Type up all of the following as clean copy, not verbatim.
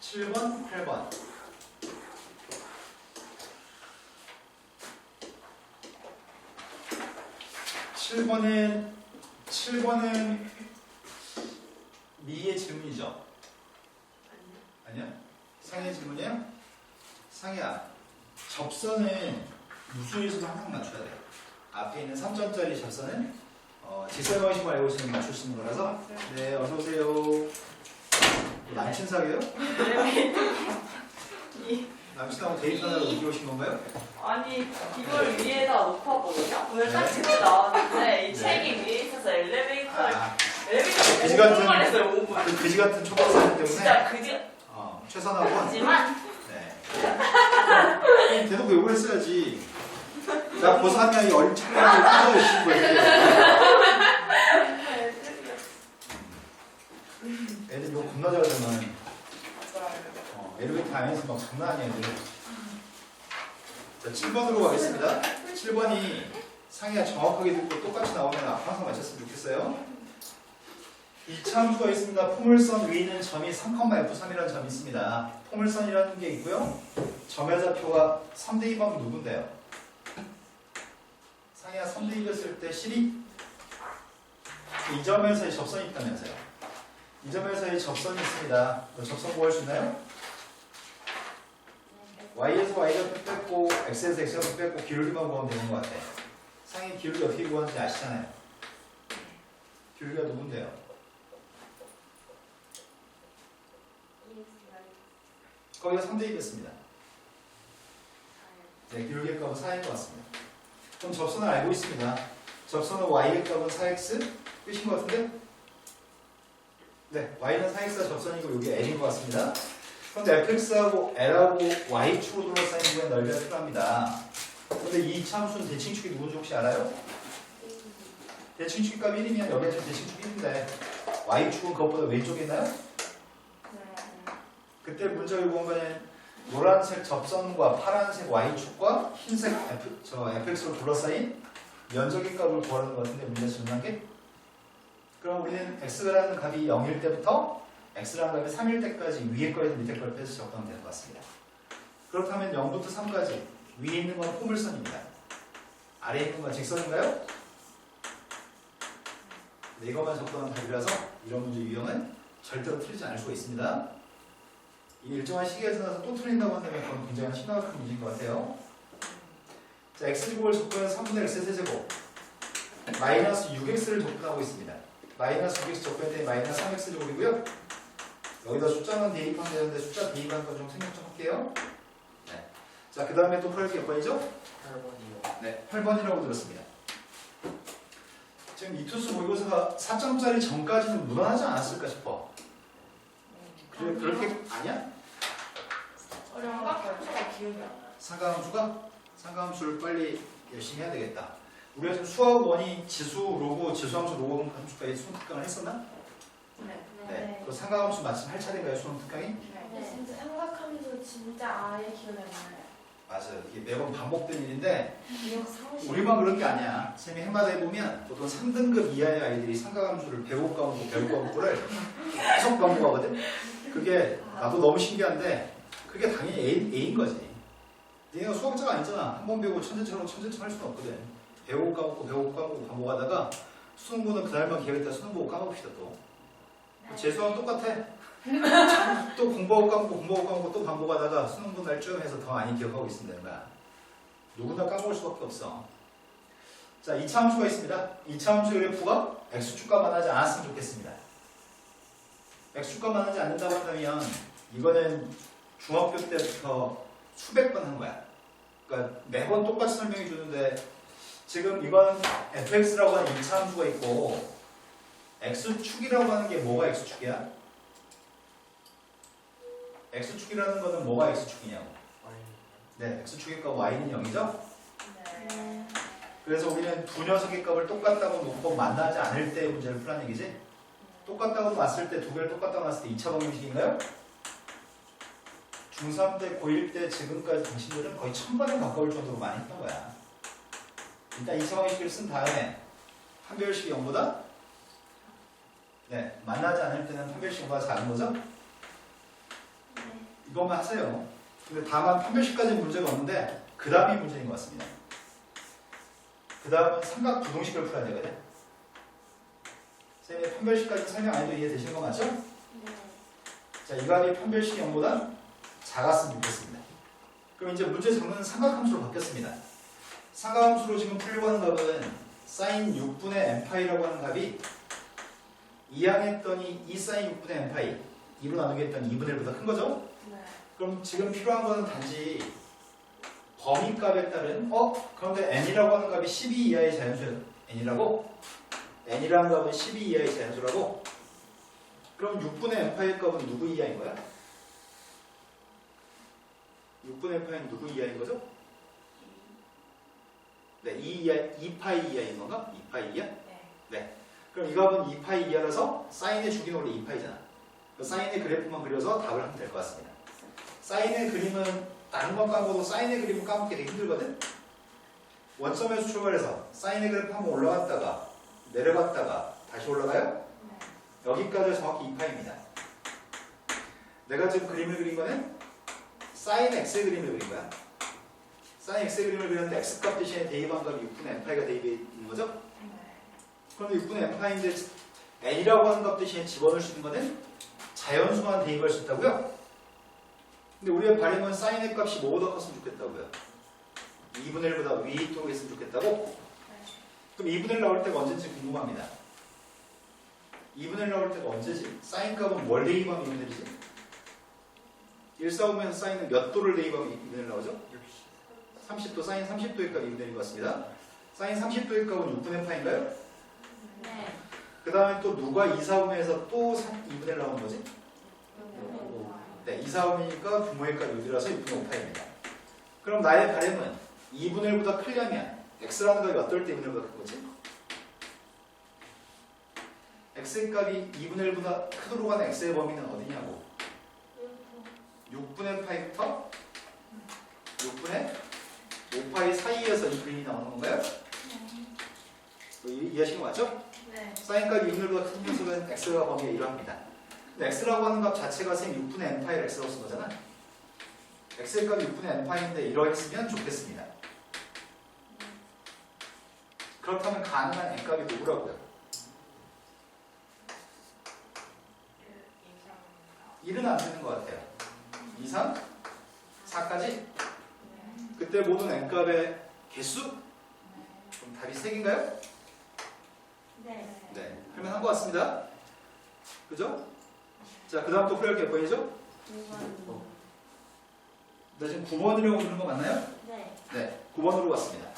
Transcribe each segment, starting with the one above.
7번, 8번. 7번은 미의 질문이죠? 아니요? 상의 질문이에요? 상이야. 접선은 무수에서도 항상 맞춰야 돼요. 앞에 있는 3점짜리 접선은 직선 방식만 알고 있으면 맞출 수 있는 거라서. 네, 어서오세요. 남친 사귀어요? 남친하고 데이트하느라 여기 오신 건가요? 아니 이걸 위에다 놓았거든요. 오늘 딱 집에 나왔는데 이 네. 책이 위에 있어서 엘리베이터를 그지 5분 같은- 했어요. 5분. 그 그지 같은 초등학생 때문에 진짜 그지 최선하고. 하지만 네. 대놓고 욕을 했어야지. 나 고사 한 명이 어린 청년을 찾아오신 거예요. 애들 이거 겁나 잘하잖아. 엘리베이터 안에서 막 장난 아니야, 애들. 자, 7번으로 가겠습니다. 7번이 상이가 정확하게 듣고 똑같이 나오면 항상 맞췄으면 좋겠어요. 이차함수가 있습니다. 포물선 위에 있는 점이 3,F3이라는 점이 있습니다. 포물선이라는 게 있고요. 점의 좌표가 3대2번 누군데요? 상이가 3대2였을 때 실이 이 점에서의 접선이 있다면서요. 이 점에서의 접선이 있습니다. 접선 구할 수 있나요? y에서 y가 뺐고 x에서 x가 뺐고 기울기만 구하면 되는 것 같아. 상이 기울기 어떻게 구하는지 아시잖아요. 기울기가 누군데요? 거기가 3대2였습니다. 네, 기울기의 값은 4인 것 같습니다. 그럼 접선을 알고 있습니다. 접선은 y의 값은 4x 끝인 것 같은데? 네, y는 4x가 접선이고 여기 l인 것 같습니다. 그런데 fx하고 l하고 y축으로 둘러싸인 부분의 넓이가 필요합니다. 그런데 이 참수는 대칭축이 누군지 혹시 알아요? 대칭축 값 1이면 여기가 지금 대칭축 1인데 y축은 그것보다 왼쪽에 있나요? 그때 문제 요구한 거는 노란색 접선과 파란색 y축과 흰색 fx로 둘러싸인 면적의 값을 구하는 것 같은데 문제 질문한 게? 그럼 우리는 x라는 값이 0일 때부터 x라는 값이 3일 때까지 위에 거에서 밑에 걸 빼서 적당하면 될 것 같습니다. 그렇다면 0부터 3까지 위에 있는 건 포물선입니다. 아래에 있는 건 직선인가요? 네, 이것만 적당한 답이라서 이런 문제 유형은 절대로 틀리지 않을 수가 있습니다. 이 일정한 시기가 지나서 또 틀린다고 한다면 그건 굉장히 심각한 문제인 것 같아요. 자, x제곱을 접근한 3분의 x 세제곱 마이너스 6x를 접근하고 있습니다. 마이너스 6x 접근할 때 마이너스 3x제곱이고요. 여기다 숫자만 대입하면 되는데 숫자 대입하는 거 좀 생각 좀 할게요. 네. 자, 그 다음에 또 풀 몇 번이죠? 8번이요. 네, 8번이라고 들었습니다. 지금 이 투수 모의고사가 4점짜리 전까지는 무난하지 않았을까 싶어. 그래, 그렇게 아니야? 삼각형수가 기억이 안 나요. 상가함수를 빨리 열심히 해야 되겠다. 우리가 지금 수학 원이 지수 로고, 지수함수 로고 함수까지 수능 특강을 했었나? 네. 그 상가함수 마침 할 차례인가요, 수능 특강이? 네, 진짜 삼각함수 진짜 아예 기억이 안 나요. 맞아요. 이게 매번 반복된 일인데 기억 상실. 우리만 그런 게 아니야. 선생님이 해마다 해보면 보통 3등급 이하의 아이들이 상가함수를 배우고 까먹고를 계속 반복하거든. 그게 나도 너무 신기한데 그게 당연히 A인 거지. 얘가 수학자가 아니잖아. 한 번 배우고 천재처럼 할 수는 없거든. 배우고 까먹고 반복하다가 수능 보는 그날만 기억했다 수능 보고 까먹읍시다 또. 재수하면 똑같아. 또 공부하고 까먹고 또 반복하다가 수능 보는 날 쭉 해서 더 많이 기억하고 있으면 되는 거야. 누구나 까먹을 수밖에 없어. 자, 2차 함수가 있습니다. 2차 함수 그래프가 x축과 만나지 않았으면 좋겠습니다. x축과 만나지 않는다고 한다면 이거는 중학교 때부터 수백 번 한 거야. 그러니까 매번 똑같이 설명해 주는데 지금 이건 fx라고 하는 2차 함수가 있고 x축이라고 하는 게 뭐가 x축이야? x축이라는 거는 뭐가 x축이냐고. 네, x축의 값 y는 0이죠? 네. 그래서 우리는 두 녀석의 값을 똑같다고 놓고 만나지 않을 때 문제를 풀란 얘기지? 똑같다고 놨을 때 두 개를 똑같다고 놨을 때 2차 방정식인가요? 중3 때, 고1 때 지금까지 당신들은 거의 1000번에 가까울 정도로 많이 했던 거야. 일단 2차 방정식을 쓴 다음에 판별식이 0보다 만나지 않을 때는 판별식 0보다 작은 거죠? 이것만 하세요. 근데 다만 판별식까지는 문제가 없는데 그 다음이 문제인 것 같습니다. 그 다음은 삼각 부동식을 풀어야 되거든. 쌤이 판별식까지 설명 안 해도 이해되시는 거 맞죠? 네. 자, 이 값이 판별식 0보다 작았으면 좋겠습니다. 그럼 이제 문제 정리는 삼각함수로 바뀌었습니다. 삼각함수로 지금 풀려고 하는 값은 sin 6분의 n파이라고 하는 값이 2항했더니 2 sin 6분의 n파이 2로 나누기 했더니 2분의 1보다 큰 거죠? 네. 그럼 지금 필요한 거는 단지 범위값에 따른 그런데 n이라고 하는 값이 12 이하의 자연수 n이라고? n이라는 값은 12 이하의 자연수라고? 그럼 6분의 n파이의 값은 누구 이하인 거야? 6분의 n파이는 누구 이하인 거죠? 네, 2파이 이하인 건가? 2파이 이하? 네. 그럼 이 값은 2파이 이하라서 사인의 주기는 원래 2파이잖아. 사인의 그래프만 그려서 답을 하면 될 것 같습니다. 사인의 그림은 다른 건 까먹어도 사인의 그림은 까먹기 되게 힘들거든? 원점에서 출발해서 사인의 그래프 한번 올라갔다가 내려갔다가 다시 올라가요? 네. 여기까지 정확히 2파입니다. 내가 지금 그림을 그린 거는 사인 x의 그림을 그린 거야. 사인 x의 그림을 그렸는데 x값 대신에 대입한 값이 6분의 n파이가 대입해 있는 거죠? 네. 그런데 6분의 n파인데 n이라고 하는 값 대신에 집어넣을 수 있는 거는 자연수만 대입할 수 있다고요? 근데 우리의 바램은 사인의 값이 뭐보다 컸으면 좋겠다고요? 2분의 1보다 위에 있도록 했으면 좋겠다고? 그럼 2분의 1 나올 때가 언제인지 궁금합니다. 2분의 1 나올 때가 언제지? 사인 값은 뭘 대입하면 2분의 1이지? 1,4,5면서 사인은 몇 도를 대입하면 2분의 1 나오죠? 30도, 사인 30도의 값이 2분의 1인 것 같습니다. 사인 30도의 값은 6분의 파인가요? 네. 그 다음에 또 누가 2, 4,5면에서 또 2분의 1 나오는 거지? 네, 2, 4,5이니까 부모의 값 6이라서 6분의 5파입니다. 그럼 나의 바램은 2분의 1보다 크려면 x라는 값이 어떨 때 2분의 1보다 큰 거지? x의 값이 2분의 1보다 크도록 하는 x의 범위는 어디냐고? 6분의 파이부터 6분의 5파이 사이에서 이 그림이 나오는 건가요? 이해하시는 거 맞죠? 네. 사인 값이 2분의 1보다 큰 녀석은 x가 범위에 이러합니다. 근데 x라고 하는 값 자체가 쌤 6분의 n파이를 x라고 쓴 거잖아. x의 값이 6분의 n파이인데 이러했으면 좋겠습니다. 그렇다면 가능한 n값이 누구라고요? 1은 안 되는 것 같아요. 2, 3, 4까지? 그때 모든 n값의 개수? 그럼 답이 3개인가요? 네. 네. 할만한 것 같습니다. 그죠? 자, 그 다음 또 풀어볼 게 보이죠? 나 지금 9번이라고 부르는 거 맞나요? 네. 네. 9번으로 갔습니다.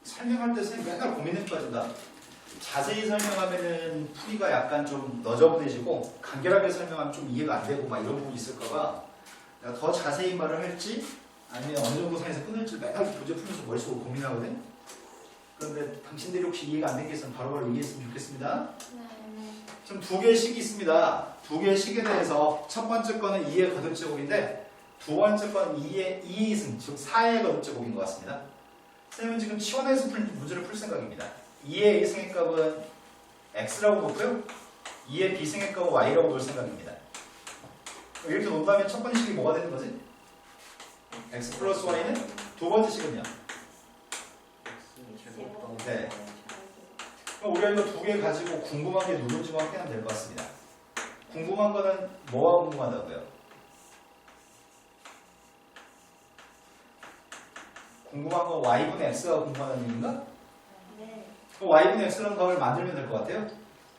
설명할 때 선생님 맨날 고민에 빠진다. 자세히 설명하면은 풀이가 약간 좀 너저분해지고 간결하게 설명하면 좀 이해가 안 되고 막 이런 부분이 있을까봐 내가 더 자세히 말을 할지 아니면 어느 정도 선에서 끊을지 맨날 문제 풀면서 머릿속으로 고민하거든. 그런데 당신들이 혹시 이해가 안 된 게 있으면 바로바로 얘기했으면 좋겠습니다. 네. 지금 두 개의 식이 있습니다. 두 개의 식에 대해서 첫 번째 거는 2의 거듭제곱인데 두 번째 거는 2의 2승, 즉 4의 거듭제곱인 것 같습니다. 선생님은 지금 치환해서 문제를 풀 생각입니다. 2의 A승의 값은 X라고 놓고요. 2의 B승의 값은 Y라고 놓을 생각입니다. 이렇게 놓는다면 첫 번째 식이 뭐가 되는 거지? X 플러스 Y는 두 번째 식은요? 네. 그럼 우리가 이거 두 개 가지고 궁금한 게 누군지만 확인하면 될 것 같습니다. 궁금한 거는 뭐가 궁금하다고요? 궁금한 건 Y분의 X가 궁금하다는 얘기인가? 네. 그럼 Y분의 X라는 값을 만들면 될 것 같아요.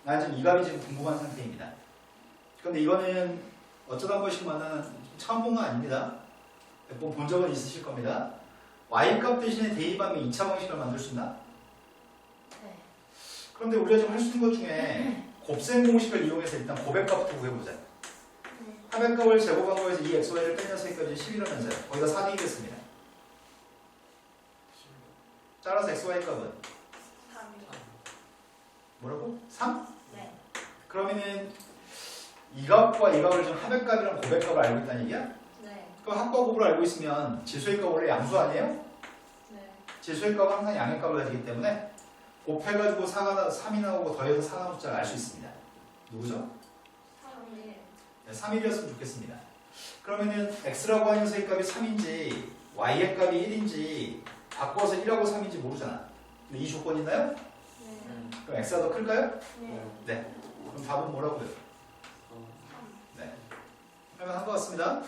난 지금 이 값이 지금 궁금한 상태입니다. 그런데 이거는 어쩌다 한 번씩 만나는 처음 본 건 아닙니다. 몇 번 본 적은 있으실 겁니다. Y값 대신에 대입하면 2차 방식을 만들 수 있나? 네. 그런데 우리가 지금 할 수 있는 것 중에 곱셈 공식을 이용해서 일단 고백값부터 구해보자. 네. 합의값을 제곱한 거에서 이 xy를 뺀 녀석까지 10이라면서요. 거기다 4 대입했습니다. 따라서 xy 값은 3이요. 뭐라고? 3? 네. 그러면은 이 값과 이 값을 지금 합의값이랑 고백값을 알고 있다는 얘기야? 네. 그럼 합과 곱을 알고 있으면 지수의 값 원래 양수 아니에요? 네. 지수의 값은 항상 양의 값을 가지기 때문에 곱해가지고 3이 나오고 더해서 4 나오는 숫자를 알 수 있습니다. 누구죠? 3일. 네, 3일이었으면 좋겠습니다. 그러면은 x라고 하는 녀석의 값이 3인지 y의 값이 1인지 바꿔서 1하고 3인지 모르잖아. 근데 이 조건이 있나요? 네. 그럼 x가 더 클까요? 네. 네. 그럼 답은 뭐라고요? 네. 할만한 것 같습니다.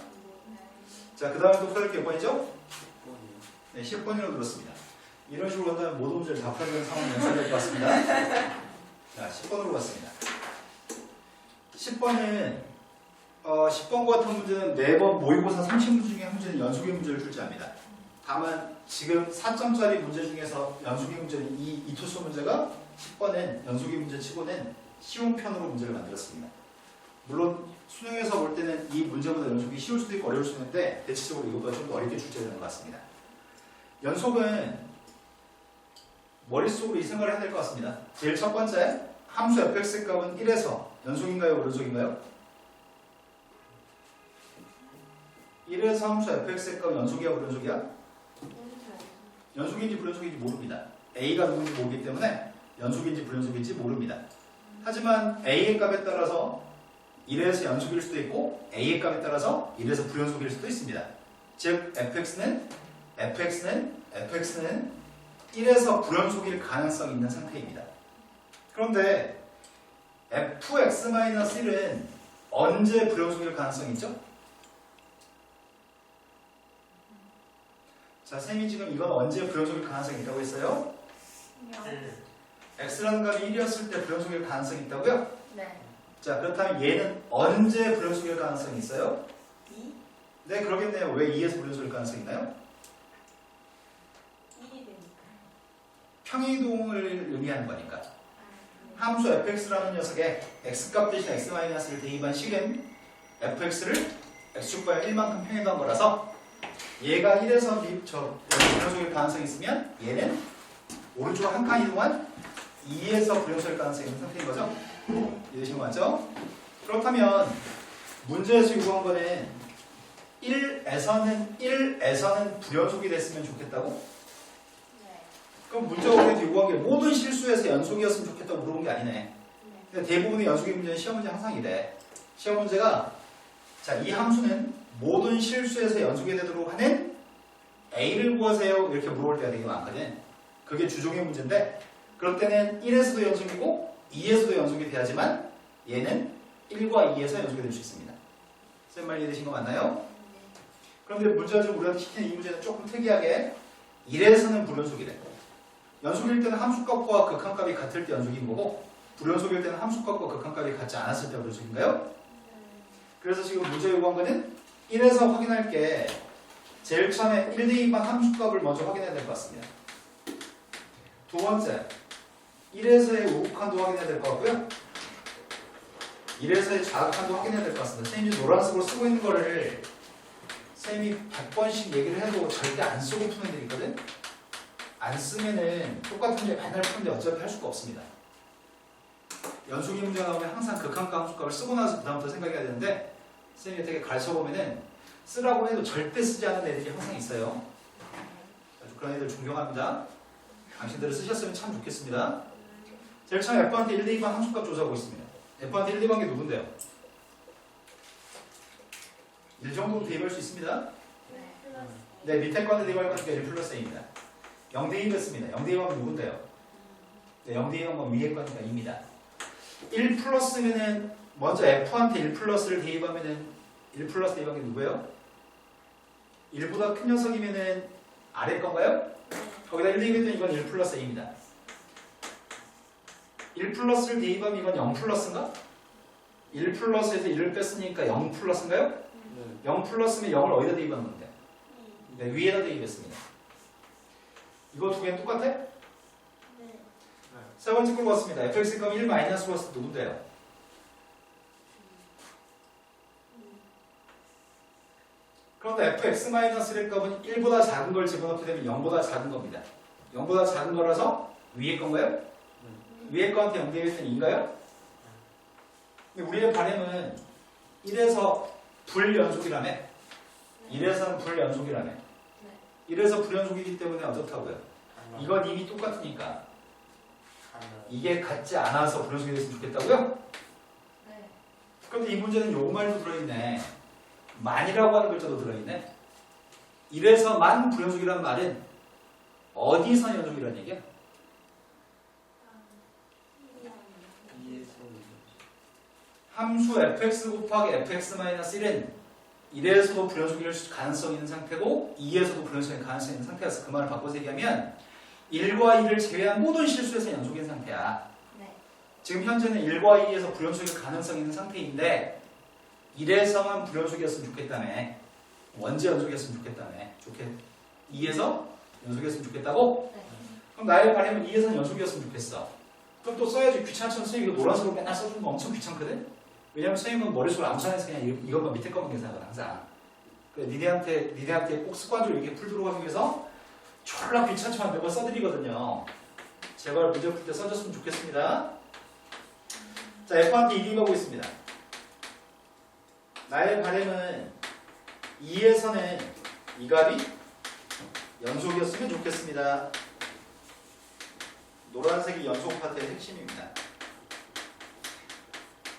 자, 그 다음에 또 풀어줄 게 몇 번이죠? 네, 10번이라고 들었습니다. 이런 식으로 한다면 모든 문제를 다 풀어야 되는 상황이 연출될 것 같습니다. 자, 10번으로 갔습니다. 10번은 10번 같은 문제는 매번 모의고사 30문제 중에 한 문제는 연속의 문제를 출제합니다. 다만 지금 4점짜리 문제 중에서 연속의 문제는 이 투수 문제가 10번은 연속의 문제 치고는 쉬운 편으로 문제를 만들었습니다. 물론 수능에서 볼 때는 이 문제보다 연속이 쉬울 수도 있고 어려울 수도 있는데 대체적으로 이것보다 좀 더 어렵게 출제되는 것 같습니다. 연속은 머릿속으로 이 생각을 해야 될 것 같습니다. 제일 첫 번째, 함수 fx 값은 1에서 연속인가요? 불연속인가요? 1에서 함수 fx의 값은 연속이야? 불연속이야? 연속인지 불연속인지 모릅니다. a가 누군지 모르기 때문에 연속인지 불연속인지 모릅니다. 하지만 a의 값에 따라서 1에서 연속일 수도 있고 a의 값에 따라서 1에서 불연속일 수도 있습니다. 즉 fx는 1에서 불연속일 가능성이 있는 상태입니다. 그런데 fx-1은 언제 불연속일 가능성이 있죠? 자, 쌤이 지금 이건 언제 불연속일 가능성이 있다고 했어요? x라는 값이 1이었을 때 불연속일 가능성이 있다고요? 네. 자, 그렇다면 얘는 언제 불연속일 가능성이 있어요? 2? 네, 그러겠네요. 왜 2에서 불연속일 가능성이 있나요? 1이 되니까. 평이동을 의미하는 거니까. 네. 함수 fx라는 녀석의 x값 대신 x-를 대입한 식은 fx를 x축과 1만큼 평이동한 거라서 얘가 1에서 불연속일 가능성이 있으면 얘는 오른쪽 한 칸 이동한 2에서 불연속일 가능성이 있는 상태인 거죠? 이해되신 거 맞죠? 그렇다면 문제에서 요구한 거는 1에서는 불연속이 됐으면 좋겠다고? 네. 그럼 문제가 오늘 요구한 게 모든 실수에서 연속이었으면 좋겠다고 물어본 게 아니네. 근데 대부분의 연속의 문제는 시험 문제 항상 이래. 시험 문제가 자, 이 함수는 모든 실수에서 연속이 되도록 하는 A를 구하세요. 이렇게 물어볼 때가 되게 많거든. 그게 주종의 문제인데 그럴 때는 1에서도 연속이고 2에서도 연속이 돼야지만 얘는 1과 2에서 연속이 될 수 있습니다. 쌤 말 이해되신 거 맞나요? 그런데 문제가 좀 우리한테 시키는 이 문제는 조금 특이하게 1에서는 불연속이래. 연속일 때는 함수값과 극한값이 같을 때 연속인 거고 불연속일 때는 함수값과 극한값이 같지 않았을 때 불연속인가요? 그래서 지금 문제 요구한 거는 1에서 확인할 게 제일 처음에 1 대입한 함수값을 먼저 확인해야 될 것 같습니다. 두 번째, 1에서의 우극한도 확인해야 될 것 같고요. 1에서의 좌극한도 확인해야 될 것 같습니다. 쌤이 노란색으로 쓰고 있는 거를 쌤이 100번씩 얘기를 해도 절대 안 쓰고 푸는 애들이 있거든? 안 쓰면은 똑같은 문제 맨날 푸는데 어차피 할 수가 없습니다. 연속이 문제 나오면 항상 극한값 함수값을 쓰고 나서 그다음부터 생각해야 되는데 쌤이 되게 가르쳐보면은 쓰라고 해도 절대 쓰지 않는 애들이 항상 있어요. 그런 애들 존경합니다. 당신들을 쓰셨으면 참 좋겠습니다. 제일 처음에 F한테 1 대입한 함수값 조사하고 있습니다. F한테 1 대입한 게 누군데요? 1 정도 대입할 수 있습니다. 네, 밑에 거한테 대입할 거니까 1 플러스 A입니다. 0 대입했습니다. 0 대입하면 누군데요? 네, 0 대입한 건 위에 거니까 2입니다. 1 플러스면은 먼저 F한테 1 플러스를 대입하면은 1 플러스 대입한 게 누구예요? 1보다 큰 녀석이면은 아래 건가요? 거기다 1 대입했더니 이건 1 플러스 A입니다. 1 플러스를 대입하면 이건 0 플러스인가? 1 플러스에서 1을 뺐으니까 0 플러스인가요? 0 플러스면 0을 어디다 대입한 건데? 네, 위에다 대입했습니다. 이거 두 개는 똑같아? 세 번째 걸 봤습니다. fx 값 1 마이너스 봤을 때 누군데요? 그런데 fx-1의 값은 1보다 작은 걸 집어넣게 되면 0보다 작은 겁니다. 0보다 작은 거라서 위에 건가요? 위에 거한테 0 대입했더니 2인가요? 근데 우리의 바램은 1에서 불연속이라며. 1에서는 불연속이라며. 1에서 불연속이기 때문에 어떻다고요? 이건 이미 똑같으니까 이게 같지 않아서 불연속이 됐으면 좋겠다고요? 그런데 이 문제는 요 말도 들어있네. 만이라고 하는 글자도 들어있네. 이래서만 불연속이라는 말은 어디서 연속이라는 얘기야? 함수 fx 곱하기 fx-1은 1에서도 불연속일 가능성이 있는 상태고 2에서도 불연속일 가능성이 있는 상태여서 그 말을 바꿔서 얘기하면 1과 2를 제외한 모든 실수에서 연속인 상태야. 네. 지금 현재는 1과 2에서 불연속일 가능성이 있는 상태인데 1에서만 불연속이었으면 좋겠다며. 원지 연속이었으면 좋겠다며. 2에서 연속이었으면 좋겠다고? 네. 그럼 나의 바람은 2에서는 연속이었으면 좋겠어. 그럼 또 써야지. 귀찮죠. 선생님 이거 노란색으로 맨날 써주는 거 엄청 귀찮거든? 왜냐면 선생님은 머릿속으로 아무 상에서 그냥 이것만 밑에 것만 계산하거든 항상. 그래, 니네한테 꼭 습관적으로 이렇게 풀도록 하기 위해서 졸라 귀찮지만 매번 써드리거든요. 제발 문제 풀 때 써줬으면 좋겠습니다. 자, F한테 1이 가고 있습니다. 나의 바람은 2에서는 이 값이 연속이었으면 좋겠습니다. 노란색이 연속 파트의 핵심입니다.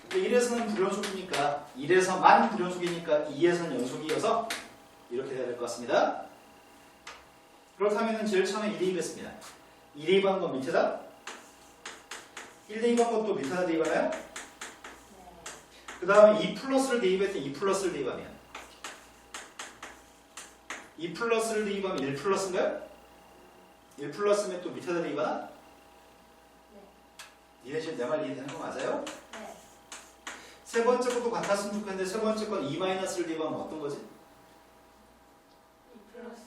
근데 1에서는 불연속이니까 1에서만 불연속이니까 2에서는 연속이어서 이렇게 돼야 될 것 같습니다. 그렇다면 제일 처음에 1 대입했습니다. 2 대입한 건 밑에다 1 대입한 것도 밑에다 대입하나요? 그 다음에 2 플러스를 대입할 때 2 플러스를 대입하면 2 플러스를 대입하면 1 플러스인가요? 1 플러스면 또 밑에다 대입하나? 니네 지금 내 말 이해되는 거 맞아요? 네. 세 번째 것도 같았으면 좋겠는데 세 번째 건 2-를 대입하면 어떤 거지? 2 플러스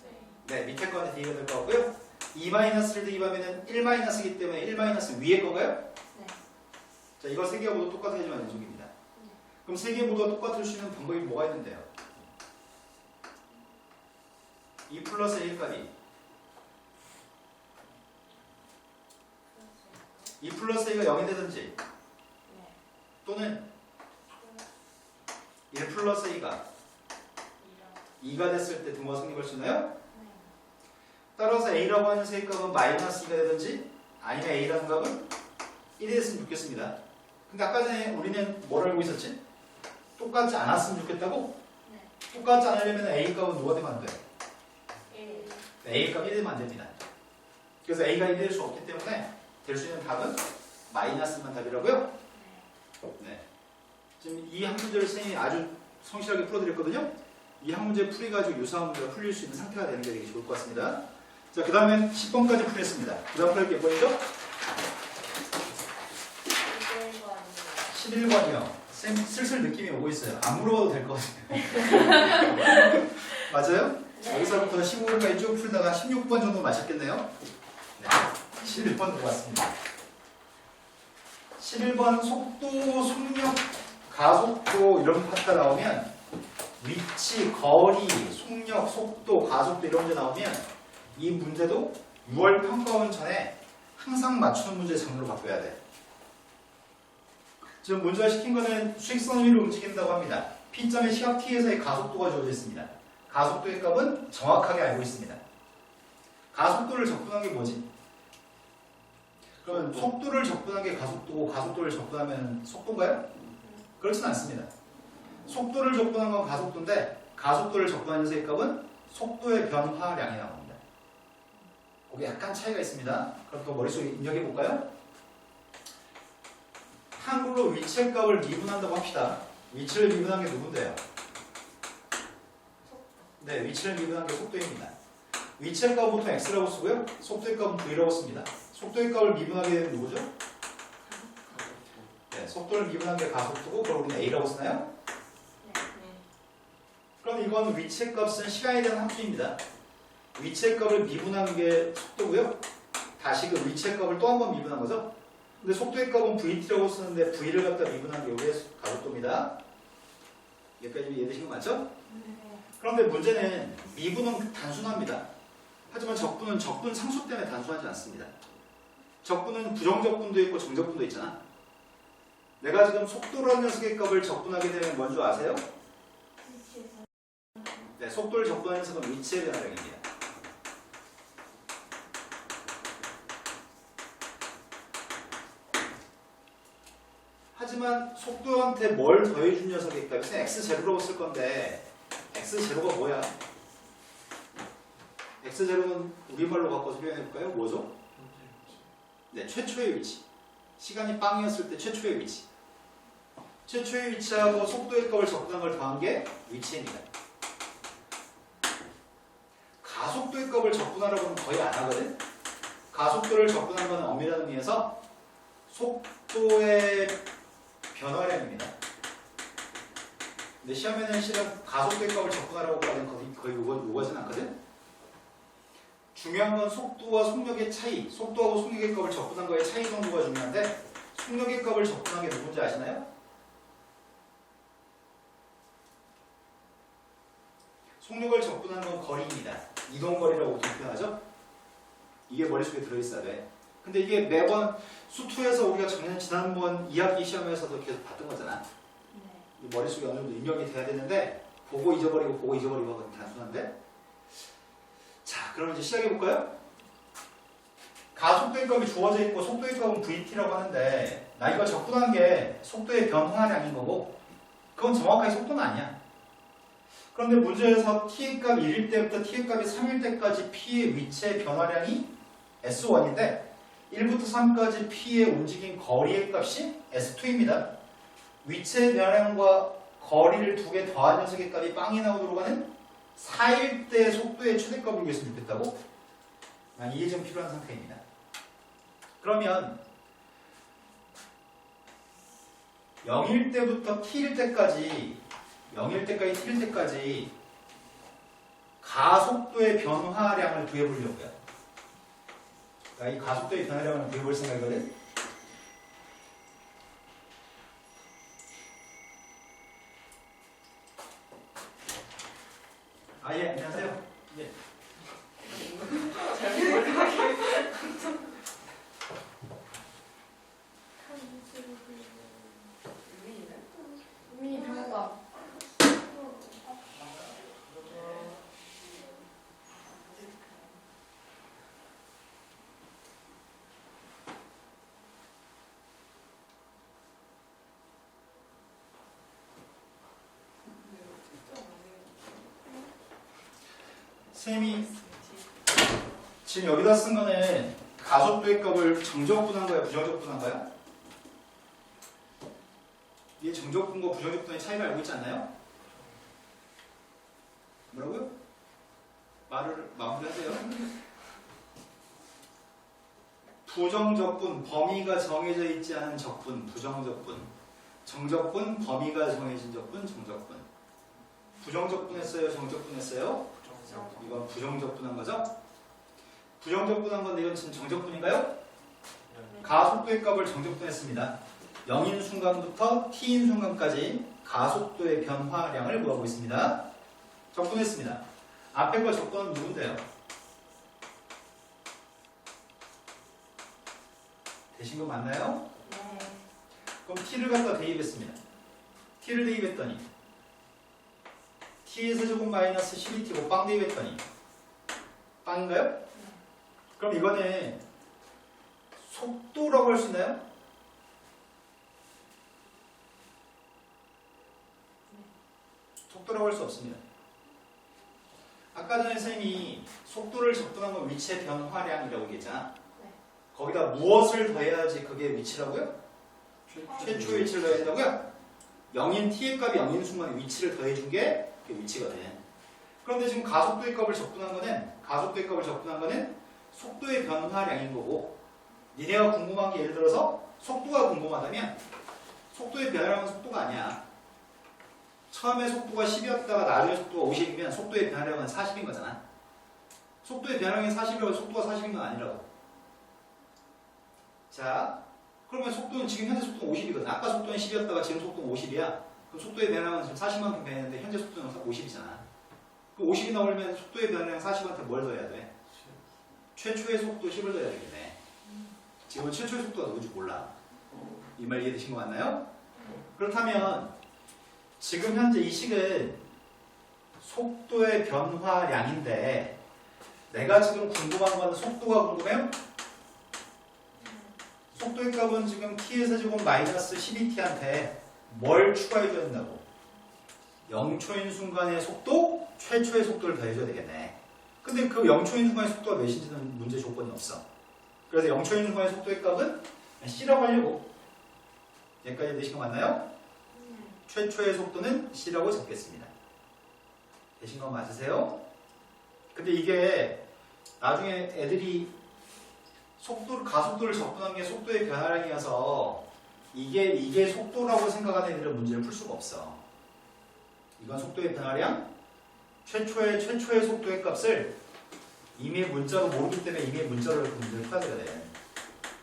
네, 밑에 거한테 대입이 될 것 같고요. 2-를 대입하면 1-이기 때문에 1- 위에 건가요? 네. 자, 이거 세 개가 모두 똑같아야지만 연속입니다. 그럼 세 개 모두가 똑같을 수 있는 방법이 뭐가 있는데요? 2 플러스 1까지 2 플러스 A가 0이 되든지 네. 또는 1 플러스 A가 2가 됐을 때 등호가 성립할 수 있나요? 네. 따라서 A라고 하는 세값은 마이너스 2가 되든지 아니면 A라는 값은 1이 됐으면 좋겠습니다. 근데 아까 전에 우리는 뭘 알고 있었지? 똑같지 않았으면 좋겠다고? 네. 똑같지 않으려면 A 값은 누가 되면 안 돼요? 1. A 값 1이 되면 안 됩니다. 그래서 A가 1이 될 수 없기 때문에 될 수 있는 답은 마이너스만 답이라고요? 네. 지금 이 한 문제를 선생님이 아주 성실하게 풀어드렸거든요. 이 한 문제 풀이가지고 유사한 문제가 풀릴 수 있는 상태가 되는 게 되게 좋을 것 같습니다. 자, 그 다음에 10번까지 풀렸습니다. 그 다음 풀릴 게 뭐죠? 11번이요. 쌤 슬슬 느낌이 오고 있어요. 안 물어봐도 될 것 같아요. 맞아요? 네. 여기서부터 15번까지 쭉 풀다가 16번 정도 마셨겠네요. 네. 11번 들어왔습니다. 11번 속도, 속력, 가속도 이런 파트가 나오면 위치, 거리, 속력, 속도, 가속도 이런 문제 나오면 이 문제도 6월 평가원 전에 항상 맞추는 문제 장르로 바꿔야 돼. 지금 문제가 시킨 거는 수익선 위로 움직인다고 합니다. P점의 시각 T에서의 가속도가 주어져 있습니다. 가속도의 값은 정확하게 알고 있습니다. 가속도를 접근한 게 뭐지? 그러면 속도를 접근한 게 가속도고 가속도를 접근하면 속도인가요? 그렇지는 않습니다. 속도를 접근한 건 가속도인데 가속도를 접근한 녀석의 값은 속도의 변화량이 나옵니다. 거기 약간 차이가 있습니다. 그럼 또 머릿속에 입력해 볼까요? 한글로 위치의 값을 미분한다고 합시다. 위치를 미분한 게 누군데요? 네, 위치를 미분한 게 속도입니다. 위치의 값은 보통 x라고 쓰고요. 속도의 값은 v라고 씁니다. 속도의 값을 미분하게 되면 누구죠? 네, 속도를 미분한 게 가속도고 그걸 우리는 a라고 쓰나요? 그럼 이건 위치의 값은 시간에 대한 함수입니다. 위치의 값을 미분한 게 속도고요. 다시 그 위치의 값을 또 한 번 미분한 거죠. 근데 속도의 값은 vt라고 쓰는데 v를 갖다 미분한 게 이게 가속도입니다. 여기까지 이해되신 거 맞죠? 그런데 문제는 미분은 단순합니다. 하지만 적분은 적분 상수 때문에 단순하지 않습니다. 적분은 부정적분도 있고 정적분도 있잖아. 내가 지금 속도라는 녀석의 값을 적분하게 되면 뭔 줄 아세요? 네, 속도를 적분하는 녀석은 위치의 변화량입니다. 하지만 속도한테 뭘 더해준 녀석일까? 그래서 x0라고 쓸 건데 x0가 뭐야? x0는 우리말로 바꿔서 표현해볼까요? 뭐죠? 네, 최초의 위치. 시간이 빵이었을 때 최초의 위치. 최초의 위치하고 속도의 값을 접근한 걸 더한 게 위치입니다. 가속도의 값을 접근하라고는 거의 안 하거든? 가속도를 접근한 건 엄밀한 의미에서 속도의 변화량입니다. 근데 시험에는 실은 가속도의 값을 접근하라고 하는 거의 요거진 않거든? 중요한 건 속도와 속력의 차이, 속도하고 속력의 값을 접근한 거의 차이 정도가 중요한데 속력의 값을 접근한 게 누군지 아시나요? 속력을 접근한 건 거리입니다. 이동거리라고 보통 표현하죠? 이게 머릿속에 들어있어야 돼. 근데 이게 매번 수투에서 우리가 지난번 2학기 시험에서도 계속 봤던 거잖아. 이 머릿속에 어느 정도 입력이 돼야 되는데 보고 잊어버리고 하면 단순한데. 자, 그럼 이제 시작해볼까요? 가속도의 값이 주어져 있고 속도의 값은 VT라고 하는데 나 이거 접근한 게 속도의 변화량인 거고 그건 정확하게 속도는 아니야. 그런데 문제에서 t의 값이 1일 때부터 t의 값이 3일 때까지 p의 위치의 변화량이 S1인데 1부터 3까지 p의 움직인 거리의 값이 S2입니다. 위치의 변화량과 거리를 두 개 더한 녀석의 값이 빵이 나오도록 하는 4일 때 속도의 최대값을 구했으면 좋겠다고? 난 이게 좀 필요한 상태입니다. 그러면 0일 때부터 t일 때까지 가속도의 변화량을 구해보려고요. 이 가속도의 변화량을 구해볼 생각이거든. 아, 예, 안녕하세요. 예. 우민이 배고파. 쌤이 지금 여기다 쓴 거는 가속도의 값을 정적분한 거야, 부정적분한 거야? 이게 정적분과 부정적분의 차이를 알고 있지 않나요? 뭐라고요? 말을 마무리하세요. 부정적분, 범위가 정해져 있지 않은 적분, 부정적분. 정적분, 범위가 정해진 적분, 정적분. 부정적분 했어요? 정적분 했어요? 이건 부정적분한 거죠? 부정적분한 건데 이건 지금 정적분인가요? 가속도의 값을 정적분했습니다. 0인 순간부터 t인 순간까지 가속도의 변화량을 구하고 있습니다. 적분했습니다. 앞에 거 적분은 누군데요? 되신 거 맞나요? 네. 그럼 t를 갖다 대입했습니다. t를 대입했더니 t의 세제곱 마이너스 12t고 빵 대입했더니 빵인가요? 그럼 이거는 속도라고 할 수 있나요? 속도라고 할 수 없습니다. 아까 전에 선생님이 속도를 접근한 건 위치의 변화량이라고 얘기했잖아. 네. 거기다 무엇을 더해야지 그게 위치라고요? 최초의 위치를 더해야 된다고요? 0인 t의 값이 0인 순간에 위치를 더해준 게 그게 위치거든. 그런데 지금 가속도의 값을 접근한 거는 속도의 변화량인 거고, 니네가 궁금한 게 예를 들어서 속도가 궁금하다면 속도의 변화량은 속도가 아니야. 처음에 속도가 10이었다가 나중에 속도가 50이면 속도의 변화량은 40인 거잖아. 속도의 변화량이 40이라고 속도가 40인 건 아니라고. 자, 그러면 속도는 지금 현재 속도는 50이거든. 아까 속도는 10이었다가 지금 속도는 50이야. 그럼 속도의 변화량은 지금 40만큼 변했는데 현재 속도는 50이잖아. 그 50이 나오려면 속도의 변화량 40한테 뭘 더해야 돼? 최초의 속도 10을 더해야 되겠네. 지금은 최초의 속도가 누군지 몰라. 이 말 이해되신 거 맞나요? 그렇다면 지금 현재 이 식은 속도의 변화량인데 내가 지금 궁금한 건 속도가 궁금해요? 속도의 값은 지금 t의 세제곱 마이너스 12t한테 뭘 추가해줘야 된다고? 0초인 순간의 속도, 최초의 속도를 더해줘야 되겠네. 근데 그 0초인 순간의 속도가 몇인지는 문제 조건이 없어. 그래서 0초인 순간의 속도의 값은 c라고 하려고. 여기까지 되신 거 맞나요? 최초의 속도는 c라고 적겠습니다. 되신 거 맞으세요? 근데 이게 나중에 애들이 가속도를 접근한 게 속도의 변화량이어서 이게 속도라고 생각하는 애들은 문제를 풀 수가 없어. 이건 속도의 변화량, 최초의 속도의 값을 이미의 문자로 모르기 때문에 이미의 문자로 이렇게 문제를 풀어야 되거든.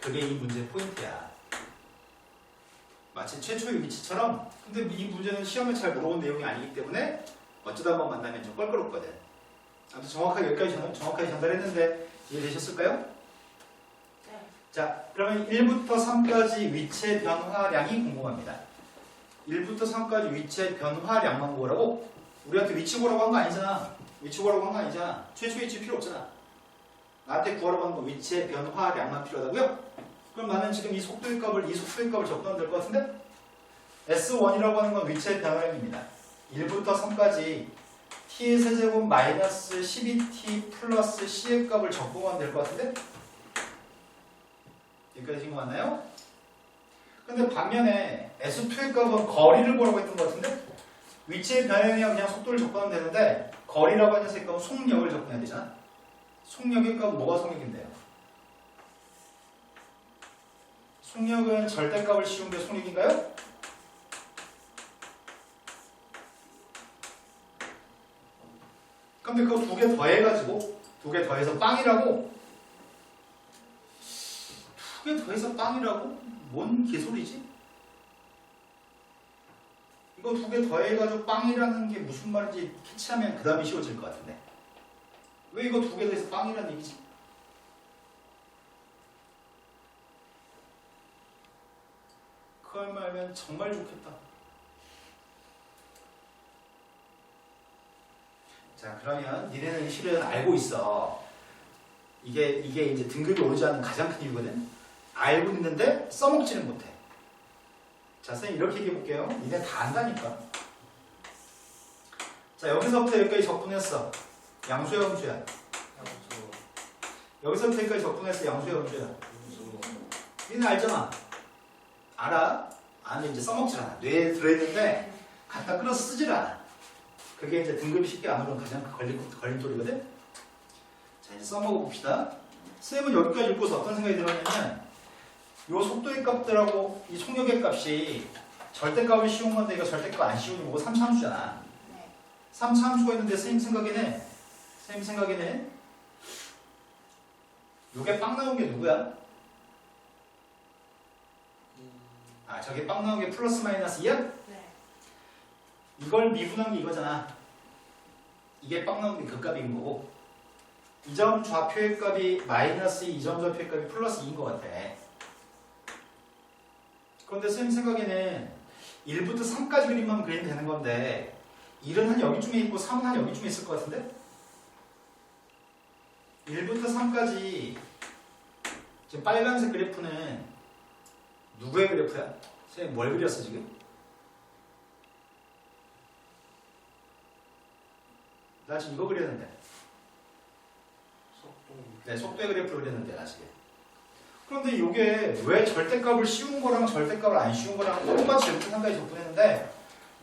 그게 이 문제의 포인트야. 마치 최초의 위치처럼. 근데 이 문제는 시험에 잘 물어본 내용이 아니기 때문에 어쩌다 한번 만나면 좀 껄끄럽거든. 아무튼 정확하게 여기까지 정확하게 전달했는데 이해되셨을까요? 네. 자, 그러면 1부터 3까지 위치의 변화량이 궁금합니다. 1부터 3까지 위치의 변화량만 구하라고? 우리한테 위치 구하라고 한 거 아니잖아. 위치 구하라고 한 거 아니잖아. 최초 위치 필요 없잖아. 나한테 구하라고 하는 거 위치의 변화량만 필요하다고요? 그럼 나는 지금 이 속도의 값을 접근하면 될 것 같은데? S1이라고 하는 건 위치의 변화량입니다. 1부터 3까지 t의 세제곱 마이너스 12t 플러스 c의 값을 적분하면 될 것 같은데? 여기까지 진 거 맞나요? 근데 반면에 S2의 값은 거리를 보라고 했던 것 같은데? 위치의 변화량이랑 그냥 속도를 접근하면 되는데 거리라고 하는 녀석의 값은 속력을 접근해야 되잖아. 속력의 값은 뭐가 속력인데요? 속력은 절대값을 씌운 게 속력인가요? 근데 그거 두 개 더해가지고 두 개 더해서 빵이라고? 두 개 더해서 빵이라고? 뭔 개소리지? 이거 두 개 더해가지고 빵이라는 게 무슨 말인지 캐치하면 그 다음에 쉬워질 것 같은데 왜 이거 두 개 더해서 빵이라는 얘기지? 그걸 말하면 정말 좋겠다. 자, 그러면 니네는 실은 알고 있어. 이게 이제 등급이 오르지 않는 가장 큰 이유거든. 알고 있는데 써먹지는 못해. 자, 선생님 이렇게 얘기해 볼게요. 니네 다 안다니까. 자, 여기서부터 여기까지 접근했어. 양수야, 음수야? 여기서부터 여기까지 접근했어. 양수야, 음수야? 니네 알잖아. 알아? 아니 이제 써먹질 않아. 뇌에 들어있는데 갖다 끌어 쓰질 않아. 그게 이제 등급이 쉽게 안 오르는 가장 큰 걸림돌이거든. 자, 이제 써먹어 봅시다. 쌤은 여기까지 읽고서 어떤 생각이 들었냐면 요 속도의 값들하고 이 속력의 값이 절대값을 씌운 건데 이거 절대값 안 씌우니 뭐고 3차함수잖아. 3차함수가 있는데 쌤 생각에는 요게 빵 나온 게 누구야? 아, 저게 빵 나온 게 플러스 마이너스 2야? 네. 이걸 미분한 게 이거잖아. 이게 빵 나온 게 그 값인 거고 이 점 좌표의 값이 마이너스 2, 이 점 좌표의 값이 플러스 2인 것 같아. 그런데 쌤 생각에는 1부터 3까지 그림만 그리면 되는 건데 1은 한 여기쯤에 있고 3은 한 여기쯤에 있을 것 같은데? 1부터 3까지 지금 빨간색 그래프는 누구의 그래프야? 쌤 뭘 그렸어 지금? 나 지금 이거 그렸는데. 네, 속도의 그래프를 그렸는데 나 지금. 그런데 이게 왜 절대값을 씌운 거랑 절대값을 안 씌운 거랑 똑같이 이렇게 상당히 접근했는데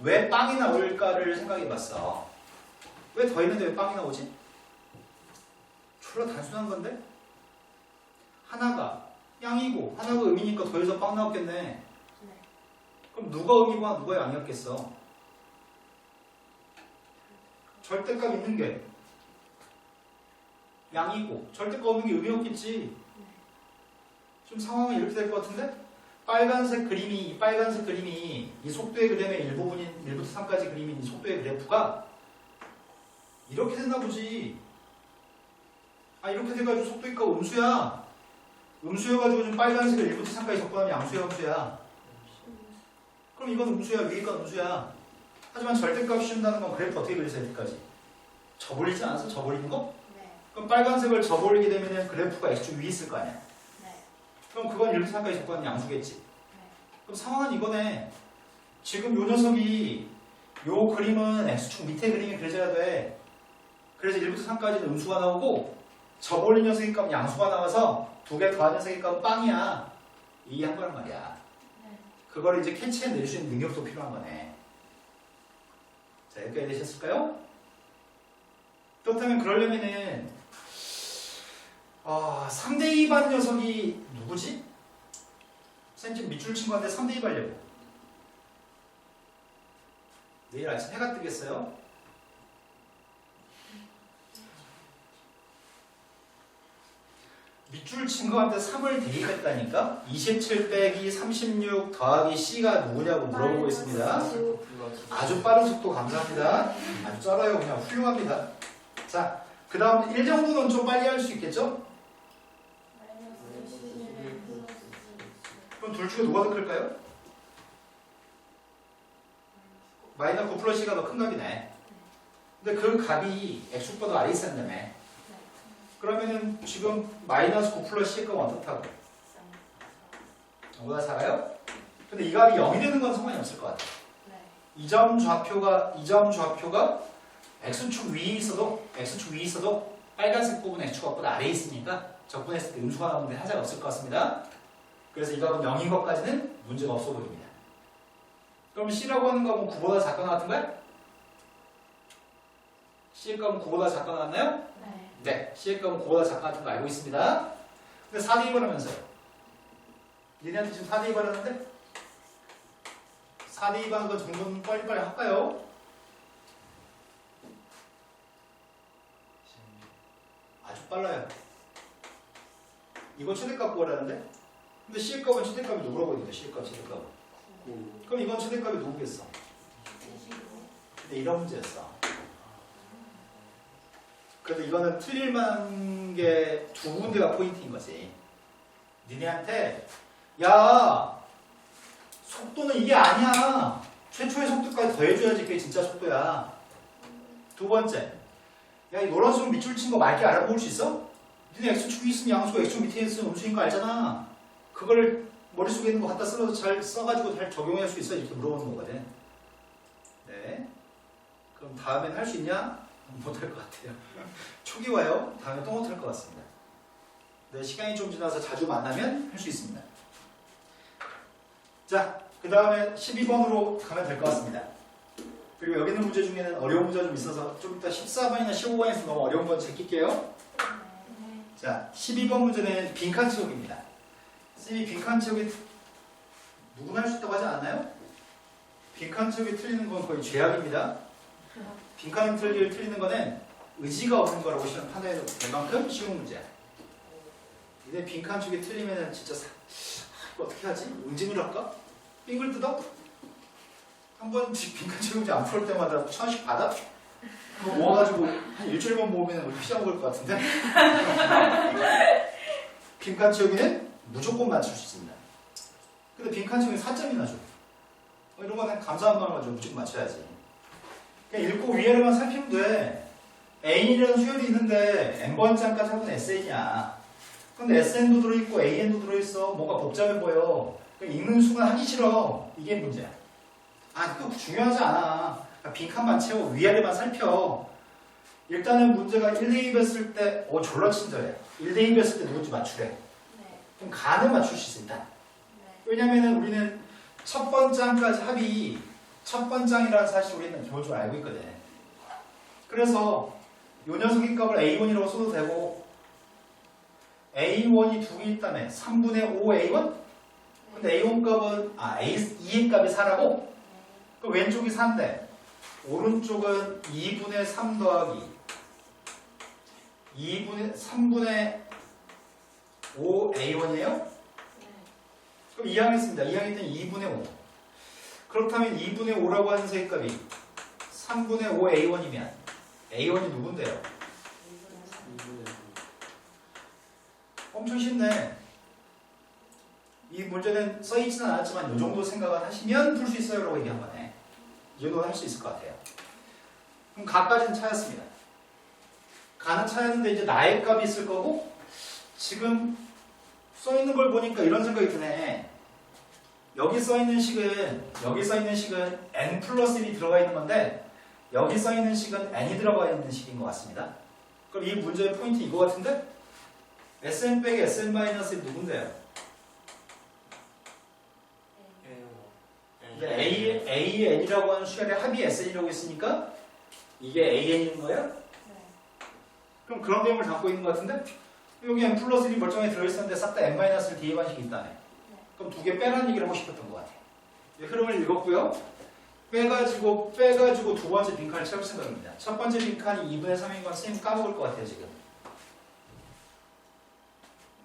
왜 빵이 나올까를 생각해 봤어. 왜 더했는데 왜 빵이 나오지? 졸라 단순한 건데? 하나가 양이고 하나가 음이니까 더해서 빵 나왔겠네. 네. 그럼 누가 음이고 누가 양이었겠어? 절대값 있는 게 양이고 절대값 없는 게 음이었겠지. 좀 상황은 이렇게 될 것 같은데? 빨간색 그림이 이 속도의 그림의 일부분인 1부터 3까지 그림인 이 속도의 그래프가 이렇게 됐나 보지. 아, 이렇게 돼가지고 속도의 값 음수야. 음수여가지고 좀 빨간색을 1부터 3까지 접근하면 양수야, 음수야. 그럼 이건 음수야, 위에 건 음수야. 하지만 절대값 씌운다는 건 그래프 어떻게 그리세요, 여기까지? 접올리지 않았어? 접올리는 거? 네. 그럼 빨간색을 접올리게 되면 그래프가 X축 위에 있을 거 아니야? 네. 그럼 그건 일부상가의 조건은 양수겠지. 그럼 상황은 이거네. 지금 요 녀석이 요 그림은 x축 밑에 그림이 그려져야 돼. 그래서 1부터 3까지는 음수가 나오고 접올린 녀석의 값은 양수가 나와서 두 개 더한 녀석의 값은 빵이야. 이해한 거란 말이야. 그걸 이제 캐치해낼 수 있는 능력도 필요한 거네. 자, 여기까지 되셨을까요? 그렇다면 그러려면은 3대2 반 녀석이 누구지? 쌤 지금 밑줄 친구한테 3대2 하려고. 내일 아침 해가 뜨겠어요? 밑줄 친구한테 3을 대입했다니까? 27 빼기 36 더하기 C가 누구냐고 물어보고 있습니다. 아주 빠른 속도 감사합니다. 아주 쩔어요. 그냥 훌륭합니다. 자, 그 다음 1 정도는 좀 빨리 할 수 있겠죠? 그럼 둘 중에 누가 더 클까요? 마이너스 9 플러스 C가 더 큰 값이네. 근데 그 값이 X축보다 아래 있었다며. 그러면은 지금 마이너스 9 플러스 C의 값은 어떻다고? 5보다 작아요? 근데 이 값이 0이 되는 건 상관이 없을 것 같아. 이 점 좌표가 X축 위에 있어도 빨간색 부분 X축보다 아래에 있으니까 적분했을 때 음수가 나오는데 하자가 없을 것 같습니다. 그래서 이 값은 0인 것까지는 문제가 없어 보입니다. 그럼 C라고 하는 값은 9보다 작거나 같은 거야? C의 값은 9보다 작거나 같나요? 네. C의 값은 9보다 작거나 같은 거 알고 있습니다. 근데 4대2 하면서요. 니네한테 지금 4대2 하는데 4대2 하는 거 정도는 빨리빨리 할까요? 아주 빨라요. 이거 최대값 구하라는데? 근데 C의 값은 최대값이 누구라고 했는데 C의 값, 최대값은. 그럼 이건 최대값이 누구겠어? 근데 이런 문제였어. 그래도 이거는 틀릴 만한 게 두 군데가 포인트인 거지. 니네한테 야 속도는 이게 아니야. 최초의 속도까지 더해줘야지 그게 진짜 속도야. 두 번째, 야 이 노란색 밑줄 친 거 맑게 알아볼 수 있어? 니네 X축이 있으면 양수고 X축 밑에 있으면 음수인 거 알잖아. 그걸 머릿속에 있는 거 갖다 잘 써가지고 잘 적용할 수 있어? 이렇게 물어보는 거거든. 네. 그럼 다음엔 할 수 있냐? 못할 것 같아요. 초기 와요. 다음에 또 못할 것 같습니다. 네, 시간이 좀 지나서 자주 만나면 할 수 있습니다. 자, 그 다음에 12번으로 가면 될 것 같습니다. 그리고 여기 있는 문제 중에는 어려운 문제가 좀 있어서 좀 이따 14번이나 15번에서 너무 어려운 건 제낄게요. 자, 12번 문제는 빈칸 채우기입니다. 쌤이 빈칸 채우기 누구나 할 수 있다고 하지 않나요? 빈칸 채우기 틀리는 건 거의 죄악입니다. 빈칸 틀기를 틀리는 거는 의지가 없는 거라고 판단해도 될 만큼 쉬운 문제야. 근데 빈칸 채우기 틀리면 진짜 이거 어떻게 하지? 응징을 할까? 빙글 뜯어? 한 번씩 빈칸 채우기 안 풀 때마다 1,000원씩 받아? 그거 모아가지고 한 일주일만 모으면 우리 피자 먹을 것 같은데? 빈칸 채우기는 무조건 맞출 수 있습니다. 근데 빈칸 채우기 4점이나 줘. 이런 거는 감사한 마음을 가지고 무조건 맞춰야지. 그냥 읽고 위에만 살피면 돼. N이라는 수열이 있는데 N번째까지 하면 SN이야. 근데 SN도 들어있고 AN도 들어있어. 뭔가 복잡해 보여. 읽는 순간 하기 싫어. 이게 문제야. 그거 중요하지 않아. 빈칸만 채워. 위아래만 살펴. 일단은 문제가 1대2 했을 때 졸라 친절해. 1대2 했을 때 누군지 맞추래. 그럼 간을 맞출 수 있습니다. 왜냐면은 우리는 첫 번장까지 합이 첫 번장이라는 사실 우리는 기본적으로 알고 있거든. 그래서 요 녀석의 값을 A1이라고 써도 되고 A1이 두 개 있다며 3분의 5 A1? 근데 A1 값은 A2의 값이 4라고? 그럼 왼쪽이 4인데 오른쪽은 2분의 3 더하기 3분의 5 A1이에요? 그럼 이항했습니다. 이항했더니 2분의 5. 그렇다면 2분의 5라고 하는 세값이 3분의 5 A1이면 A1이 누군데요? 엄청 쉽네. 이 문제는 써있지는 않았지만 이 정도 생각을 하시면 풀 수 있어요 라고 얘기한 거네. 이 정도는 할 수 있을 것 같아요. 그럼 가까지는 찾았습니다. 가는 찾았는데 이제 나의 값이 있을 거고 지금 써 있는 걸 보니까 이런 생각이 드네. 여기 써 있는 식은 n 플러스 1이 들어가 있는 건데 여기 써 있는 식은 n이 들어가 있는 식인 것 같습니다. 그럼 이 문제의 포인트 이거 같은데? Sn 빼기 Sn 마이너스 1 누군데요? 근데 AN이라고 하는 수열의 합이 SN이라고 했으니까 이게 AN인 거예요? 그럼 그런 내용을 담고 있는 것 같은데? 여기 n 플러스 1이 멀쩡하게 들어있었는데 싹 다 n 마이너스 1 대입반식이 있다네. 그럼 두 개 빼라는 얘기를 하고 싶었던 것 같아요. 흐름을 읽었고요. 빼가지고 두 번째 빈칸을 채울 생각입니다. 첫 번째 빈칸이 2분의 3인 건 선생님 까먹을 것 같아요, 지금.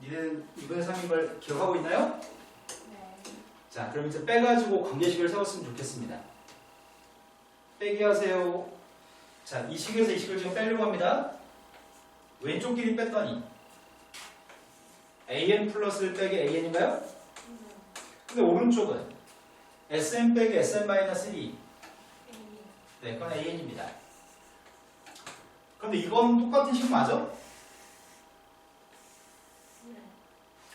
니네는 2분의 3인 걸 기억하고 있나요? 자, 그럼 이제 빼가지고 관계식을 세웠으면 좋겠습니다. 빼기 하세요. 자, 이 식에서 이 식을 지금 빼려고 합니다. 왼쪽 길이 뺐더니 an 플러스 1 빼기 an인가요? 근데 오른쪽은 sn 빼기 sn 마이너스 1이 네, 그건 an입니다. 그런데 이건 똑같은 식 맞아?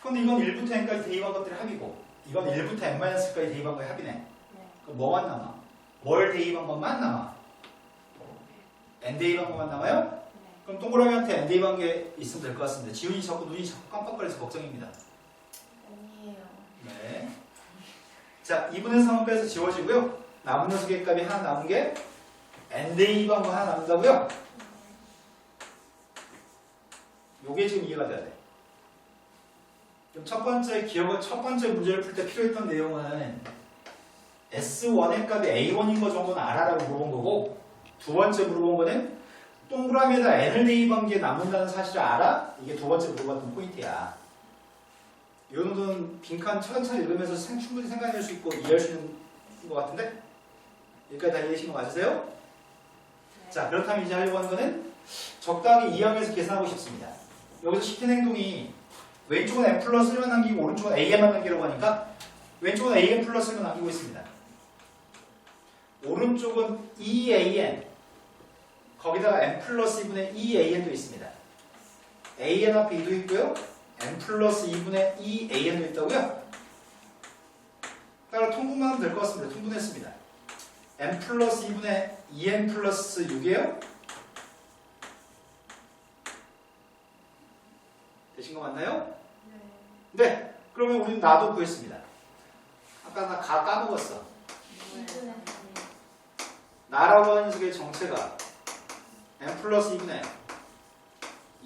근데 이건 1부터 n까지 대입한 것들이 합이고 이건 1부터 n-1까지 대입한 거의 합이네. 그럼 뭐만 남아? 뭘 대입한 것만 남아? n 대입한 것만 남아요? 그럼 동그라미한테 n 대입한 게 있으면 될 것 같습니다. 지훈이 자꾸 눈이 자꾸 깜빡거려서 걱정입니다. 아니에요. 네. 자, 2분의 3은 빼서 지워지고요. 남은 녀석의 값이 하나 남은 게 n 대입한 거 하나 남는다고요? 요게 지금 이해가 돼야 돼. 그럼 첫 번째 문제를 풀 때 필요했던 내용은 S1의 값이 A1인 거 정도는 알아라고 물어본 거고 두 번째 물어본 거는 동그라미에다 n을 대입한 게 남는다는 사실을 알아? 이게 두 번째 물어봤던 포인트야. 이 정도는 빈칸 천천히 읽으면서 충분히 생각해낼 수 있고 이해할 수 있는 것 같은데? 여기까지 다 이해되신 거 맞으세요? 자, 그렇다면 이제 하려고 하는 거는 적당히 이항에서 계산하고 싶습니다. 여기서 시킨 행동이 왼쪽은 n 플러스 1만 남기고 오른쪽은 an만 남기려고 하니까 왼쪽은 an 플러스 1만 남기고 있습니다. 오른쪽은 2an 거기다가 n 플러스 2분의 2an도 있습니다. an 앞에 2도 있고요. n 플러스 2분의 2an도 있다고요? 따라 통분만 하면 될 것 같습니다. 통분했습니다. n 플러스 2분의 2n 플러스 6이에요? 되신 거 맞나요? 네. 그러면 우리는 나도 구했습니다. 아까 나 까먹었어. 나라고 하는 녀석의 정체가 n 플러스 2분의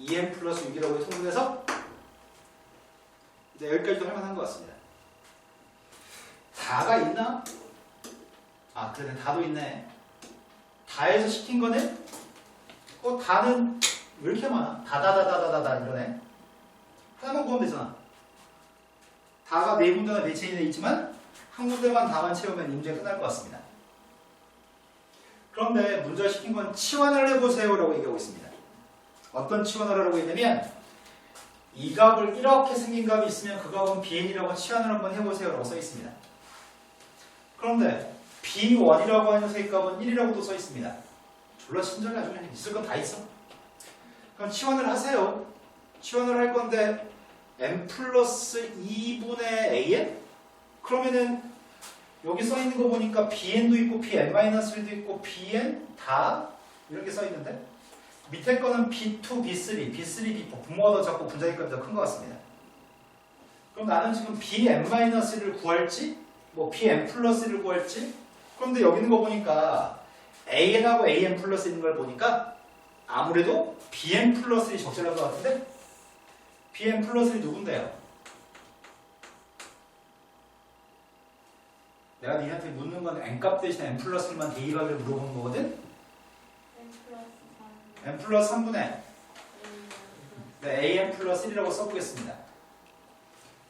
2n 플러스 6이라고 통분해서 이제 여기까지도 할만한 것 같습니다. 다가 있나? 아, 그래, 다도 있네. 다에서 시킨 거는 다는 왜 이렇게 많아? 다다다다다다 이러네. 하나만 구하면 되잖아. 다가 네 군데나 네 체인에 있지만 한 군데만 다만 채우면 이 문제 끝날 것 같습니다. 그런데 문제가 시킨 건 치환을 해보세요 라고 얘기하고 있습니다. 어떤 치환을 하라고 했냐면 이 값을 이렇게 생긴 값이 있으면 그 값은 bn이라고 치환을 한번 해보세요 라고 써 있습니다. 그런데 b1이라고 하는 녀석의 값은 1이라고도 써 있습니다. 졸라 친절해. 아주 그냥 있을 건 다 있어. 그럼 치환을 하세요. 치환을 할 건데 n 플러스 2분의 an? 그러면은 여기 써 있는 거 보니까 bn도 있고 bn-1도 있고 bn 다 이렇게 써 있는데 밑에 거는 b2, b3, b3, b4 분모가 더 작고 분자기값이 더 큰 것 같습니다. 그럼 나는 지금 bn-1을 구할지 뭐 bn 플러스 1을 구할지 그런데 여기 있는 거 보니까 an하고 an 플러스 있는 걸 보니까 아무래도 bn 플러스 1이 적절한 것 같은데 bn 플러스 1이 누군데요? 내가 니한테 묻는 건 n값 대신 n 플러스 1만 대입하기를 물어보는 거거든? n 플러스 3분의 an 플러스 1이라고 써보겠습니다.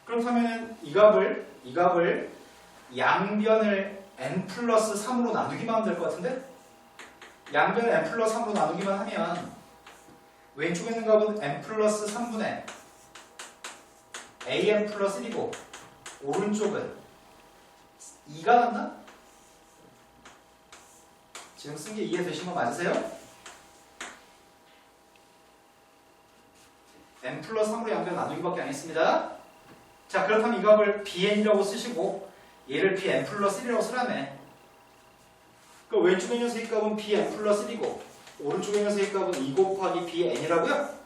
그렇다면 이 값을 양변을 n 플러스 3으로 나누기만 하면 될 것 같은데? 양변을 n 플러스 3으로 나누기만 하면 왼쪽에 있는 값은 n 플러스 3분의 an 플러스 1이고 오른쪽은 2가 났나? 지금 쓴 게 이해되신 거 맞으세요? n 플러스 3으로 양변 나누기밖에 안 했습니다. 자, 그렇다면 이 값을 bn이라고 쓰시고 얘를 bn 플러스 1이라고 쓰라며. 그 왼쪽에 있는 녀석의 값은 bn 플러스 1이고 오른쪽에 있는 녀석의 값은 2 곱하기 bn이라고요?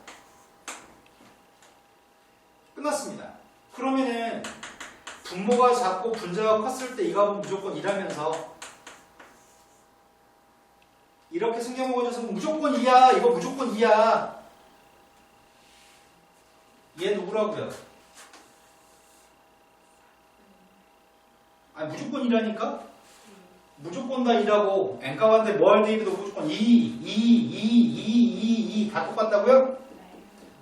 끝났습니다. 그러면은 분모가 작고 분자가 컸을 때 이 값은 무조건 2라면서 이렇게 생겨먹은 녀석은 무조건 2야. 이거 무조건 2야. 얘 누구라고요? 아니 무조건 2라니까? 무조건 다 2라고. n값한테 뭘 대입해도 무조건 2 다 똑같다고요?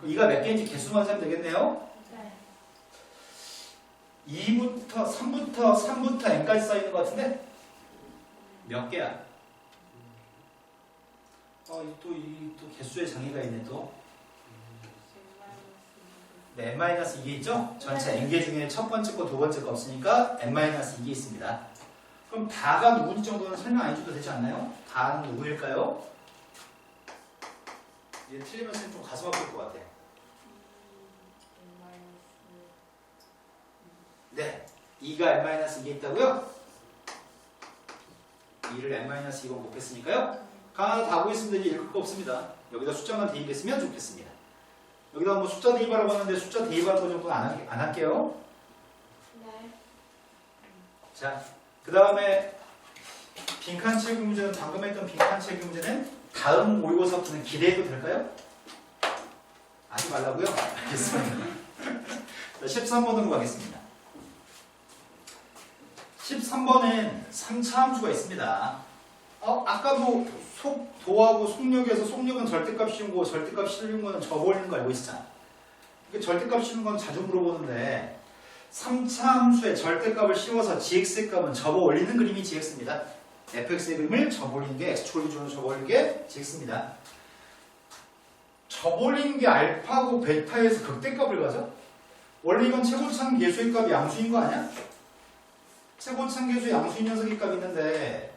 그럼 2가 몇 개인지 개수만 세면 되겠네요? 네. 3부터 n까지 쌓이는 것 같은데? 몇 개야? 또 개수의 장애가 있네 또. 네, n-2개 있죠? 전체 n개 중에 첫 번째 거, 두 번째 거 없으니까 n-2개 있습니다. 그럼 다가 누구인지 정도는 설명 안 해줘도 되지 않나요? 다는 누구일까요? 얘 틀리면 좀 가슴 아플 것 같아. 네, 2가 n-2개 있다고요? 2를 n-2번 곱했으니까요? 하나 다 보겠습니다. 이제 읽을 거 없습니다. 여기다 숫자만 대입했으면 좋겠습니다. 여기다 뭐 숫자 대입하라고 하는데 숫자 대입할 거 정도는 안 할게요. 네. 자, 그 다음에 빈칸 채우기 문제는 방금 했던 빈칸 채우기 문제는 다음 모의고사 푸는 기대해도 될까요? 하지 말라고요? 알겠습니다. 자, 13번으로 가겠습니다. 13번은 3차 함수가 있습니다. 아까도 속도하고 속력에서 속력은 절대값 씌운 거고 절대값 씌운 거는 접어올리는 거 알고 있었잖아. 절대값 씌우는 건 자주 물어보는데 3차 함수의 절대값을 씌워서 gx의 값은 접어올리는 그림이 gx입니다. fx의 그림을 접어올리는 게 x축을 기준으로 접어올리는 게 gx입니다. 접어올리는 게 알파고 베타에서 극대값을 가져? 원래 이건 최고차항 계수의 값이 양수인 거 아니야? 최고차항 계수의 양수인 녀석의 값이 있는데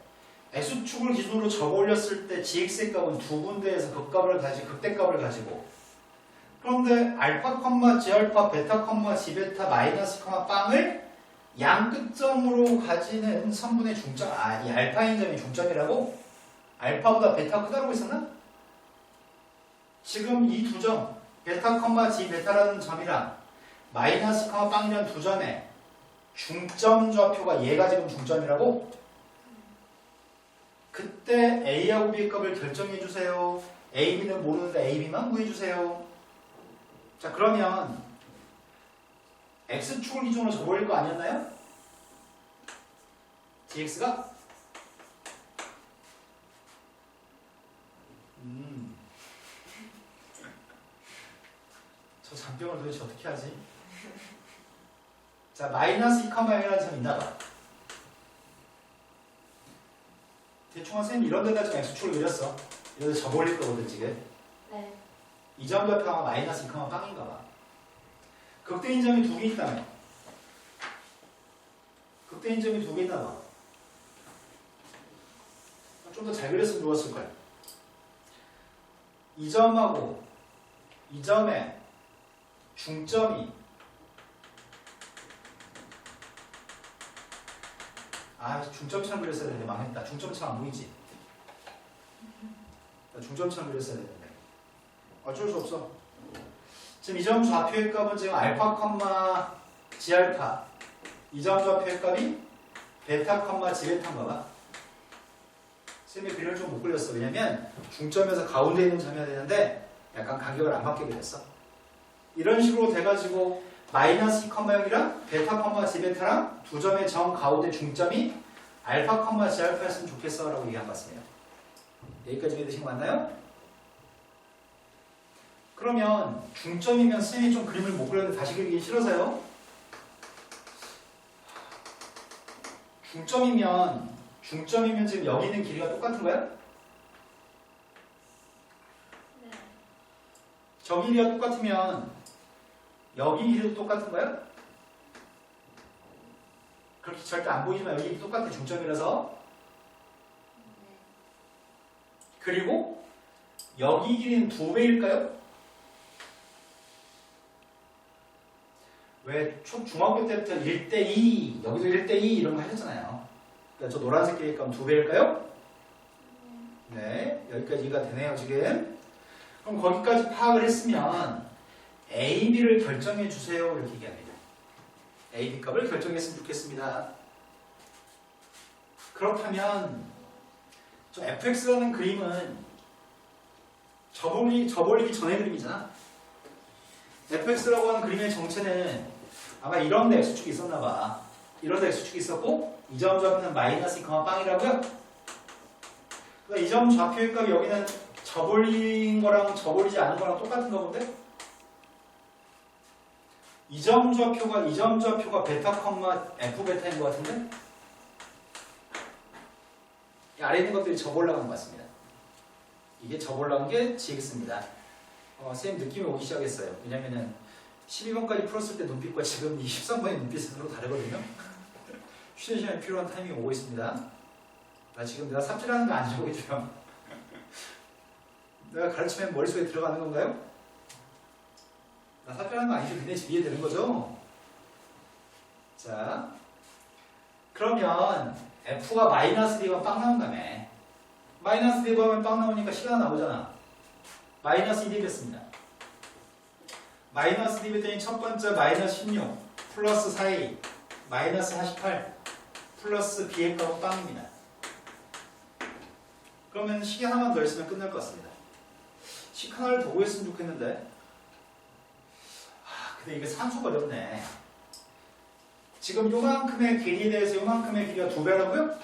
x축을 기준으로 접어올렸을 때 gx의 값은 두 군데에서 극대값을 가지고 그런데 알파, g알파, 베타, g베타, 마이너스, 빵을 양 끝점으로 가지는 선분의 중점, 이 알파인 점이 중점이라고? 알파보다 베타 크다고 했었나? 지금 이 두 점, 베타, g, 베타라는 점이랑 마이너스, 빵이라는 두 점에 중점 좌표가 얘가 지금 중점이라고? 그때 A하고 B의 값을 결정해주세요. A, B는 모르는데 A, B만 구해주세요. 자, 그러면 X축을 기준으로 접어올릴 거 아니었나요? GX가? 저 잔병을 도대체 어떻게 하지? 자, 마이너스 2,1이라는 점이 있나봐. 대충 한 쌤이 이런 데다 좀 x축을 그렸어. 이런 데 접어올릴 거거든 지금. 네. 이 점 좌표가 마이너스 2, 빵인가 봐. 극대인 점이 두 개 있다며. 극대인 점이 두 개 있나 봐. 좀 더 잘 그렸으면 좋았을 거야. 이 점하고 이 점의 중점이 중점처럼 그렸어야 되는데 망했다. 중점처럼 안 보이지? 중점처럼 그렸어야 되는데 어쩔 수 없어. 지금 이 점 좌표의 값은 지금 알파, g알파 이 점 좌표의 값이 베타, g베타인가 봐. 쌤이 그림을 좀 못 그렸어. 왜냐면 중점에서 가운데 있는 점이어야 되는데 약간 간격을 안 맞게 그렸어. 이런 식으로 돼가지고 마이너스 2,0이랑 베타, g베타랑 두 점의 점 가운데 중점이 알파, g알파였으면 좋겠어 라고 얘기한 것 같습니다. 여기까지 이해되신 거 맞나요? 그러면 중점이면 쌤이 좀 그림을 못 그렸는데 다시 그리기 싫어서요. 중점이면 지금 여기 있는 길이가 똑같은 거야? 네. 저 길이가 똑같으면 여기 길이도 똑같은 거야? 그렇게 절대 안 보이지만 여기 똑같아. 중점이라서. 그리고 여기 길이는 2배일까요? 왜 중학교 때부터 1대2 여기서 1대2 이런 거 하셨잖아요. 그러니까 저 노란색 계획감 2배일까요? 네, 여기까지 이해가 되네요 지금. 그럼 거기까지 파악을 했으면 A, B를 결정해 주세요 이렇게 얘기합니다. A, B 값을 결정했으면 좋겠습니다. 그렇다면 저 fx라는 그림은 저버리기 전의 그림이잖아. fx라고 하는 그림의 정체는 아마 이런 데 x축이 있었나 봐. 이런 데 x축이 있었고 이 점 좌표는 마이너스 2, 빵이라고요? 그러니까 이 점 좌표의 값이 여기는 저버린 거랑 저버리지 않은 거랑 똑같은가 본데? 이 점 좌표가 베타 컴마 f 베타인 것 같은데? 이 아래 있는 것들이 접올라간 것 같습니다. 이게 접올라간 게 gx입니다. 선생님 느낌이 오기 시작했어요. 왜냐면은 12번까지 풀었을 때 눈빛과 지금 이 13번의 눈빛은 서로 다르거든요. 쉬는 시간이 필요한 타이밍이 오고 있습니다. 나 지금 내가 삽질하는 거 안 적어줘요. 내가 가르치면 머릿속에 들어가는 건가요? 나 삽질하는 거 아니죠? 그냥 이해되는 거죠? 자, 그러면 F가 마이너스 D가 빵 나온다며. 마이너스 D 하면 빵 나오니까 시간 나오잖아. 마이너스 2D 됐습니다. 마이너스 D 했더니 첫 번째 마이너스 16 플러스 4A 마이너스 48 플러스 B의 값은 빵입니다. 그러면 식 하나만 더 있으면 끝날 것 같습니다. 식 하나를 더 구했으면 좋겠는데 근데 이게 산수가 어렵네. 지금 요만큼의 길이에 대해서 요만큼의 길이가 2배라고요?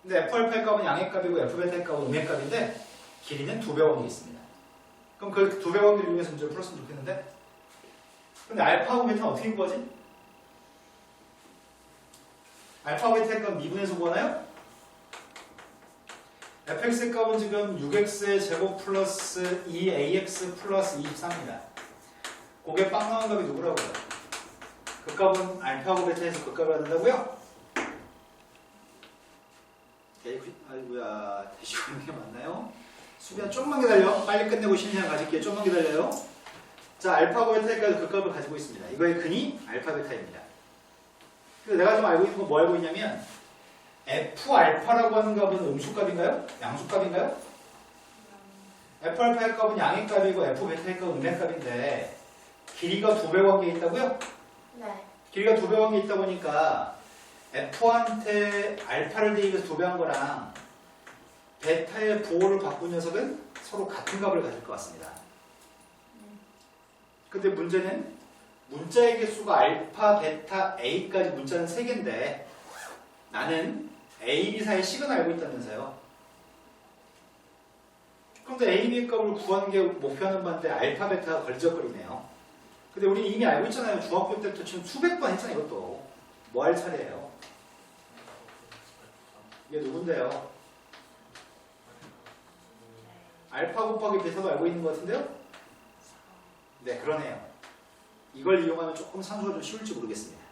근데 F알파의 값은 양의 값이고 F베타의 값은 음의 값인데 길이는 2배 관계 있습니다. 그럼 그 2배 관계를 이용해서 문제를 풀었으면 좋겠는데 근데 알파하고 베타는 어떻게 구하지? 알파하고 베타의 값은 미분해서 구하나요? fx의 값은 지금 6x의 제곱 플러스 2ax 플러스 23입니다. 그게 빵 나온 값이 누구라고요? 그 값은 알파하고 베타에서 그 값을 받는다고요? 아이고야 대시고 있는 게 맞나요? 수비야 좀만 기다려. 빨리 끝내고 심리학 가질게요. 좀만 기다려요. 자, 알파하고 베타까지 그 값을 가지고 있습니다. 이거의 근이 알파 베타입니다. 그래서 내가 좀 알고 있는 건 뭐 알고 있냐면 F알파라고 하는 값은 음수값인가요? 양수값인가요? F알파의 값은 양의 값이고 F베타의 값은 음의 값인데 길이가 2배 관계에 있다고요? 네. 길이가 2배 관계에 있다 보니까 F한테 알파를 대입해서 2배 한 거랑 베타의 부호를 바꾼 녀석은 서로 같은 값을 가질 것 같습니다. 근데 문제는 문자의 개수가 알파, 베타, A까지 문자는 3개인데 나는 A, B 사이의 식은 알고 있다면서요. 그런데 A, B의 값을 구하는 게 목표하는 바인데 알파, 베타가 걸리적거리네요. 근데 우리 이미 알고 있잖아요. 중학교 때부터 지금 수백 번 했잖아요. 이것도. 뭐 할 차례예요? 이게 누군데요? 알파 곱하기 베타도 알고 있는 것 같은데요? 네, 그러네요. 이걸 이용하면 조금 산수가 좀 쉬울지 모르겠습니다.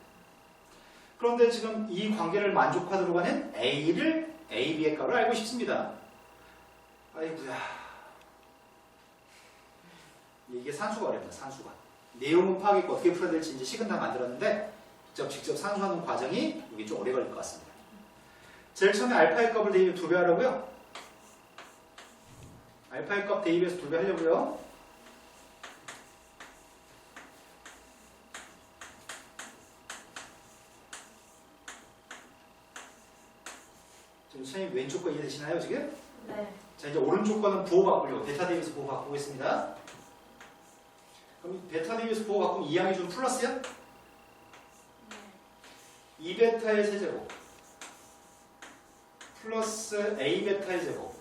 그런데 지금 이 관계를 만족하도록 하는 A를 AB의 값을 알고 싶습니다. 아이고야. 이게 산수가 어렵다. 산수가. 내용은 파악했고 어떻게 풀어야 될지 이제 식은 다 만들었는데 직접 산수하는 과정이 이게 좀 오래 걸릴 것 같습니다. 제일 처음에 알파의 값을 대입해 2배 하려고요. 알파의 값 대입해서 2배 하려고요. 지금 선생님 왼쪽 거 이해되시나요 지금? 네. 자 이제 오른쪽 거는 부호 바꾸려고 베타 대입해서 부호 바꾸겠습니다. 그럼 베타 대입해서 부호 바꾸면 2항이 좀 플러스야? 2베타의 세제곱 플러스 A베타의 제곱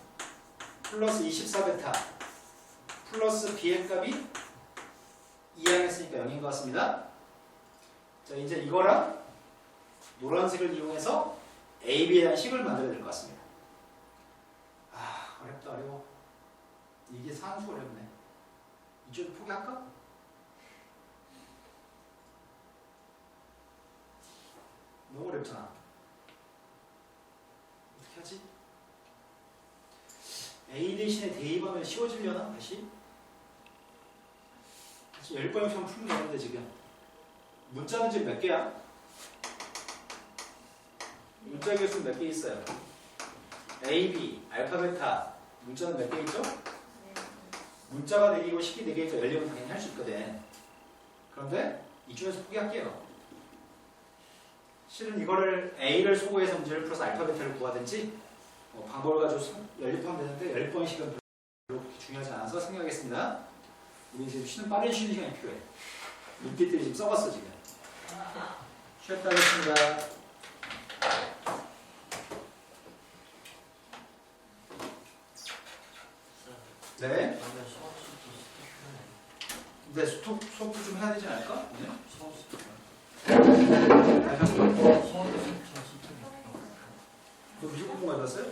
플러스 24베타 플러스 B의 값이 2항 했으니까 0인 것 같습니다. 자 이제 이거랑 노란색을 이용해서 A, B에 대한 식을 만들어야 될 것 같습니다. 아 어렵다 어려워. 이게 산수 어렵네. 이쪽 포기할까? 너무 어렵잖아. 어떻게 하지? A 대신에 대입하면 쉬워지려나? 다시 10번이면 풀면 되는데 지금 문자는 지금 몇 개야? 문자 개수는 몇 개 있어요? A, B, 알파, 베타 문자는 몇 개 있죠? 문자가 4개이고 식이 4개니까 연립은 당연히 할 수 있거든. 그런데 이 중에서 포기할게요. 실은 이거를 A를 소거해서 문제를 풀어서 알파, 베타를 구하든지 방법을 가지고 연립하면 되는데 10번씩은 별로 그렇게 중요하지 않아서 생략하겠습니다. 우리 지금 빠른 쉬는 시간이 필요해. 눈빛들이 지금 썩었어 지금. 쉬었다 하겠습니다. 네. 근데 수업 좀 해야 되지 않을까? 네? 너 미국 공부 가져왔어요?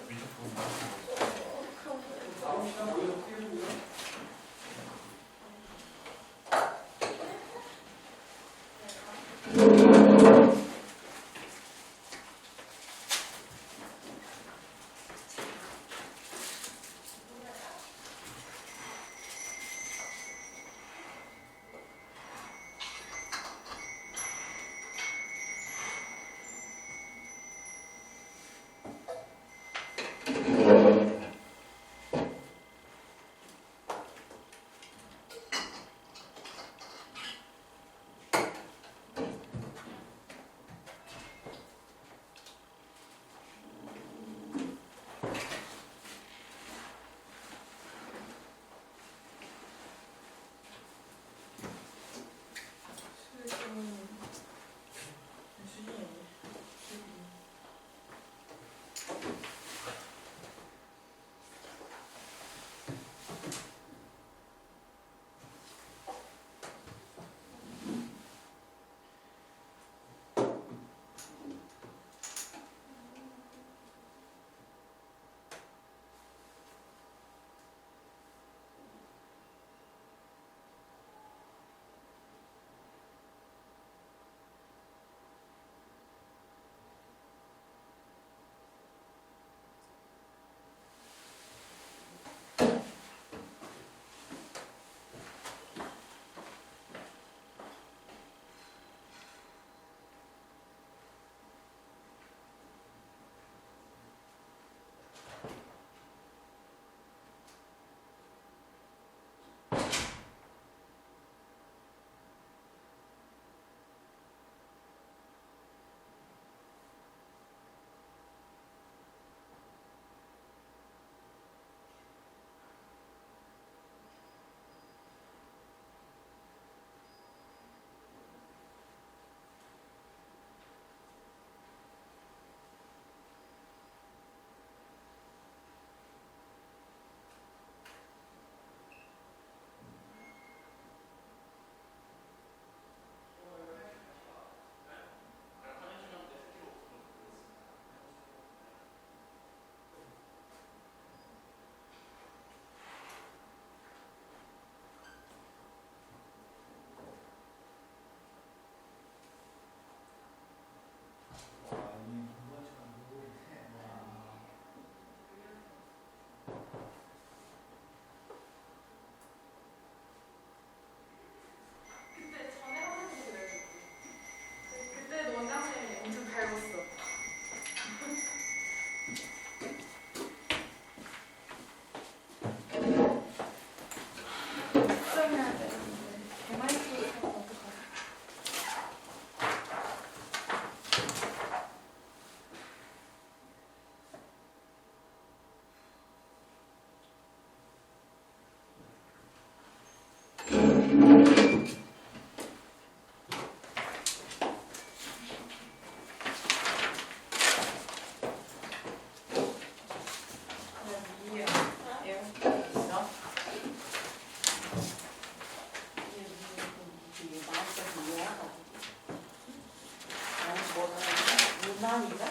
모나리자?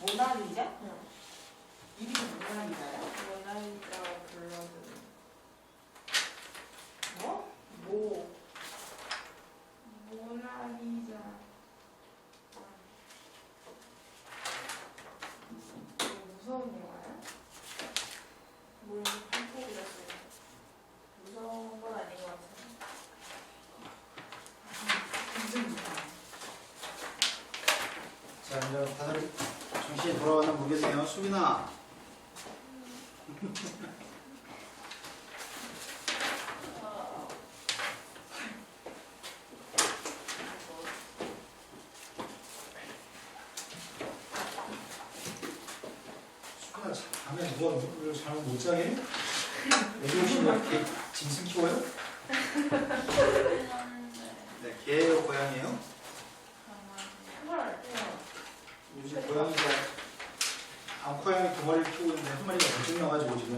모나리자? 이름이 모나리자야? 모나리자 불러주는 뭐? 모나리자. 무서운 영화야? 뭘 한 폭이었어요. 무서운 건 아닌 것 같아요. 정신이 돌아왔나 모르겠네요. 수빈아. 수빈아, 밤에 누가 누구를 잠을 못 자게? 애기 오시면 이렇게 짐승 키워요? 네, 개예요, 고양이에요? 요즘 고양이가 암고양이 두 마리를 키우고 있는데 한 마리가 불증 나가지고 지금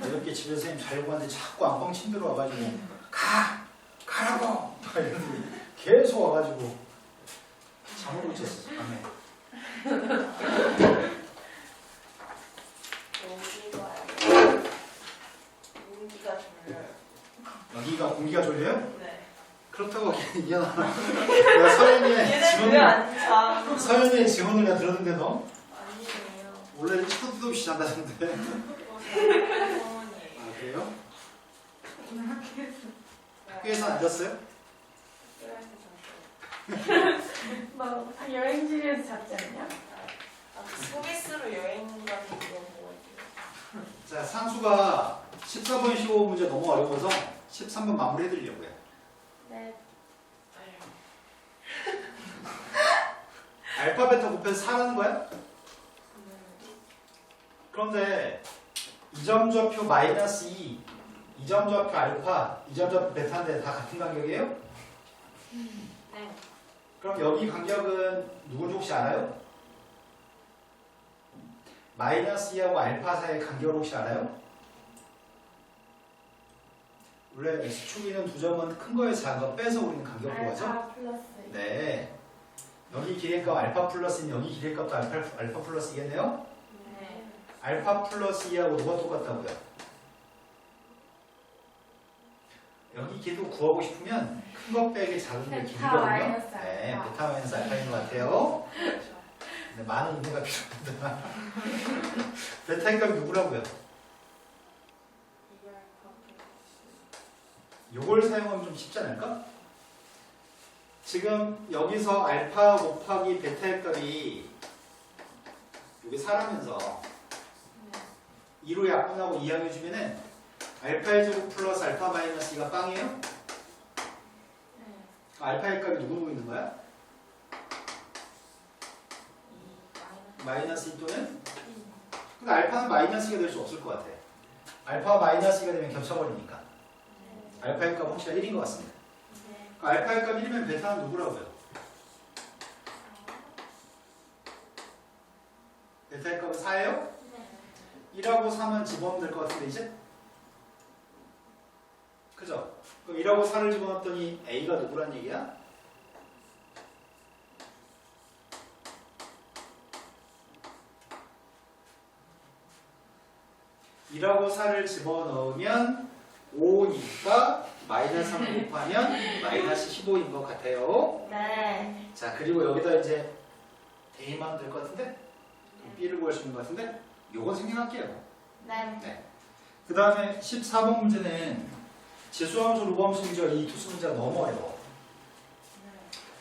이렇게 집에서 선생님 자려고 하는데 자꾸 안방 침대로 와가지고 가라고 막 이러더니 계속 와가지고 잠을 못 잤어 밤에. 공기가 졸려요. 여기가 공기가 졸려요? 네. 그렇다고 하기엔 미안하다. 내가 얘네 왜안 자? 서연이의 증언을 내가 들었는데 너 아니에요. 원래 시도 없이 잔다던데. 성원이에요. 아 그래요? 학교에서 안 잤어요? 막 여행지에서 잤지 않냐? 스위스로 여행 가는 거 보고 있어요. 자, 상수가 14번 15문제 너무 어려워서 13번 마무리 해드리려고요. 네. 알파 베타 곱해서 4라는 거야? 그런데 이점좌표 마이너스 2, 이점좌표 알파, 이점좌표 베타인데 다 같은 간격이에요? 네. 그럼 여기 간격은 누군지 혹시 알아요? 마이너스 2하고 알파 사이의 간격을 혹시 알아요? 원래 x축이는 두 점은 큰 거에서 작은 거 빼서 우리는 간격 구하죠? 알파 플러스. 네. 여기 길이값 알파 플러스는 여기 길이값도 알파 플러스이겠네요? 네. 알파 플러스 2하고 누가 똑같다고요? 여기 길이도 구하고 싶으면 큰 거 빼기 작은 게 베타 길이거든요. 마이너스 네, 알파. 베타 마이너스 알파인 것 같아요. 근데 많은 인내가 필요합니다. 베타의 값이 누구라고요? 요걸 사용하면 좀 쉽지 않을까? 지금 여기서 알파 곱하기 베타의 값이 여기 4라면서 2로 약분하고 이항해주면은 알파의 제곱 플러스 알파 마이너스 2가 빵이에요? 알파의 값이 누구 있는 거야? 마이너스 2 또는? 근데 알파는 마이너스 2가 될 수 없을 것 같아. 알파가 마이너스 2가 되면 겹쳐버리니까. 알파의 값 혹시나 1인 것 같습니다. 알파의 값 1이면 베타는 누구라고요? 베타의 값은 4예요? 1하고 3은 집어넣으면 될 것 같은데 이제? 그죠? 그럼 1하고 4를 집어넣었더니 A가 누구란 얘기야? (1하고 4를) 집어넣으면 5니까 마이너스 3을 곱하면 마이너스 15인 것 같아요. 네. 자, 그리고 여기다 이제 대입하면 될 것 같은데? B를 구할 수 있는 것 같은데? 요건 생략할게요. 네. 그 다음에 14번 문제는 지수함수, 루함수 문제가 이 투수 문제가 너무 어려워.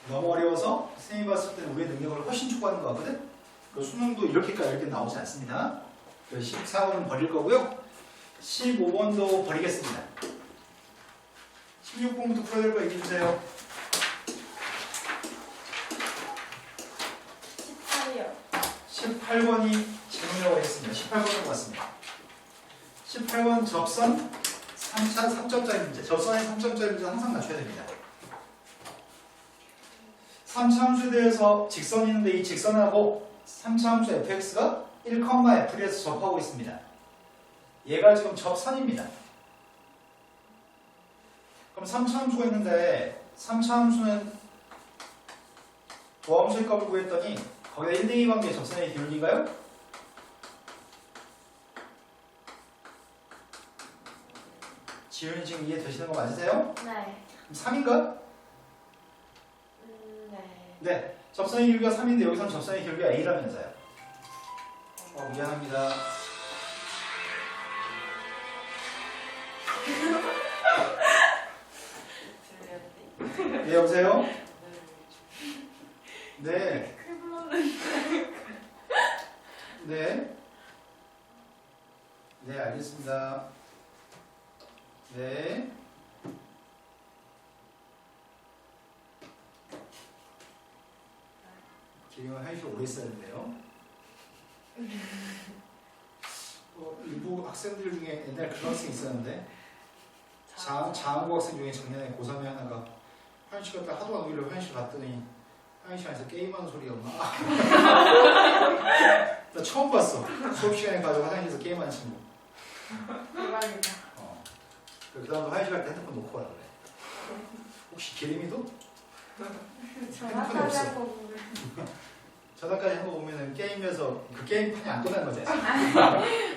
너무 어려워서 선생님이 봤을 때는 우리의 능력을 훨씬 촉구하는 것 같거든? 그 수능도 이렇게까지 이렇게 나오지 않습니다. 그래서 14번은 버릴 거고요. 15번도 버리겠습니다. 16번부터 풀어야 될 거 얘기해 주세요. 18이요. 18번이 질문이라고 했습니다. 18번으로 왔습니다. 18번 접선 3점짜리 문제. 접선의 3점짜리 문제는 항상 맞춰야 됩니다. 3차 함수에 대해서 직선이 있는데 이 직선하고 3차 함수 fx가 1,f에서 접하고 있습니다. 얘가 지금 접선입니다. 그럼 3차 함수가 있는데 3차 함수는 도함수의 값을 구했더니 거기다 1, 2 관계 접선의 기울기인가요? 지훈이 지금 이해되시는 거 맞으세요? 네. 그럼 3인가? 네. 네. 접선의 기울기가 3인데 여기서는 접선의 기울기가 A라면서요. 미안합니다. 네, 여보세요? 네. 네. 네, 알겠습니다. 네. 기rim은 한시 오래 있어야 된대요. 일부 학생들 중에 옛날 그런 학생 있었는데 장한국 학생 중에 작년에 고3에 하나가 화장실 갔다 하도 안 오길래 화장실 갔더니 화장실 안에서 게임하는 소리가 막 나 처음 봤어. 수업 시간에 가지고 화장실에서 게임하는 친구. 대박이다. 그 다음에 화장실 갈 때 핸드폰 놓고 가라 그래. 혹시 기림이도? 전화까지 하고 보면. 전화까지 한거 보면은 게임에서 그 게임판이 안 끝난 거지.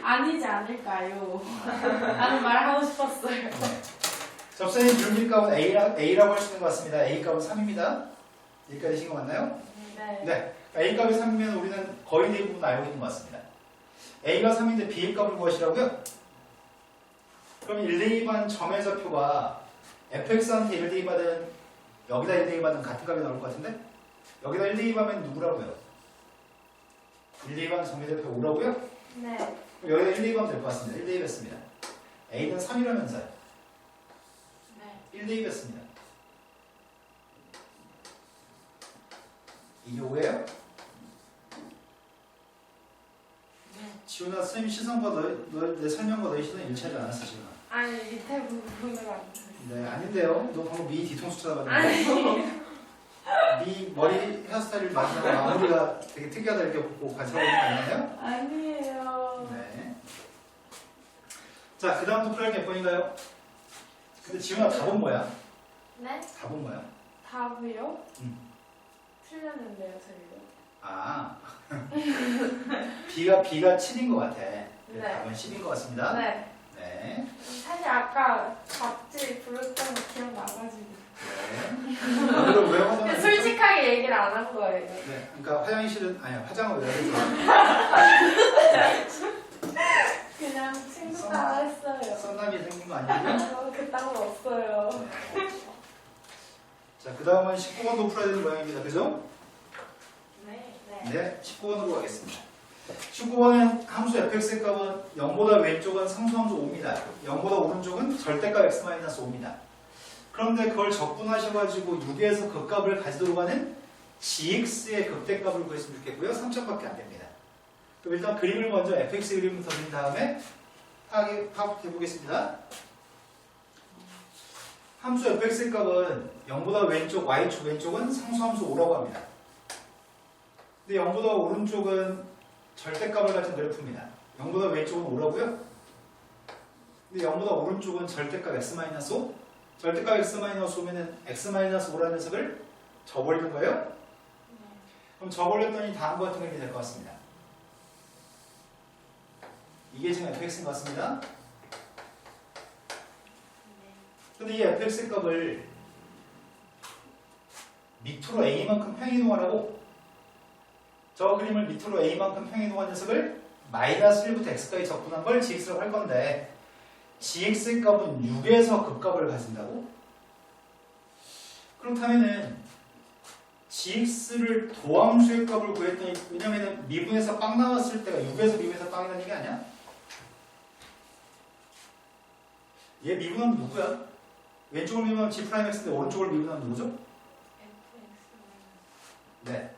아니지 않을까요? 라는 말을 하고 싶었어요. 접선의 기울기값은 A라고 할 수 있는 것 같습니다. A값은 3입니다. 여기까지 신거 맞나요? 네. 네. A값이 3이면 우리는 거의 대부분 알고 있는 것 같습니다. A가 3인데 B의 값을 구하시라고요? 그럼 1 대입한 점의 좌표가 fx한테 1 대입하든 여기다 1 대입하든 같은 값이 나올 것 같은데? 여기다 1 대입하면 누구라고요? 1 대입한 점의 좌표 5라고요? 네. 그럼 여기다 1 대입하면 될 것 같습니다. 1 대입했습니다. A는 3이라면서요. 네. 1 대입했습니다. 이게 5예요? 지훈아, 선생님 시선과 내 설명과 너의 시선이 일치하지 않았어, 지훈아. 아니 밑에 부분으로 안 돼. 네, 아닌데요. 너 방금 미 뒤통수 쳐다봤는데. 아니. 미 머리 헤어스타일을 만지고 마무리가 되게 특이하다 이렇게 보고 같이 하고 있는 거 아니에요? 아니에요. 네. 자, 그 다음도 풀할 게 몇 번인가요? 근데 지훈아, 답은 뭐야? 네? 답은 뭐야? 답이요? 틀렸는데요, 저희도. 아. B가 7인 것 같아. 네. 답은 10인 것 같습니다. 네. 네. 사실 아까 답지 부르던 거 기억나가지고. 네. 오늘은 왜 화장을 했죠? 솔직하게 얘기를 안 한 거예요. 네. 그러니까 화장실은 아니야. 화장을 왜 했죠? 그냥 친구가 했어요. 썸남이 생긴 거 아니고요? 그딴 거 없어요. 네. 자, 그 다음은 19번도 풀어야 되는 모양입니다. 그죠? 네. 네, 19번으로 가겠습니다. 19번은 함수 fx의 값은 0보다 왼쪽은 상수함수 5입니다. 0보다 오른쪽은 절대값 x-5입니다. 그런데 그걸 적분하셔가지고 6에서 그 값을 가지도록 하는 gx의 극대값을 구했으면 좋겠고요. 3점밖에 안 됩니다. 그럼 일단 그림을 먼저 fx 그림부터 그린 다음에 파악해 보겠습니다. 함수 fx의 값은 0보다 왼쪽, y축 왼쪽은 상수함수 5라고 합니다. 근데 0보다 오른쪽은 절대값을 가진 그래프입니다. 0보다 왼쪽은 5라고요? 근데 0보다 오른쪽은 절대값 x-5? 절대값 x-5면은 x-5라는 녀석을 저버리는 거예요? 그럼 저버렸더니 다음과 같은 그림이 될 것 같습니다. 이게 지금 fx인 것 같습니다. 근데 이 fx 값을 밑으로 a만큼 평이동하라고 저 그림을 밑으로 a만큼 평이동한 녀석을 마이너스 1부터 x까지 적분한 걸 gx라고 할 건데 gx의 값은 6에서 그 값을 가진다고? 그렇다면은 gx를 도함수의 값을 구했더니 왜냐면은 미분에서 빵 나왔을 때가 6에서 미분에서 빵이라는 얘기 아니야? 얘 미분하면 누구야? 왼쪽을 미분하면 g'x인데 오른쪽을 미분하면 누구죠? 네.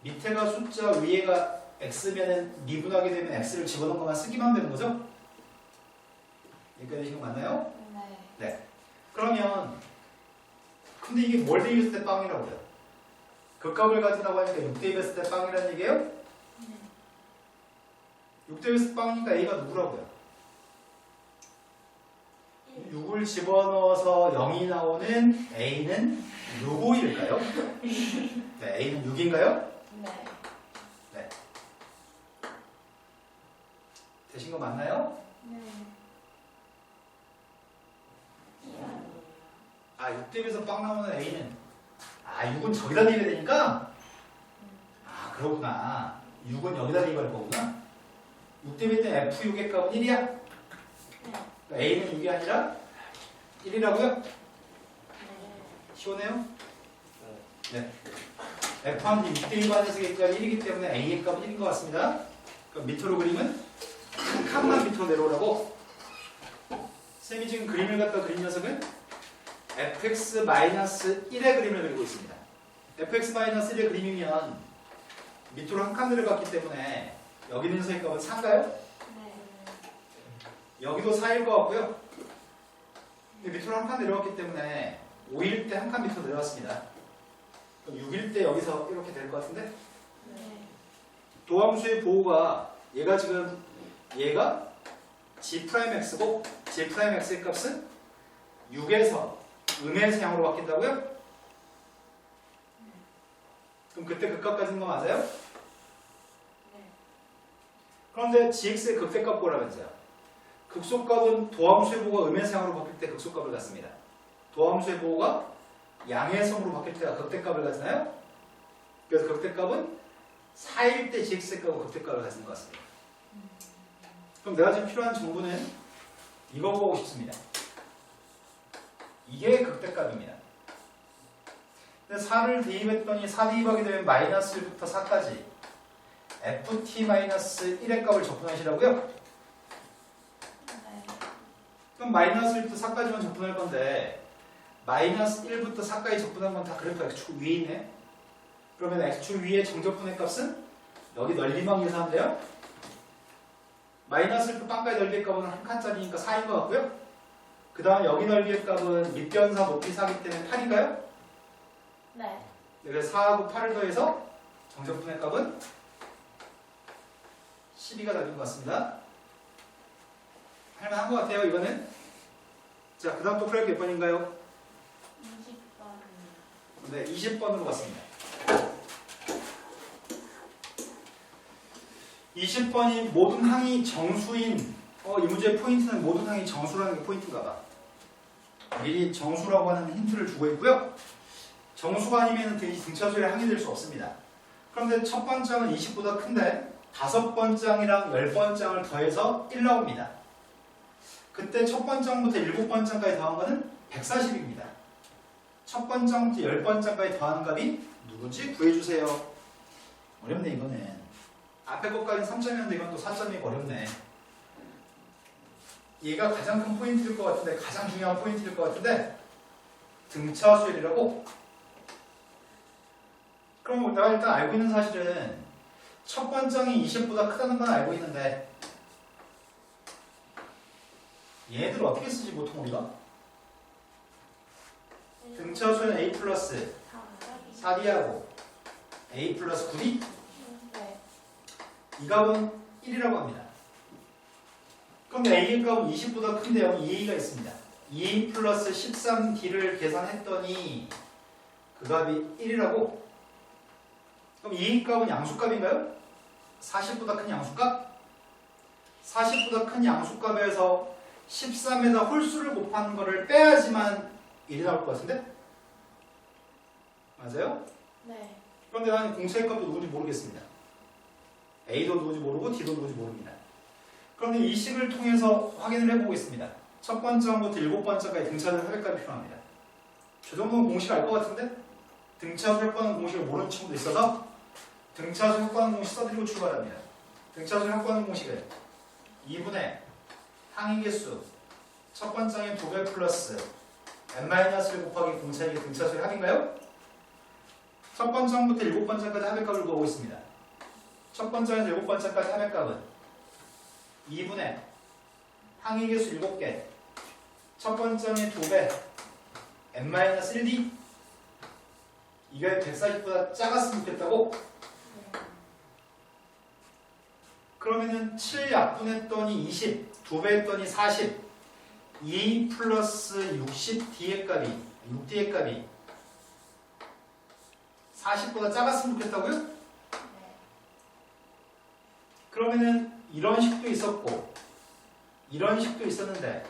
밑에가 숫자 위에가 x면은 미분하게 되면 x를 집어넣은 것만 쓰기만 되는 거죠? 여기까지 지금 맞나요? 네. 그러면 근데 이게 뭘 대입했을 때 빵이라고요? 그 값을 가진다고 하니까 6 대입했을 때 빵이라는 얘기예요? 6 대입했을 때 빵이니까 a가 누구라고요? 6을 집어넣어서 0이 나오는 a는 누구일까요? 네, a는 6인가요? 네. 되신 거 맞나요? 네. 아, 6 대입에서 빵 나오는 a는 6은 저기다 대입해야 되니까? 그렇구나. 6은 여기다 대입할 거구나. 6 대입할 때 f6의 값은 1이야? 그러니까 a는 6이 아니라 1이라고요? 시원해요? 네. f한테 6 대입하는 녀석의 값이 1이기 때문에 a의 값은 1인 것 같습니다. 그러니까 밑으로 그리면 한 칸만 밑으로 내려오라고. 쌤이 지금 그림을 갖다 그린 녀석은 fx-1의 그림을 그리고 있습니다. fx-1의 그림이면 밑으로 한 칸 내려갔기 때문에 여기 있는 녀석의 값은 4인가요? 네. 여기도 4일 것 같고요. 근데 밑으로 한 칸 내려왔기 때문에 5일 때 한 칸 밑으로 내려왔습니다. 그럼 6일 때 여기서 이렇게 될 것 같은데? 네. 도함수의 보호가 얘가 G'X고 G'X의 값은 6에서 음의 세양으로 바뀐다고요? 그럼 그때 극값 가진 거 맞아요? 네. 그런데 GX의 극대값 보라면서요. 극소값은 도함수의 보호가 음의 세양으로 바뀔 때 극소값을 갖습니다. 도함수의 보호가 양의 성으로 바뀔 때가 극대값을 가지나요? 그래서 극대값은 4일 때 GX의 값은 극대값을 가지는 것 같습니다. 그럼 내가 지금 필요한 정보는 이거 보고 싶습니다. 이게 극대값입니다. 근데 4를 대입했더니 4 대입하게 되면 마이너스 1부터 4까지 ft-1의 값을 적분하시라고요? 네. 그럼 마이너스 1부터 4까지만 적분할 건데 마이너스 1부터 4까지 적분한 건 다 그래프 x축 위에 있네. 그러면 x축 위에 정적분의 값은 여기 넓이만 계산하면 돼요. 마이너스 1부터 빵까지 넓이의 값은 한 칸짜리니까 4인 것 같고요. 그 다음 여기 넓이의 값은 밑변사 높이 4기 때문에 8인가요? 네. 그래서 4하고 8을 더해서 정적분의 값은 12가 되는 것 같습니다. 할만한 것 같아요, 이거는. 자, 그 다음 또 풀할 게 몇 번인가요? 20번. 네, 20번으로 갔습니다. 20번이 모든 항이 정수인, 이 문제의 포인트는 모든 항이 정수라는 게 포인트인가 봐. 미리 정수라고 하는 힌트를 주고 있고요. 정수가 아니면 등차수의 항이 될 수 없습니다. 그런데 첫 번장은 20보다 큰데 5번장이랑 10번장을 더해서 1 나옵니다. 그때 첫 번장부터 7번장까지 더한 거는 140입니다. 첫 번장부터 10번장까지 더하는 값이 누군지 구해주세요. 어렵네 이거는. 앞에 것까지는 3점이었는데 이건 또 4점이고 어렵네. 얘가 가장 큰 포인트일 것 같은데, 가장 중요한 포인트일 것 같은데 등차수열이라고. 그럼 내가 일단 알고 있는 사실은 첫 번장이 20보다 크다는 건 알고 있는데 얘들 어떻게 쓰지 보통 우리가? 등차수는 a 플러스 4d하고 a 플러스 9d? 네. 이 값은 1이라고 합니다. 그럼 a의 값은 20보다 큰데 여기 2a가 있습니다. 2a 플러스 13d를 계산했더니 그 값이 1이라고? 그럼 2a 값은 양수값인가요? 40보다 큰 양수값? 40보다 큰 양수값에서 13에다 홀수를 곱하는 거를 빼야지만 1이 나올 것 같은데? 맞아요? 네. 그런데 나는 공차의 값도 누군지 모르겠습니다. A도 누군지 모르고 D도 누군지 모릅니다. 그런데 이 식을 통해서 확인을 해보겠습니다. 첫 번째부터 7번째까지 등차수 합의값이 필요합니다. 저 정도는 공식 알 것 같은데? 등차수 합과하는 공식을 모르는 친구도 있어서 등차수 합과하는 공식 써드리고 출발합니다. 등차수 합과하는 공식은 2분의 항의 개수 첫 번째의 2배 플러스 n-1 곱하기 공차의 등차수의 합인가요? 첫 번째부터 7번째까지 합의값을 구하고 있습니다. 첫 번째에서 7번째까지 합의값은 2분의 항의 개수 7개 첫 번째의 2배 n-1d 이게 140보다 작았으면 좋겠다고? 그러면은 7 약분했더니 20 2배 했더니 40 2 플러스 60d의 값이 6d의 값이 40보다 작았으면 좋겠다고요? 네. 그러면은 이런 식도 있었고 이런 식도 있었는데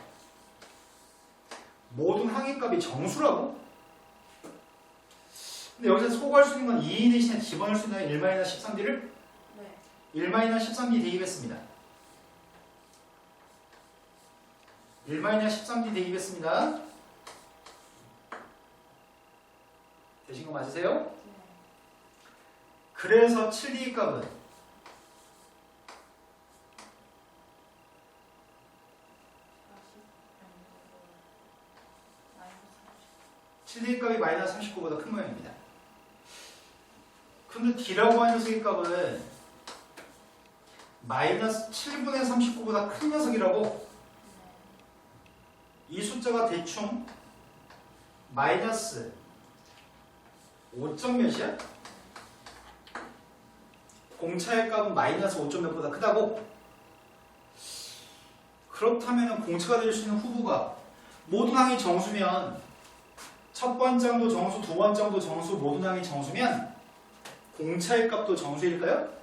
모든 항의값이 정수라고? 근데 여기서 소구할 수 있는 건 2 대신에 집어넣을 수 있는 1-13d를 네. 1-13d 대입했습니다. 1-13d 대입했습니다. 되신 거 맞으세요? 네. 그래서 7d 값은 C 값이 마이너스 39보다 큰 모양입니다. 근데 D라고 하는 녀석의 값은 마이너스 7분의 39보다 큰 녀석이라고. 이 숫자가 대충 마이너스 5점 몇이야? 공차의 값은 마이너스 5점 몇보다 크다고? 그렇다면 공차가 될 수 있는 후보가 모든 항이 정수면 첫 번째 항도 정수, 두 번째 항도 정수, 모든 항이 정수면 공차의 값도 정수일까요?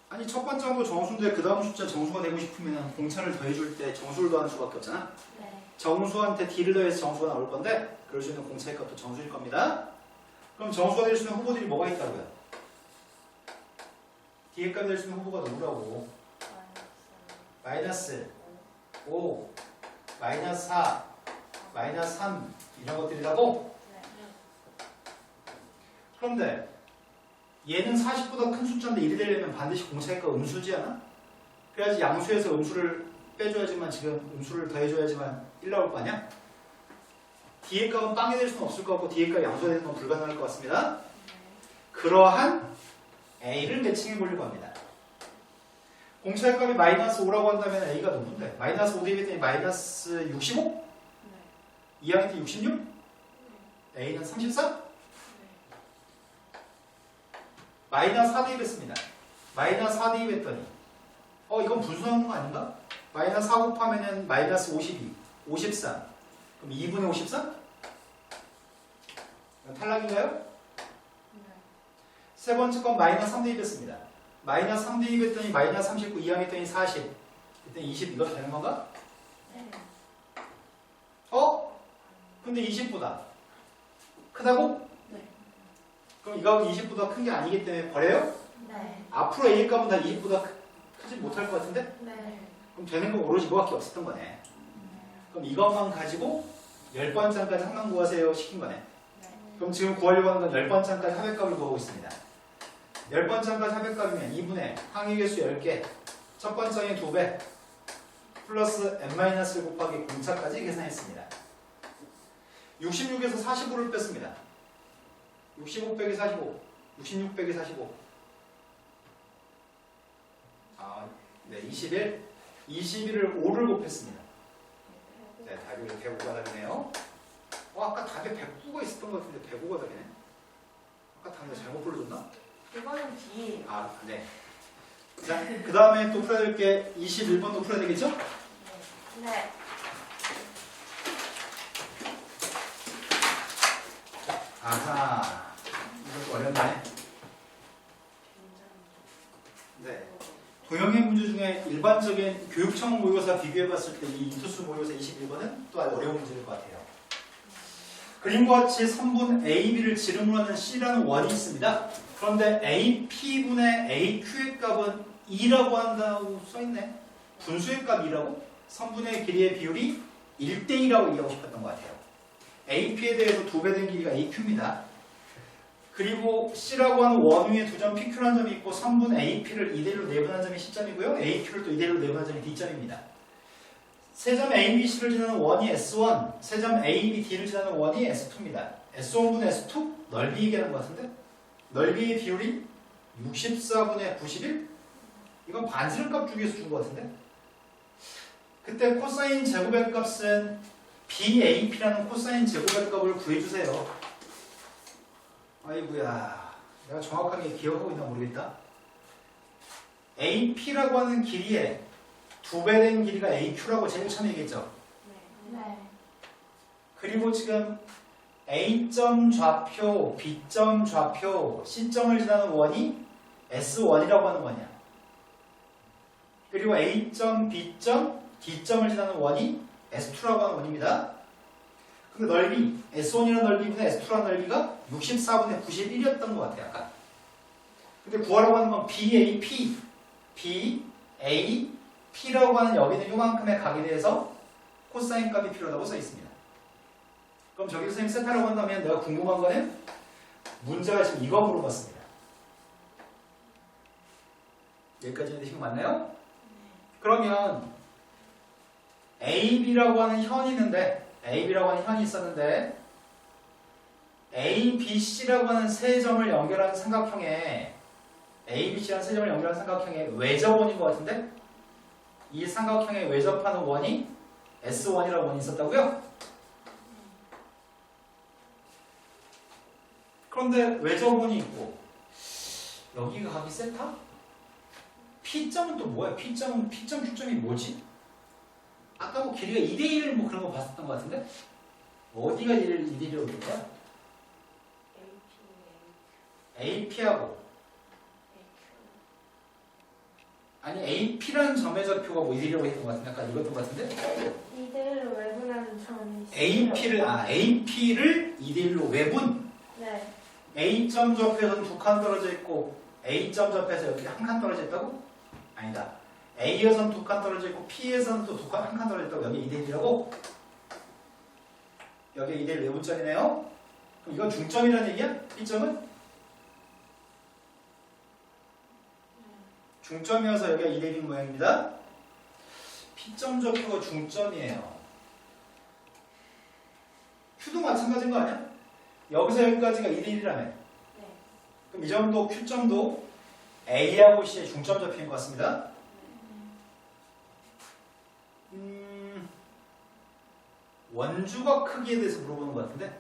아니 첫 번째 항도 정수인데 그 다음 숫자 정수가 되고 싶으면 공차를 더해줄 때 정수를 더하는 수밖에 없잖아. 네. 정수한테 D를 더해서 정수가 나올 건데 그럴 수 있는 공차의 값도 정수일 겁니다. 그럼 정수가 될 수 있는 후보들이 뭐가 있다고요? D의 값이 될 수 있는 후보가 누구라고? 마이너스 5, 마이너스 4, 마이너스 3 이런 것들이라고? 그런데 얘는 40보다 큰 숫자인데 1이 되려면 반드시 공차의 값 음수지 않아? 그래야지 양수에서 음수를 빼줘야지만 지금 음수를 더해줘야지만 1 나올 거 아니야? D의 값은 빵이 될 수는 없을 것 같고 D의 값이 양수가 되는 건 불가능할 것 같습니다. 그러한 A를 매칭해 보려고 합니다. 공차의 값이 마이너스 5라고 한다면 A가 누군데? 마이너스 5 대입했더니 마이너스 65? 2항일 때 66? A는 34? 마이너스 4 대입했습니다. 마이너스 4 대입했더니 이건 분수하는 거 아닌가? 마이너스 4 곱하면 마이너스 52, 53 그럼 2분의 53? 탈락인가요? 세 번째 건 마이너스 3 대입했습니다. 마이너스 3 대입했더니 마이너스 39, 2항 했더니 40 그때 20 이거 되는 건가? 근데 20보다 크다고? 네. 그럼 이거하고 20보다 큰 게 아니기 때문에 버려요? 네. 앞으로 A의 값은 다 20보다 크지 못할 것 같은데? 네. 그럼 되는 건 오로지 이거밖에 없었던 거네. 그럼 이것만 가지고 10번째 항까지 항만 구하세요 시킨 거네. 그럼 지금 구하려고 하는 건 10번째 항까지 합의값을 구하고 있습니다. 10번째 항까지 합의값이면 2분의 항의 개수 10개 첫 번째 항의 2배 플러스 n-1 곱하기 공차까지 계산했습니다. 66에서 45를 뺐습니다. 65 빼기 45 66 빼기 45 21 21을 5를 곱했습니다. 네, 답이 105가 답이네요. 아까 답에 109가 있었던 것 같은데 105가 답이네. 아까 답을 잘못 불러줬나? 이거는 D. 네. 자, 그 다음에 또 풀어야 될 게 21번도 풀어야 되겠죠? 네. 아하, 이것도 어렵네. 네. 도형의 문제 중에 일반적인 교육청 모의고사 비교해봤을 때 이 이투수 모의고사 21번은 또 아주 어려운 문제일 것 같아요. 그림과 같이 선분 AB를 지름으로 하는 C라는 원이 있습니다. 그런데 AP분의 AQ의 값은 2라고 한다고 써있네. 분수의 값 2라고? 선분의 길이의 비율이 1대2라고 얘기하고 싶었던 것 같아요. AP에 대해서 2배 된 길이가 AQ입니다. 그리고 C라고 하는 원 위에 두 점 PQ라는 점이 있고 선분 AP를 2대1로 내분한 점이 C점이고요. AQ를 또 2대1로 내분한 점이 D점입니다. 세 점 ABC를 지나는 원이 S1, 세 점 ABD를 지나는 원이 S2입니다. S1분의 S2? 넓이 얘기하는 것 같은데? 넓이의 비율이 64분의 91? 이건 반지름값 중에서 준 것 같은데? 그때 코사인 제곱의 값은 BAP라는 코사인 제곱의 값을 구해주세요. 아이고야, 내가 정확하게 기억하고 있나 모르겠다. AP라고 하는 길이에 2배 된 길이가 AQ라고 제일 처음 얘기했죠. 네. 그리고 지금 A점 좌표, B점 좌표, C점을 지나는 원이 S1이라고 하는 원이야. 그리고 A점, B점, D점을 지나는 원이 S2라고 하는 원입니다. 근데 넓이, S1이라는 넓이분의 S2라는 넓이가 64분의 91이었던 것 같아요, 아까. 근데 구하라고 하는 건 BAP, BAP라고 하는 여기는 요만큼의 각에 대해서 코사인 값이 필요하다고 써 있습니다. 그럼 저기 선생님 세타라고 한다면 내가 궁금한 거는 문제가 지금 이거 물어봤습니다. 여기까지 되신 거 맞나요? 그러면 AB라고 하는 현이 있었는데 ABC라고 하는 세 점을 연결하는 삼각형에 ABC라는 세 점을 연결하는 삼각형에 외접원인 것 같은데 이 삼각형에 외접하는 원이 S1이라고 원이 있었다고요? 그런데 외접원이 있고 여기가 각이 세타? P점은 또 뭐야? P점, Q점이 뭐지? 아까 뭐 길이가 2대1 뭐 그런 거 봤었던 것 같은데? 어디가 2대1이라고 그런 거야? AP하고 아니 AP라는 점의 좌표가 뭐 2대1이라고 했던 것 같은데? 아까 이것던 것 같은데? 2대1로 외분하는 점이 있어요. AP를 2대1로 외분 네. A점 좌표에서는 2칸 떨어져 있고 A점 좌표에서 여기 한 칸 떨어져 있다고? 아니다. A에서는 2칸 떨어져 있고 P에서는 또 한 칸 떨어져 있다고. 여기 2대1이라고? 여기 2대1 외분점이네요. 그럼 이건 중점이라는 얘기야? B점은? 중점이어서 여기가 2대1인 모양입니다. P점 좌표가 중점이에요. Q도 마찬가지인 거 아니야? 여기서 여기까지가 2대1이라며. 네. 그럼 이 점도 Q점도 A하고 C의 중점 좌표인 것 같습니다. 원주각 크기에 대해서 물어보는 것 같은데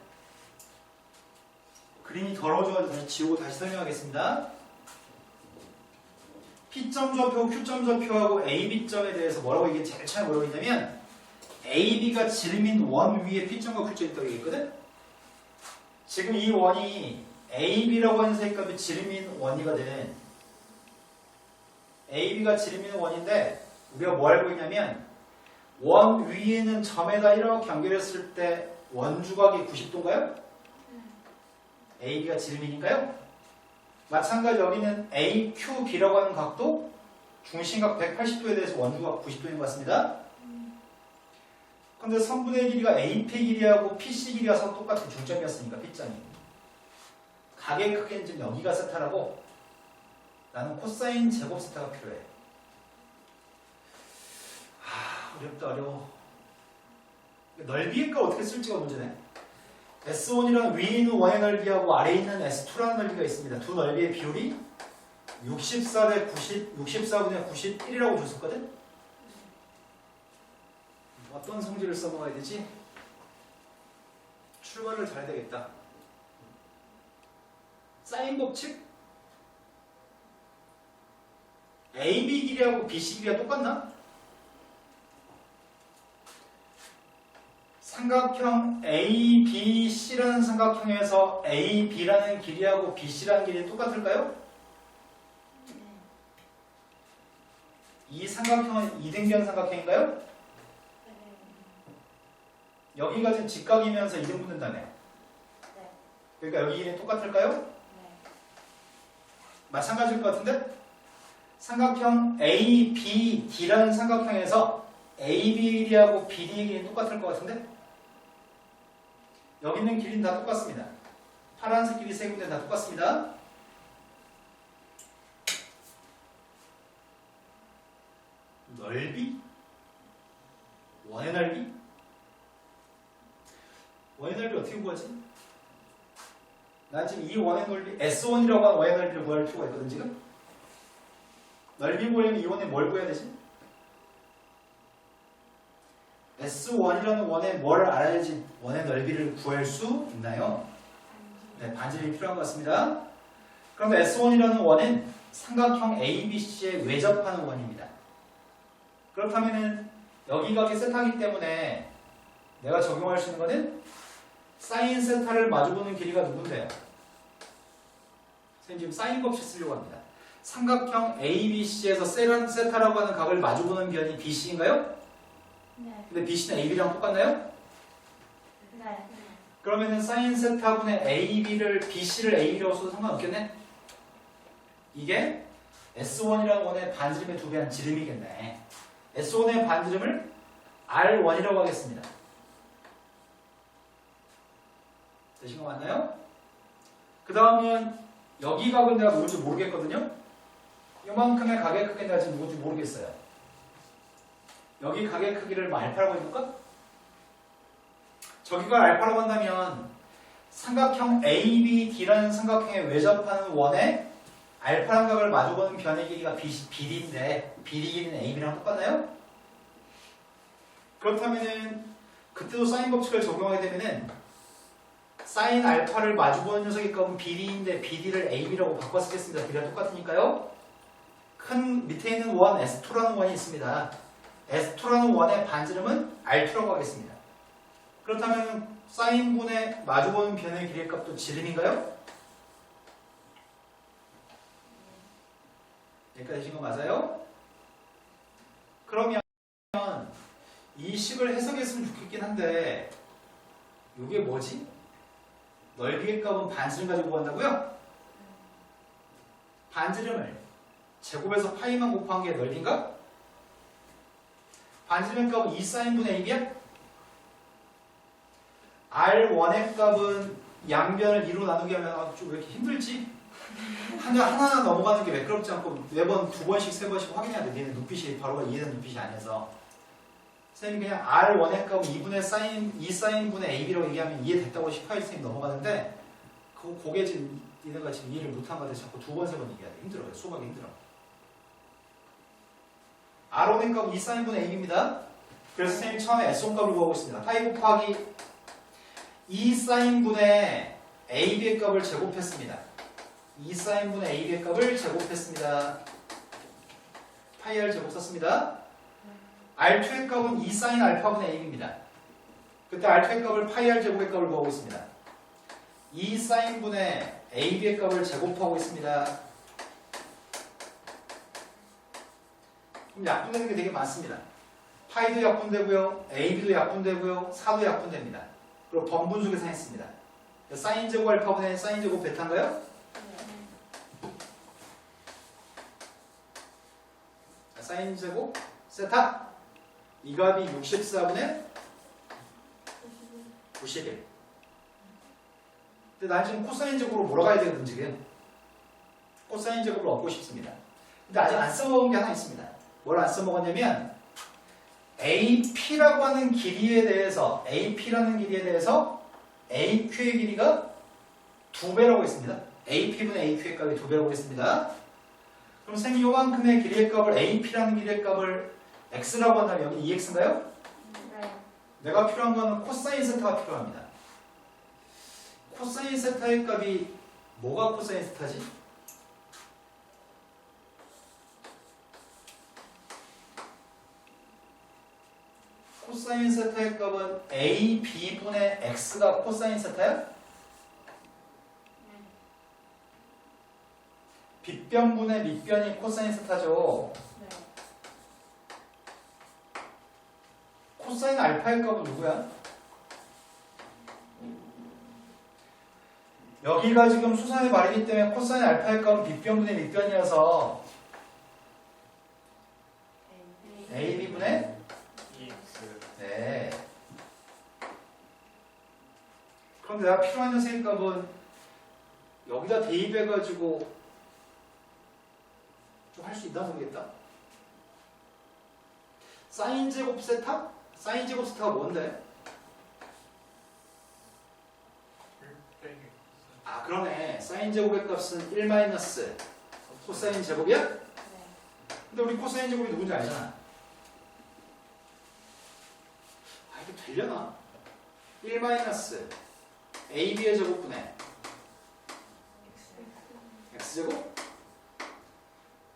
그림이 더러워져가지고 다시 지우고 다시 설명하겠습니다. P점 좌표, Q점 좌표하고 AB점에 대해서 뭐라고 이게 제일 처음에 뭐라고 했냐면 AB가 지름인 원 위에 P점과 Q점이 있다고 얘기했거든. 지금 이 원이 AB라고 하는 색깔이 지름인 원이거든. AB가 지름인 원인데 우리가 뭐 알고 있냐면 원 위에는 점에다 이렇게 연결했을 때 원주각이 90도인가요? AB가 지름이니까요. 마찬가지 여기는 AQB라고 하는 각도 중심각 180도에 대해서 원주각 90도인 것 같습니다. 근데 선분의 길이가 AP 길이하고 PC 길이가 서로 똑같은 중점이었으니까 P점이 각의 크기는 지금 여기가 세타라고 나는 코사인 제곱 세타가 필요해. 어렵다 어려워. 넓이가 어떻게 쓸지가 문제네. S1이랑 위에 있는 원의 넓이하고 아래에 있는 S2라는 넓이가 있습니다. 두 넓이의 비율이 64분의 91이라고 줬었거든? 어떤 성질을 써먹어야 되지? 출발을 잘해야 되겠다. 사인 법칙? AB 길이하고 BC 길이가 똑같나? 삼각형 ABC라는 삼각형에서 AB라는 길이하고 BC라는 길이 똑같을까요? 이 삼각형은 이등변 삼각형인가요? 여기가 지금 직각이면서 이등 붙는다네. 그러니까 여기 길이 똑같을까요? 마찬가지일 것 같은데? 삼각형 ABD라는 삼각형에서 AB 길이하고 BD 길이는 똑같을 것 같은데? 여기 있는 길이는 다 똑같습니다. 파란색 길이 세 군데 다 똑같습니다. 넓이? 원의 넓이? 원의 넓이 어떻게 구하지? 나 지금 이 원의 넓이 S1이라고 하는 원의 넓이를 구할 필요가 있거든 지금? 넓이 구하려면 이 원에 뭘 구해야 되지? S1이라는 원에 뭘 알아야지 원의 넓이를 구할 수 있나요? 네, 반지름이 필요한 것 같습니다. 그런데 S1이라는 원은 삼각형 ABC에 외접하는 원입니다. 그렇다면 여기 각이 세타이기 때문에 내가 적용할 수 있는 것은 사인 세타를 마주보는 길이가 누군데요? 선생님 지금 사인 법칙 쓰려고 합니다. 삼각형 ABC에서 세타라고 하는 각을 마주보는 변이 BC인가요? 네. 근데 BC는 AB랑 똑같나요? 네. 그러면은 사인 세타분의 AB를 BC를 AB라고 써도 상관없겠네? 이게 S1이라는 원의 반지름의 2배 한 지름이겠네. S1의 반지름을 R1이라고 하겠습니다. 되신 거 맞나요? 그 다음은 여기 각은 내가 누군지 모르겠거든요? 이만큼의 각의 크기는 내가 지금 누군지 모르겠어요. 여기 가게 크기를 뭐 알파라고 해볼까? 저기가 알파라고 한다면 삼각형 ABD라는 삼각형에 외접하는 원에 알파란 각을 마주보는 변의 길이가 BD인데 BD 길이는 AB랑 똑같나요? 그렇다면은 그때도 사인 법칙을 적용하게 되면은 사인 알파를 마주보는 녀석의 값은 BD인데 BD를 AB라고 바꿔 쓰겠습니다. 길이가 똑같으니까요. 큰 밑에 있는 원 S2라는 원이 있습니다. S2라는 원의 반지름은 R2라고 하겠습니다. 그렇다면 사인분의 마주보는 변의 길이의 값도 지름인가요? 여기까지 하신 거 맞아요? 그러면 이 식을 해석했으면 좋겠긴 한데 이게 뭐지? 넓이의 값은 반지름 가지고 구한다고요? 반지름을 제곱에서 파이만 곱한 게 넓이인가? 반지름의 값은 2sin분의 AB야? R1의 값은 양변을 2로 나누게 하면 좀 왜 이렇게 힘들지? 하나하나 넘어가는 게 매끄럽지 않고 매번 2번씩 3번씩 확인해야 돼. 얘는 눈빛이 바로 이해되는 눈빛이 아니어서 선생님이 그냥 R1의 값은 2sin분의 AB라고 얘기하면 이해됐다고 싶어야 선생님이 넘어가는데 그게 지금 얘네가 지금 이해를 못한 것 같아서 자꾸 2번, 3번 얘기해야 돼. 힘들어요. 수업하기 힘들어. R1의 값은 2sin분의 AB입니다. 그래서 선생님이 처음에 S1 값을 구하고 있습니다. 파이 곱하기 2sin분의 AB의 값을 제곱했습니다. 2sin분의 AB의 값을 제곱했습니다. 파이 R 제곱 썼습니다. R2의 값은 2sin 알파분의 AB입니다. 그때 R2의 값을 파이 R 제곱의 값을 구하고 있습니다. 2sin분의 AB의 값을 제곱하고 있습니다. 그럼 약분되는 게 되게 많습니다. 파이도 약분되고요. AB도 약분되고요. 4도 약분됩니다. 그리고 번분수 계산했습니다. 사인 제곱 알파분의 사인 제곱 베타인가요? 사인 제곱 세타 이 값이 64분의 91. 근데 난 지금 코사인 제곱으로 몰아가야 되거든 지금. 코사인 제곱을 얻고 싶습니다. 근데 아직 안 써먹은 게 하나 있습니다. 뭘 안 써먹었냐면 AP라고 하는 길이에 대해서 AQ의 길이가 2배라고 했습니다. AP분의 AQ의 값이 2배라고 했습니다. 그럼 선생님 요만큼의 길이의 값을 AP라는 길이의 값을 X라고 한다면 여기 2X인가요? 네. 내가 필요한 거는 코사인 세타가 필요합니다. 코사인 세타의 값이 뭐가 코사인 세타지? 코사인 세타의 값은 AB분의 X가 코사인 세타야? 빗변분의 밑변이 코사인 세타죠. 네. 코사인 알파의 값은 누구야? 여기가 지금 수선의 말이기 때문에 코사인 알파의 값은 빗변분의 밑변이어서 AB분의 네. 그럼 내가 필요한 녀석의 값은 여기다 대입해가지고 좀 할 수 있나 모르겠다. 사인 제곱 세타? 사인 제곱 세타가 뭔데? 아 그러네. 사인 제곱의 값은 1 마이너스 코사인 제곱이야? 근데 우리 코사인 제곱이 누군지 알잖아. 이게 되려나? 1 마이너스 AB의 제곱분의 X제곱?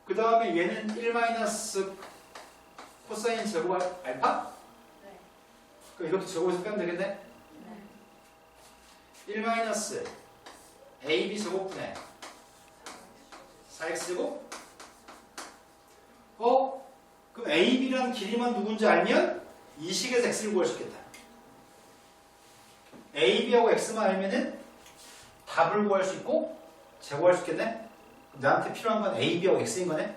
그 다음에 얘는 1 마이너스 코사인 제곱 알파? 네. 그럼 이것도 제곱에서 빼면 되겠네? 네. 1 마이너스 AB 제곱분의 4X제곱? 그럼 AB라는 길이만 누군지 알면 이 식에서 X를 구할 수 있겠다. AB하고 X만 알면은 답을 구할 수 있고 제곱할 수 있겠네? 나한테 필요한 건 AB하고 X인 거네?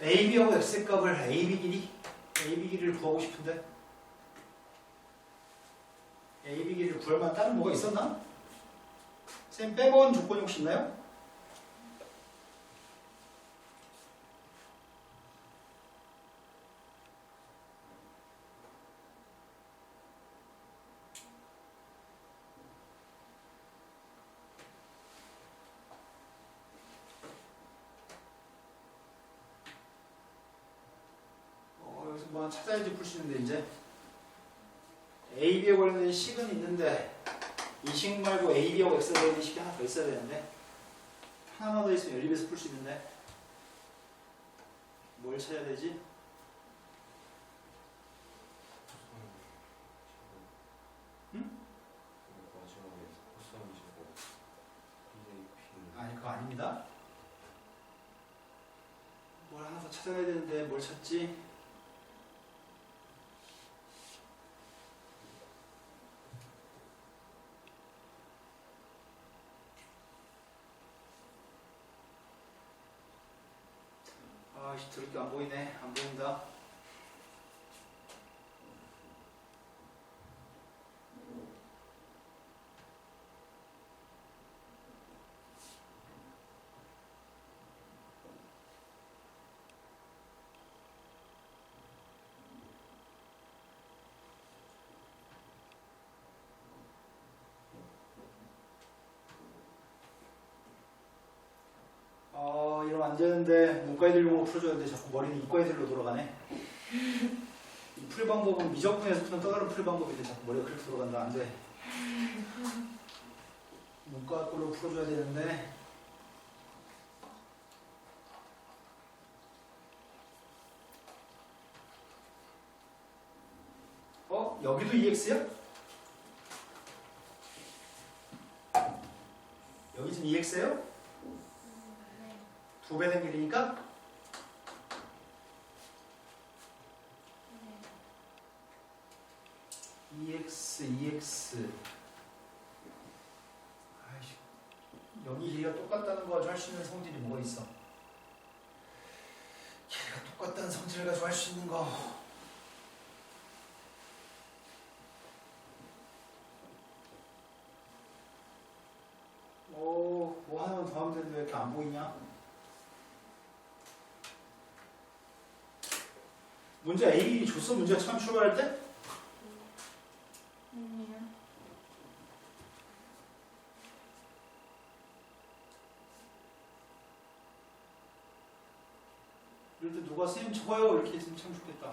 AB하고 X의 값을 AB 길이를 구하고 싶은데 AB 길이를 구할 만한 다른 뭐가 있었나? 선생님 빼먹은 조건이 혹시 있나요? 뭐 찾아야지 풀 수 있는데 이제 A, B에 관련된 식은 있는데 이 식 말고 A, B하고 X에 관련된 식이 하나 더 있어야 되는데 하나만 더 있으면 연립에서 풀 수 있는데 뭘 찾아야 되지? 아니 그거 아닙니다. 뭘 하나 더 찾아야 되는데 뭘 찾지? 아이씨 들을 게 안 보이네. 안 보인다. 이러면 안 되는데 문과애들용으로 풀어줘야 되는데 자꾸 머리는 이과애들로 돌아가네. 이 풀 방법은 미적분에서 푸는 또 다른 풀 방법인데 자꾸 머리가 그렇게 돌아간다. 안 돼. 문과 걸로 풀어줘야 되는데 여기도 EX야? 여기 지금 EX예요? 네. 2배 된 길이니까? EX. 아이씨, 여기 길이가 똑같다는 거 가지고 할 수 있는 성질이 뭐가 있어? 길이가 똑같다는 성질을 가지고 할 수 있는 거. 뭐 하나만 더 하면 되는데 왜 이렇게 안 보이냐? 문제 A 줬어? 문제가 처음 출발할 때? 이럴 때 누가 선생님 저거요 이렇게 했으면 참 좋겠다.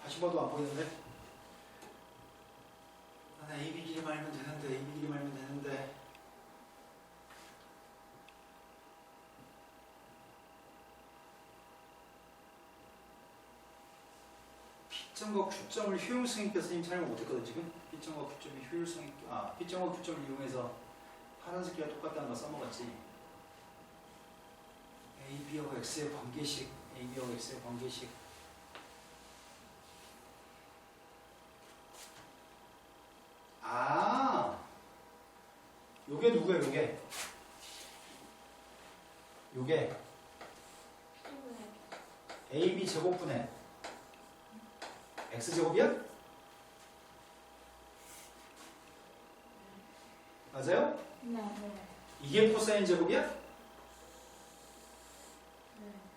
다시 봐도 안 보이는데? 나 AB 길이 말면 되는데 AB 길이 말면 되는데 P점과 Q점을 효용성 있게 선생님 촬영 못했거든 지금? P점과 Q점이 효율성 있게 P점과 Q점을 이용해서 파란색 길이가 똑같다는 거 써먹었지. AB하고 X의 관계식 AB하고 X의 관계식 요게 누구예요 요게 AB 제곱분의 X제곱이야? 맞아요? 네. 이게 코사인 제곱이야? 네.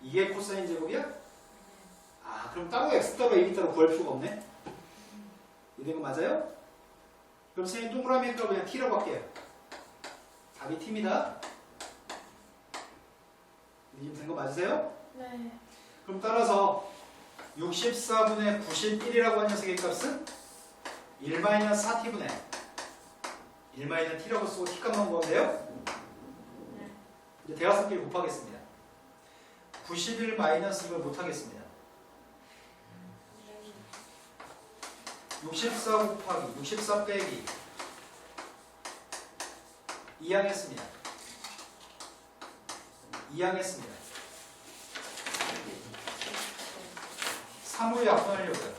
이게 코사인 제곱이야? 그럼 따로 X 따로 AB 따로 구할 필요가 없네? 이런 거 맞아요? 그럼 선생님 동그라미니까 그냥 T라고 할게요. 답이 T입니다. 이해된 거 맞으세요? 네. 그럼 따라서 64분의 91이라고 하는 녀석의 값은 1-4t분의 1-t라고 쓰고 t값만 구하면 돼요? 네. 이제 대각선끼리 곱하겠습니다. 91 마이너스를 못하겠습니다. 64 곱하기 64 빼기 2항했습니다. 3을 약분하려고요.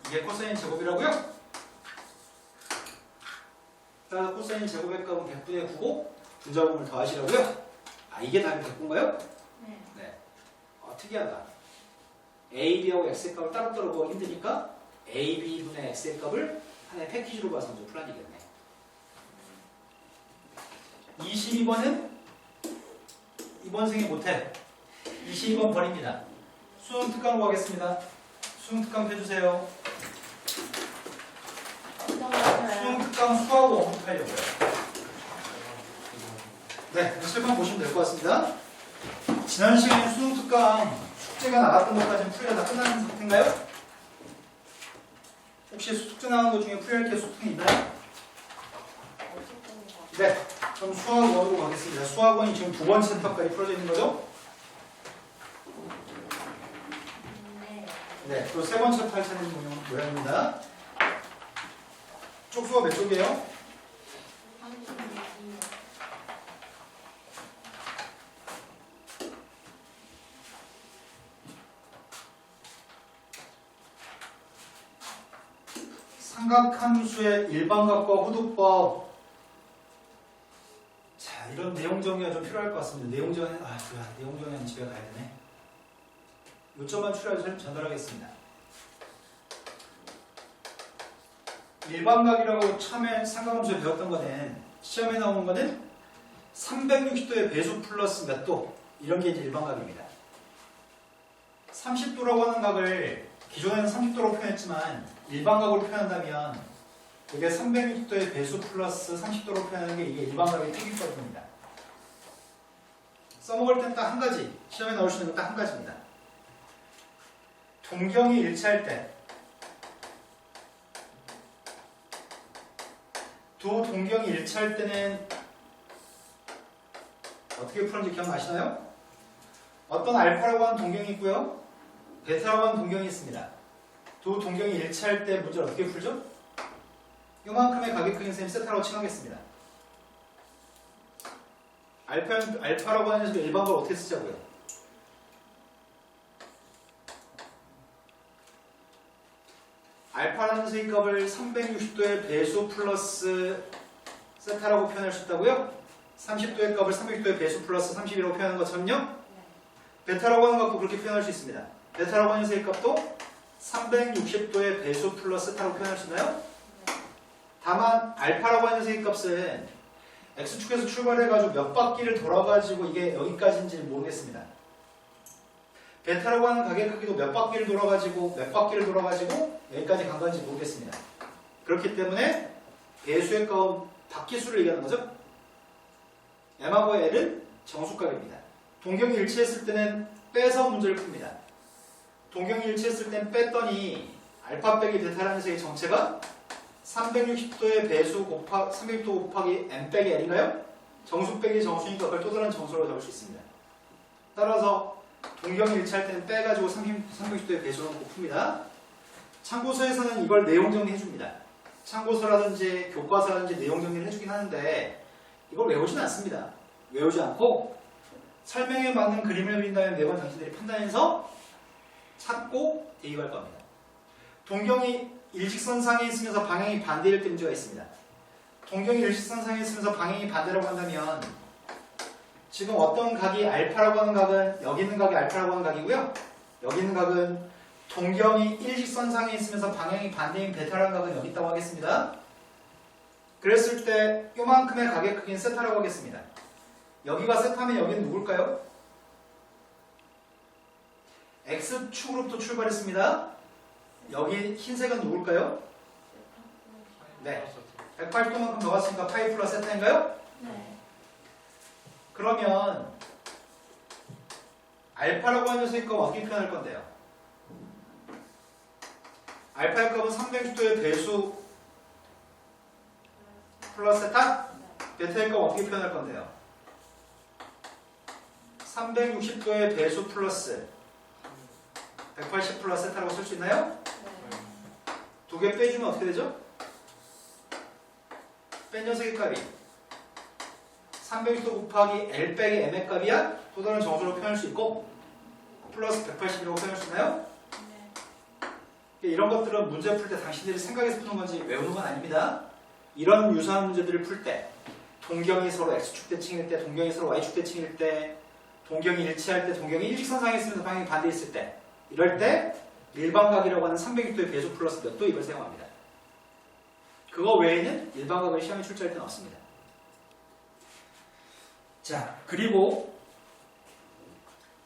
이게 코사인 제곱이라고요? 따라서 코사인 제곱의 값은 100분의 9고 분자분을 더하시라고요? 이게 답이 100분가요? 네. 네. 특이하다. AB하고 X의 값을 따로따로 구하기 힘드니까 AB분의 X의 값을 하나의 패키지로 봐서 먼저 풀어야겠네. 22번은 이번 생에 못해. 22번 버립니다. 수능 특강으로 가겠습니다. 수능 특강 펴주세요. 수능 특강 수하고 원부터 하려고요. 네, 실판 보시면 될 것 같습니다. 지난 시간에 수능 특강 숙제가 나갔던 것까지는 풀이가 다 끝나는 상태인가요? 혹시 숙제 나간 것 중에 풀이할 게 소통이 있나요? 네, 그럼 수학원으로 가겠습니다. 수학원이 지금 두 번째 챕터까지 풀어져 있는 거죠? 네, 또 세 번째 챕터 할 차례는 모양입니다. 쪽수가 몇 쪽이에요? 삼각함수의 일반값과 호두법. 자, 이런 내용 정리가 좀 필요할 것 같습니다. 내용 정리, 내용 정리는 집에 가야 되네. 요점만 추려서 전달하겠습니다. 일반각이라고 처음에 삼각함수에 배웠던 거는 시험에 나오는 거는 360도의 배수 플러스 몇 도, 이런 게 이제 일반각입니다. 30도라고 하는 각을 기존에는 30도로 표현했지만 일반각으로 표현한다면 이게 360도의 배수 플러스 30도로 표현하는 게 이게 일반각의 특이법입니다. 써먹을 때는 딱 한 가지, 시험에 나올 수 있는 건 딱 한 가지입니다. 동경이 일치할 때, 두 동경이 일치할 때는 어떻게 푸는지 기억나시나요? 어떤 알파라고 하는 동경이 있고요, 베타라고 하는 동경이 있습니다. 두 동경이 일치할 때 문제를 어떻게 풀죠? 요만큼의 가격 크기는 선생님 세타라고 칭하겠습니다. 알파라고 하는 녀석의 일반값을 어떻게 쓰자고요? 알파라는 녀석의 값을 360도의 배수 플러스 세타라고 표현할 수 있다고요? 30도의 값을 360도의 배수 플러스 30이라고 표현하는 것처럼요? 베타라고 하는 값도 그렇게 표현할 수 있습니다. 베타라고 하는 녀석의 값도 360도의 배수 플러스 세타라고 표현할 수 있나요? 다만 알파라고 하는 녀석의 값은 X축에서 출발해가지고 몇 바퀴를 돌아가지고 이게 여기까지인지는 모르겠습니다. 베타라고 하는 가격 크기도 몇 바퀴를 돌아가지고 여기까지 간 건지 모르겠습니다. 그렇기 때문에 배수의 값은 바퀴수를 얘기하는 거죠. M하고 L은 정수값입니다. 동경이 일치했을 때는 빼서 문제를 풉니다. 동경이 일치했을 땐 뺐더니 알파 빼기 베타라는 녀석의 정체가 360도의 배수 360도 곱하기 m 빼기 l인가요? 정수 빼기 정수니까 그걸 또 다른 정수로 적을 수 있습니다. 따라서 동경이 일치할 때는 빼가지고 360도의 배수로 곱습니다. 참고서에서는 이걸 내용 정리해 줍니다. 참고서라든지 교과서라든지 내용 정리를 해주긴 하는데 이걸 외우진 않습니다. 외우지 않고 설명에 맞는 그림을 그린다면 매번 당신들이 판단해서 찾고 대입할 겁니다. 동경이 일직선상에 있으면서 방향이 반대일 때 문제가 있습니다. 동경이 일직선상에 있으면서 방향이 반대라고 한다면 지금 어떤 각이 알파라고 하는 각은 여기 있는 각이 알파라고 하는 각이고요. 여기 있는 각은 동경이 일직선상에 있으면서 방향이 반대인 베타라는 각은 여기 있다고 하겠습니다. 그랬을 때 요만큼의 각의 크기는 세타라고 하겠습니다. 여기가 세타면 여기는 누굴까요? X축으로부터 출발했습니다. 여기 흰색은 누굴까요? 네. 180도만큼 더 갔으니까 파이 플러스 세타인가요? 네. 그러면 알파라고 하는 녀석의 값 어떻게 표현할 건데요? 알파의 값은 360도의 배수 플러스 세타? 베타의 값 어떻게 표현할 건데요? 360도의 배수 플러스 180 플러스 세타라고 쓸 수 있나요? 두 개 빼주면 어떻게 되죠? 뺀 녀석의 값이 360도 곱하기 L 빼기 M의 값이야? 또 다른 정수로 표현할 수 있고 플러스 180이라고 표현할 수 있나요? 네. 이런 것들은 문제 풀 때 당신들이 생각해서 푸는 건지 외우는 건 아닙니다. 이런 유사한 문제들을 풀 때 동경이 서로 X축 대칭일 때, 동경이 서로 Y축 대칭일 때, 동경이 일치할 때, 동경이 일직선상에 있으면서 방향이 반대 있을 때 이럴 때 일반각이라고 하는 360도의 배수 플러스 몇 도 이걸 사용합니다. 그거 외에는 일반각을 시험에 출제할 때는 없습니다. 자, 그리고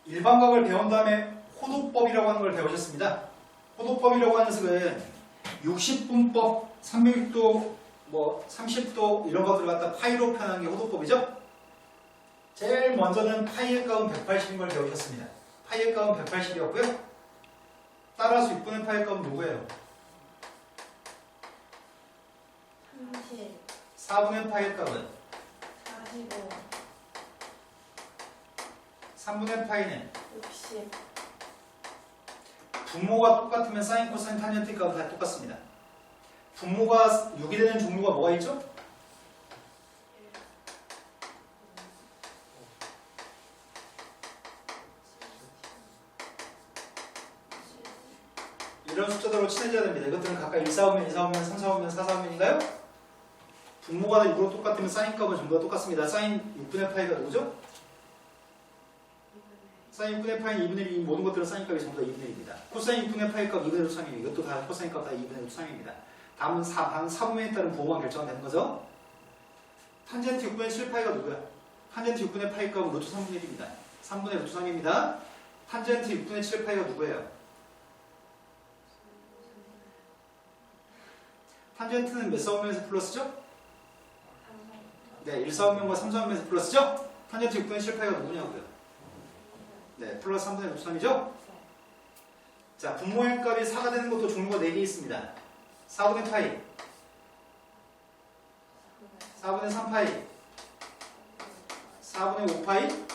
일반각을 배운 다음에 호도법이라고 하는 걸 배우셨습니다. 호도법이라고 하는 것은 60분법, 360도, 30도 이런 것들을 갖다 파이로 표현하는 게 호도법이죠. 제일 먼저는 파이의 값은 180인 걸 배우셨습니다. 파이의 값은 180이었고요. 따라서 6분의 파이의 값은 누구예요? 30, 4분의 파이의 값은 45, 3분의 파이는 60, 분모가 똑같으면 사인, 코사인, 탄젠트 값은 다 똑같습니다. 분모가 6이 되는 종류가 뭐가 있죠? 이런 숫자들로 친해져야 됩니다. 이것들은 각각 1, 4오면, 2, 4오면, 3, 4오면, 4, 4오면인가요? 분모가 6으로 똑같으면 사인 값은 전부 다 똑같습니다. 사인 6분의 파이가 누구죠? 사인 6분의 파이는 2분의 1, 이 모든 것들은 사인 값이 전부 다 2분의 1입니다. 코사인 6분의 파이 값 2분의 루트 3입니다. 이것도 다 코사인 값 다 2분의 루트 3입니다. 다음은 4분의 따른 부호만 결정하면 되는 거죠. 탄젠트 6분의 7파이가 누구야? 탄젠트 6분의 파이 값은 루트 3분의 1입니다. 3분의 루트 3입니다. 탄젠트 6분의 7파이가 누구예요? 탄젠트는 몇 사분면에서 플러스죠? 네, 1사분면과 3사분면에서 플러스죠? 탄젠트 6분의 7파이가 누구냐고요? 네, 플러스 3분의 루트 3이죠? 자, 분모의 값이 4가 되는 것도 종류가 4개 있습니다. 4분의 파이, 4분의 3파이, 4분의 5파이,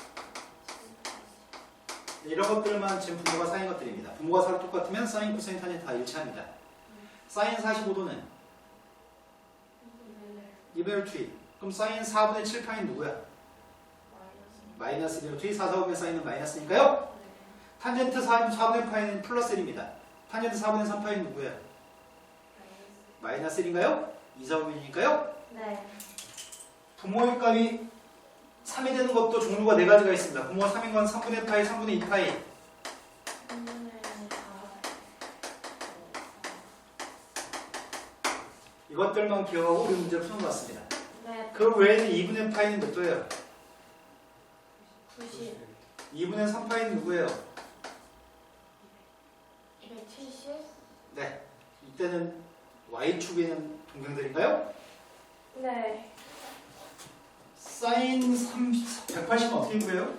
이런 것들만 지금 분모가 4인 것들입니다. 분모가 4로 똑같으면 사인, 코사인, 탄젠트 다 일치합니다. 사인 45도는 2분의 루트 2. 그럼 사인 4분의 7파이는 누구야? 마이너스 2분의 루트 2. 4, 4분의 사인은 마이너스니까요. 탄젠트 4분의 파이는 플러스 1입니다. 탄젠트 4분의 3파이는 누구예요? 마이너스 1인가요? 2, 4분이니까요. 네, 분모의 값이 3이 되는 것도 종류가 4가지가 있습니다. 분모가 3인 건 3분의 파이, 3분의 2파이. 3분의 4, 이것들만 기억하고 우리 문제를 푸는 것 같습니다. 네, 그 외에는 2분의 파이는 몇 도예요? 90, 2분의 3파이는 누구예요? 270, 네. 이때는 Y축에 있는 동경들인가요? 네, 사인 180은 어떻게 구해요?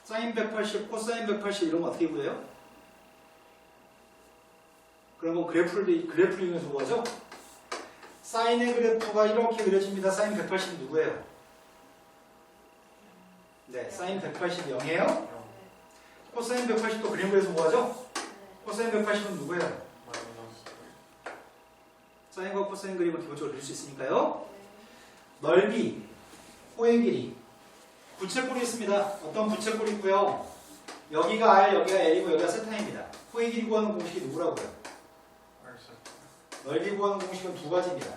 사인 180, 코사인 180 이런 거 어떻게 구해요? 그런 거 그래프를 이용해서 구하죠? 사인의 그래프가 이렇게 그려집니다. 사인 180은 누구예요? 네, 사인 180이 0이에요. 코사인 180도 그림 그려서 구하죠? 코사인 180은 누구예요? 사인과 코사인 그림을 기본적으로 그릴 수 있으니까요. 넓이, 호의 길이, 부채꼴이 있습니다. 어떤 부채꼴이 있고요. 여기가 R, 여기가 L이고 여기가 세타입니다. 호의 길이 구하는 공식이 누구라고요? 넓이 구하는 공식은 두 가지입니다.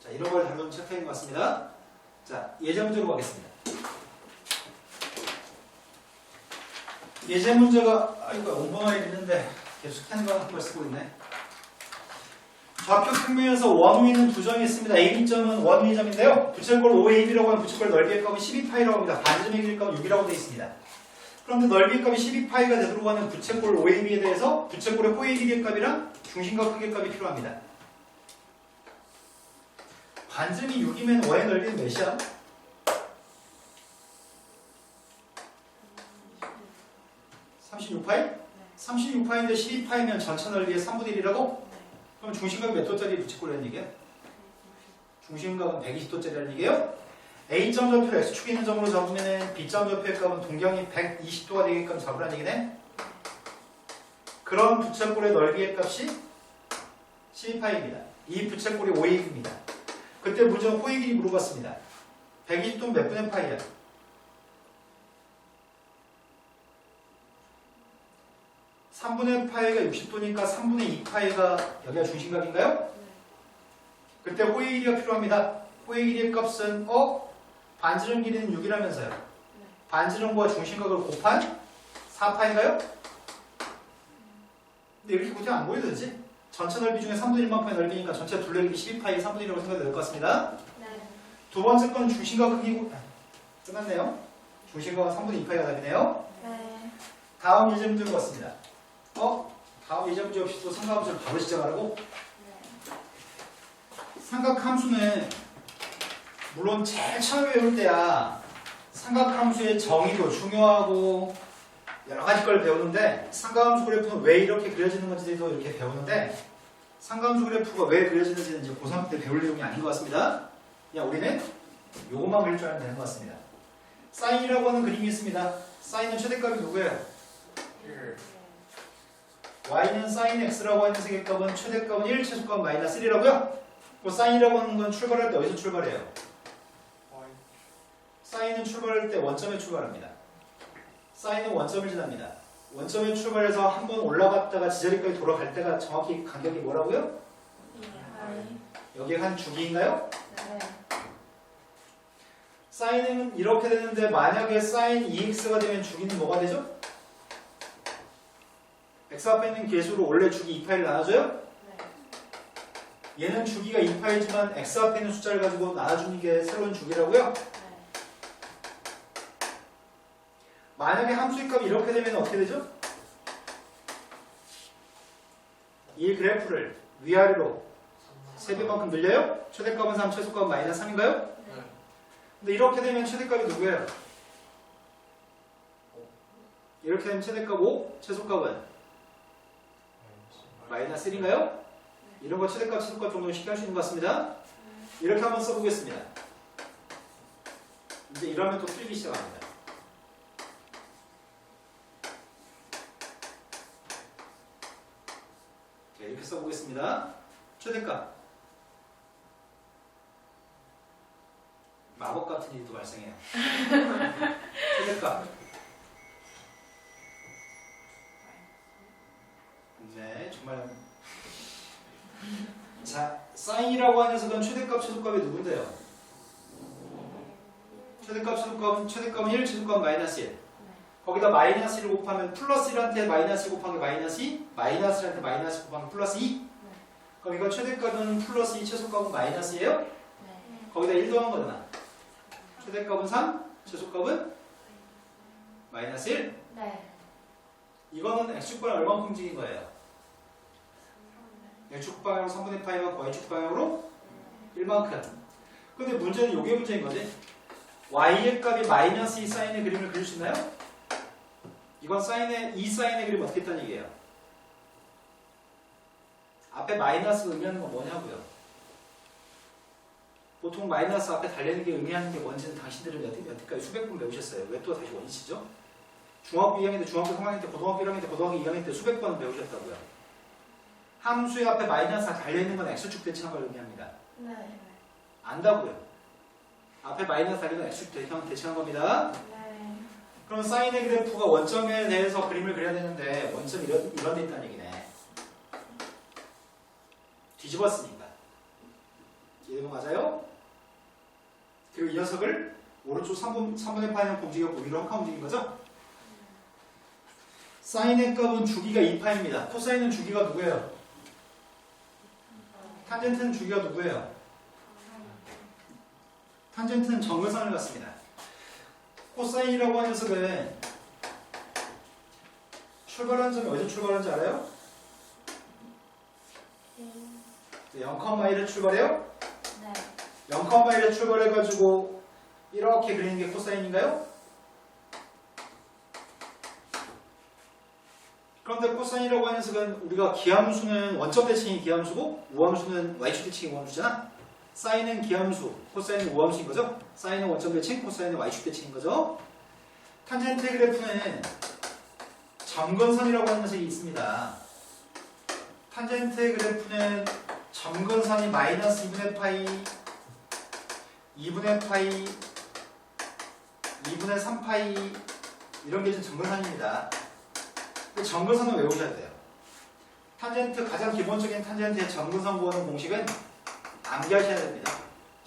자, 이런 걸 다룬 챕터인 것 같습니다. 자, 예제 문제로 가겠습니다. 예제 문제가 원본화에 있는데 계속 캔과 걸 쓰고 있네. 좌표 평면에서 원우 있는 두 점이 있습니다. A, B점은 원우 2점인데요. 부채꼴 OAB라고 하는 부채꼴 넓이의 값은 12파이라고 합니다. 반지름의 길이 값은 6이라고 되어 있습니다. 그런데 넓이 값이 12파이가 되도록 하는 부채꼴 OAB에 대해서 부채꼴의 호의 길이의 값이랑 중심과 크기의 값이 필요합니다. 반지름이 6이면 Y의 넓이는 몇이야? 36파이? 36파이인데 12파이면 전체 넓이의 3분의 1이라고? 그럼 중심각이 몇 도짜리 부채꼴이라는 얘기야? 중심각은 120도짜리라는 얘기예요? A점 좌표를 X축에 있는 점으로 잡으면 B점 좌표의 값은 동경이 120도가 되게끔 잡으라는 얘기네? 그런 부채꼴의 넓이의 값이 12파이입니다. 이 부채꼴이 5A입니다. 그때 문제는 호의 길이 물어봤습니다. 120도는 몇 분의 파이야? 3분의 파이가 60도니까 3분의 2파이가 여기가 중심각인가요? 그때 호의 길이가 필요합니다. 호의 길이의 값은 반지름 길이는 6이라면서요. 반지름과 중심각을 곱한 4파인가요? 근데 이렇게 굳이 안 보여도 되지? 전체 넓이 중에 3분의 1만 파이 넓이니까 전체 둘레 길이 12파이 3분의 1이라고 생각해도 될 것 같습니다. 네, 두 번째 건 중심각 크기고 끝났네요. 중심각은 3분의 2파이가 답이네요. 네, 다음 예제 문제로 왔습니다. 다음 예제 문제 없이 또 삼각함수를 바로 시작하라고? 네. 삼각함수는 물론 제일 처음 배울 때야 삼각함수의 정의도 중요하고 여러 가지 걸 배우는데 삼각함수 그래프는 왜 이렇게 그려지는 건지도 이렇게 배우는데 삼각함수 그래프가 왜 그려지는지는 이제 고3 때 배울 내용이 아닌 것 같습니다. 그냥 우리는 요것만 그릴 줄 알면 되는 것 같습니다. 사인이라고 하는 그림이 있습니다. 사인은 최대값이 누구예요? y는 sin x라고 하는 세계값은 최대값은 1, 최소값은 마이너스 1이라고요? 그 사인이라고 하는 건 출발할 때 어디서 출발해요? 사인은 출발할 때 원점에 출발합니다. 사인은 원점을 지납니다. 원점에 출발해서 한번 올라갔다가 지저리까지 돌아갈 때가 정확히 간격이 뭐라고요? 여기가 한 주기인가요? 네. 사인은 이렇게 되는데 만약에 사인 2x가 되면 주기는 뭐가 되죠? x 앞에 있는 개수로 원래 주기 2파이를 나눠줘요? 네. 얘는 주기가 2파이지만 x 앞에 있는 숫자를 가지고 나눠주는 게 새로운 주기라고요? 네. 만약에 함수의 값이 이렇게 되면 어떻게 되죠? 이 그래프를 위아래로 3배만큼 늘려요? 최대값은 3, 최소값은 마이너스 3인가요? 네. 근데 이렇게 되면 최대값이 누구예요? 이렇게 되면 최대값 5, 최소값은 마이너스 1인가요? 이런 거 최대값, 최소값 정도는 쉽게 할 수 있는 것 같습니다. 이렇게 한번 써보겠습니다. 이제 이러면 또 풀기 시작합니다. 자, 이렇게 써보겠습니다. 최대값. 마법 같은 일이 또 발생해요. 최대값. 네, 정말. 자, 사인이라고 하는 녀석은 최대값, 최소값이 누군데요? 최대값, 최대값은 1, 최소값은 마이너스 1. 거기다 마이너스 1 곱하면 플러스 1한테 마이너스 1 곱한 게 마이너스 2, 마이너스 1한테 마이너스 1 곱한 게 플러스 2. 그럼 이거 최대값은 플러스 2, 최소값은 마이너스예요? 네. 거기다 1 더한 거잖아. 최대값은 3, 최소값은 마이너스 1. 네. 이거는 x축방향 얼마큼 움직인 거예요? x축 방향으로 3분의 파이와 y축 방향으로 1만큼. 근데 문제는 요게 문제인 거지. y의 값이 마이너스 2 사인의 그림을 그릴 수 있나요? 이건 사인의 2 사인의 그림 어떻게 했다는 얘기예요? 앞에 마이너스 의미하는 건 뭐냐고요? 보통 마이너스 앞에 달리는 게 의미하는 게 뭔지는 당신들은 여태까지 수백 번 배우셨어요. 왜 또 다시 원시죠? 중학교 2학년 때, 중학교 3학년 때, 고등학교 1학년 때, 고등학교 2학년 때 수백 번 배우셨다고요. 함수의 앞에 마이너스가 달려있는 건 x축 대칭한 걸 의미합니다. 네. 안다고요. 앞에 마이너스 달리는 x축 대칭한 겁니다. 네. 그럼 사인의 그래프가 원점에 대해서 그림을 그려야 되는데 원점이 이런 데 있다는 얘기네. 뒤집었으니까. 이해된 거 맞아요? 그리고 이 녀석을 오른쪽 3분의 파이는 움직였고 위로 한 칸 움직인 거죠? 사인의 값은 주기가 2파입니다. 코사인은 주기가 누구예요? 탄젠트는 주기가 누구예요? 탄젠트는 정근선을 갖습니다. 코사인이라고 하는 녀석은 출발한 점이 어디서 출발하는지 알아요? 0,1에 출발해요? 네. 0,1에 출발해가지고 이렇게 그리는 게 코사인인가요? 그런데 코사인이라고 하는 녀석은 우리가 기함수는 원점 대칭이 기함수고 우함수는 y축 대칭이 우함수잖아. 사인은 기함수, 코사인은 우함수인 거죠. 사인은 원점 대칭, 코사인은 y축 대칭인 거죠. 탄젠트 그래프는 점근선이라고 하는 녀석이 있습니다. 탄젠트 그래프는 점근선이 마이너스 2분의 파이, 2분의 파이, 2분의 3파이 이런 게 지금 점근선입니다. 점근선은 외우셔야 돼요. 탄젠트 가장 기본적인 탄젠트의 점근선 구하는 공식은 암기하셔야 됩니다.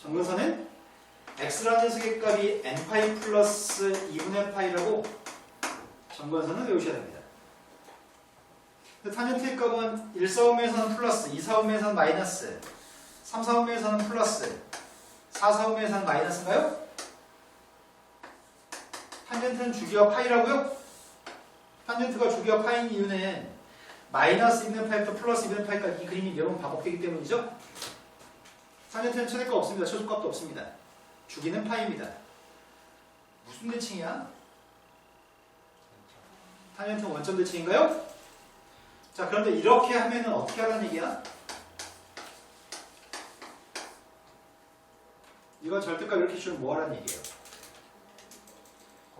점근선은 x라는 녀석의 값이 n파이 플러스 2분의 파이라고 점근선은 외우셔야 됩니다. 탄젠트의 값은 1사분면에서는 플러스, 2사분면에서는 마이너스, 3사분면에서는 플러스, 4사분면에서는 마이너스인가요? 탄젠트는 주기가 파이라고요? 탄젠트가 주기가 파인 이유는 마이너스 2분의 8부터 플러스 2분의 8까지 이 그림이 여러분 반복되기 때문이죠. 탄젠트는 최대값 없습니다. 최소값도 없습니다. 주기는 파이입니다. 무슨 대칭이야? 탄젠트는 원점 대칭인가요? 자, 그런데 이렇게 하면은 어떻게 하라는 얘기야? 이거 절대값 이렇게 주면 뭐 하라는 얘기예요?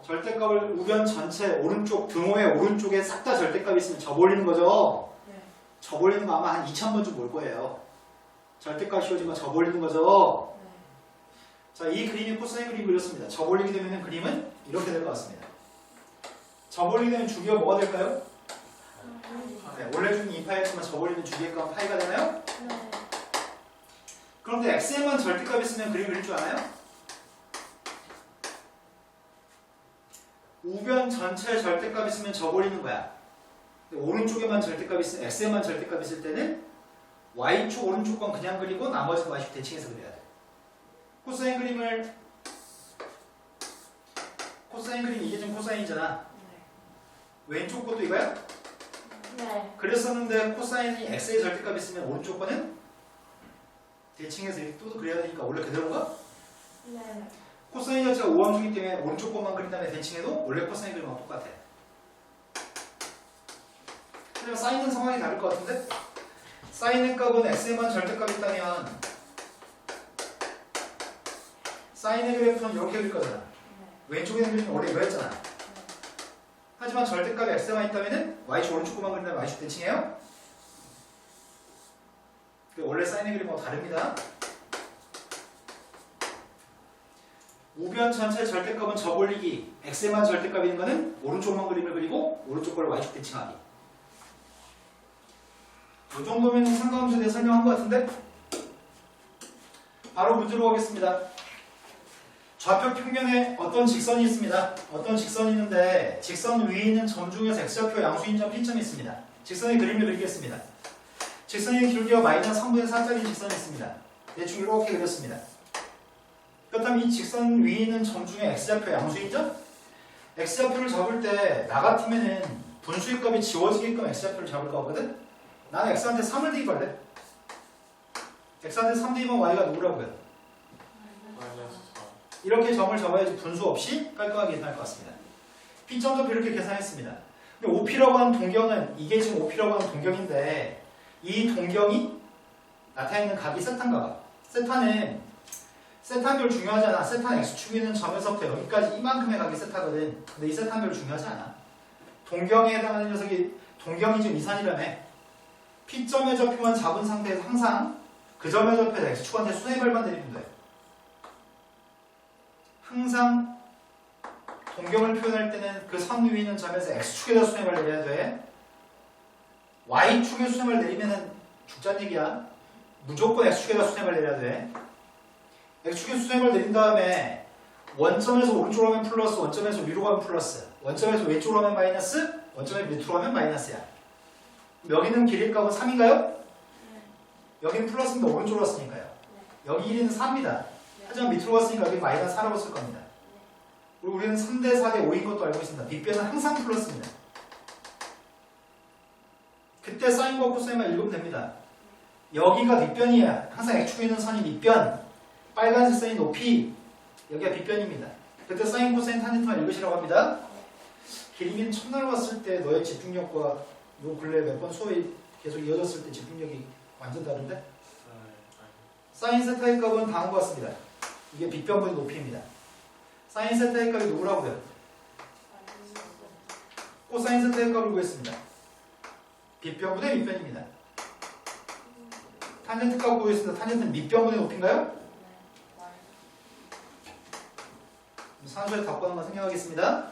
절대값을 우변 전체 오른쪽 등호의 오른쪽에 싹 다 절대값이 있으면 접올리는 거죠. 네. 접올리는 거 아마 한 2000번쯤 볼 거예요. 절대값 씌워지면 접올리는 거죠. 네. 자, 이 그림이 코사인 그림이 그렸습니다. 접올리게 되면 그림은 이렇게 될 것 같습니다. 접올리게 되면 주기가 뭐가 될까요? 네, 원래 주기 2파이였지만 접올리면 주기의 값은 파이가 되나요? 네. 그런데 x에만 절대값 있으면 그림 그릴 줄 아나요? 우변 전체 절대값 있으면 접올리는 거야. 근데 오른쪽에만 절대값 있으면 x에만 절대값 있을 때는 y축 오른쪽 건 그냥 그리고 나머지는 y축 대칭해서 그려야 돼. 코사인 그림을 코사인 그림 이게 지금 코사인이잖아. 왼쪽 것도 이거야? 네. 그랬었는데 코사인이 x의 절대값 있으면 오른쪽 거는 대칭해서 이렇게 또 그려야 되니까 원래 그대로인가? 네. 코사인 자체가 우함수기 때문에 오른쪽 것만 그린 다음에 대칭해도 원래 코사인 그림하고 똑같아. 하지만 사인은 상황이 다를 것 같은데? 사인의 값은 x에만 절대값 있다면 사인의 그래프는 이렇게 그릴 거잖아. 왼쪽에 있는 그림은 원래 이거였잖아. 하지만 절대값이 x에만 있다면 y축 오른쪽 것만 그린 다음에 y축 대칭해요? 원래 사인의 그림하고 다릅니다. 우변 전체 절대값은 접올리기, x에만 절대값이 있는 거는 오른쪽만 그림을 그리고 오른쪽 걸 y축 대칭하기. 이 정도면 삼각함수에 대해 설명한 것 같은데? 바로 문제로 가겠습니다. 좌표 평면에 어떤 직선이 있습니다. 어떤 직선이 있는데 직선 위에 있는 점 중에서 x좌표 양수인 점 P점이 있습니다. 직선의 그림을 그리겠습니다. 직선의 길이가 마이너스 3분의 4짜리 직선이 있습니다. 대충 이렇게 그렸습니다. 그렇다면 이 직선 위에 있는 점 중에 x좌표 양수이죠? x좌표를 잡을 때 나 같으면은 분수의 값이 지워지게끔 x좌표를 잡을 거거든? 나는 x한테 3을 대입할래? x한테 3 대입하면 y가 누구라고요? 이렇게 점을 잡아야지 분수 없이 깔끔하게 계산할 것 같습니다. P점도 이렇게 계산했습니다. 근데 OP라고 하는 동경은 이게 지금 OP라고 하는 동경인데 이 동경이 나타내는 각이 세타인가 봐. 세타는 세타별 중요하지 않아. 세타는 x축이 있는 점에서부터 여기까지 이만큼의 각이 세타거든. 근데 이 세타별 중요하지 않아. 동경에 해당하는 녀석이 동경이 지금 이산이라며. P점의 좌표만 잡은 상태에서 항상 그 점의 좌표에서 x축한테 수뇌발만 내리면 돼. 항상 동경을 표현할 때는 그 선 위에 있는 점에서 x축에다 수렴을 내려야 돼. y축에 수렴을 내리면은 죽자는 얘기야. 무조건 x축에다 수렴을 내려야 돼. x축에 수렴을 내린 다음에 원점에서 오른쪽으로 가면 플러스, 원점에서 위로 가면 플러스, 원점에서 왼쪽으로 가면 마이너스, 원점에서 밑으로 가면 마이너스야. 여기는 길이의 값은 3인가요? 여기는 플러스인데 오른쪽으로 갔으니까요. 여기 1위는 4입니다. 하지만 밑으로 갔으니까 여기 마이너스 4라고 쓸 겁니다. 그리고 우리는 3대 4대 5인 것도 알고 있습니다. 빗변은 항상 플러스입니다. 그때 사인과 코사인만 읽으면 됩니다. 여기가 밑변이야. 항상 x축에 있는 선이 밑변. 빨간색 선이 높이. 여기가 빗변입니다. 그때 사인, 코사인, 탄젠트만 읽으시라고 합니다. 길이는 첫날 왔을 때 너의 집중력과 요 근래 몇 번 수업이 계속 이어졌을 때 집중력이 완전 다른데? 사인 세타의 값은 다음과 같습니다. 이게 빗변분의 높이입니다. 사인 세타의 값이 누구라고요? 코사인 세타의 값을 구했습니다. 빗변분의 밑변입니다. 탄젠트 값을 구했습니다. 탄젠트는 밑변분의 높이인가요? 산수에 답변 한번 생각하겠습니다.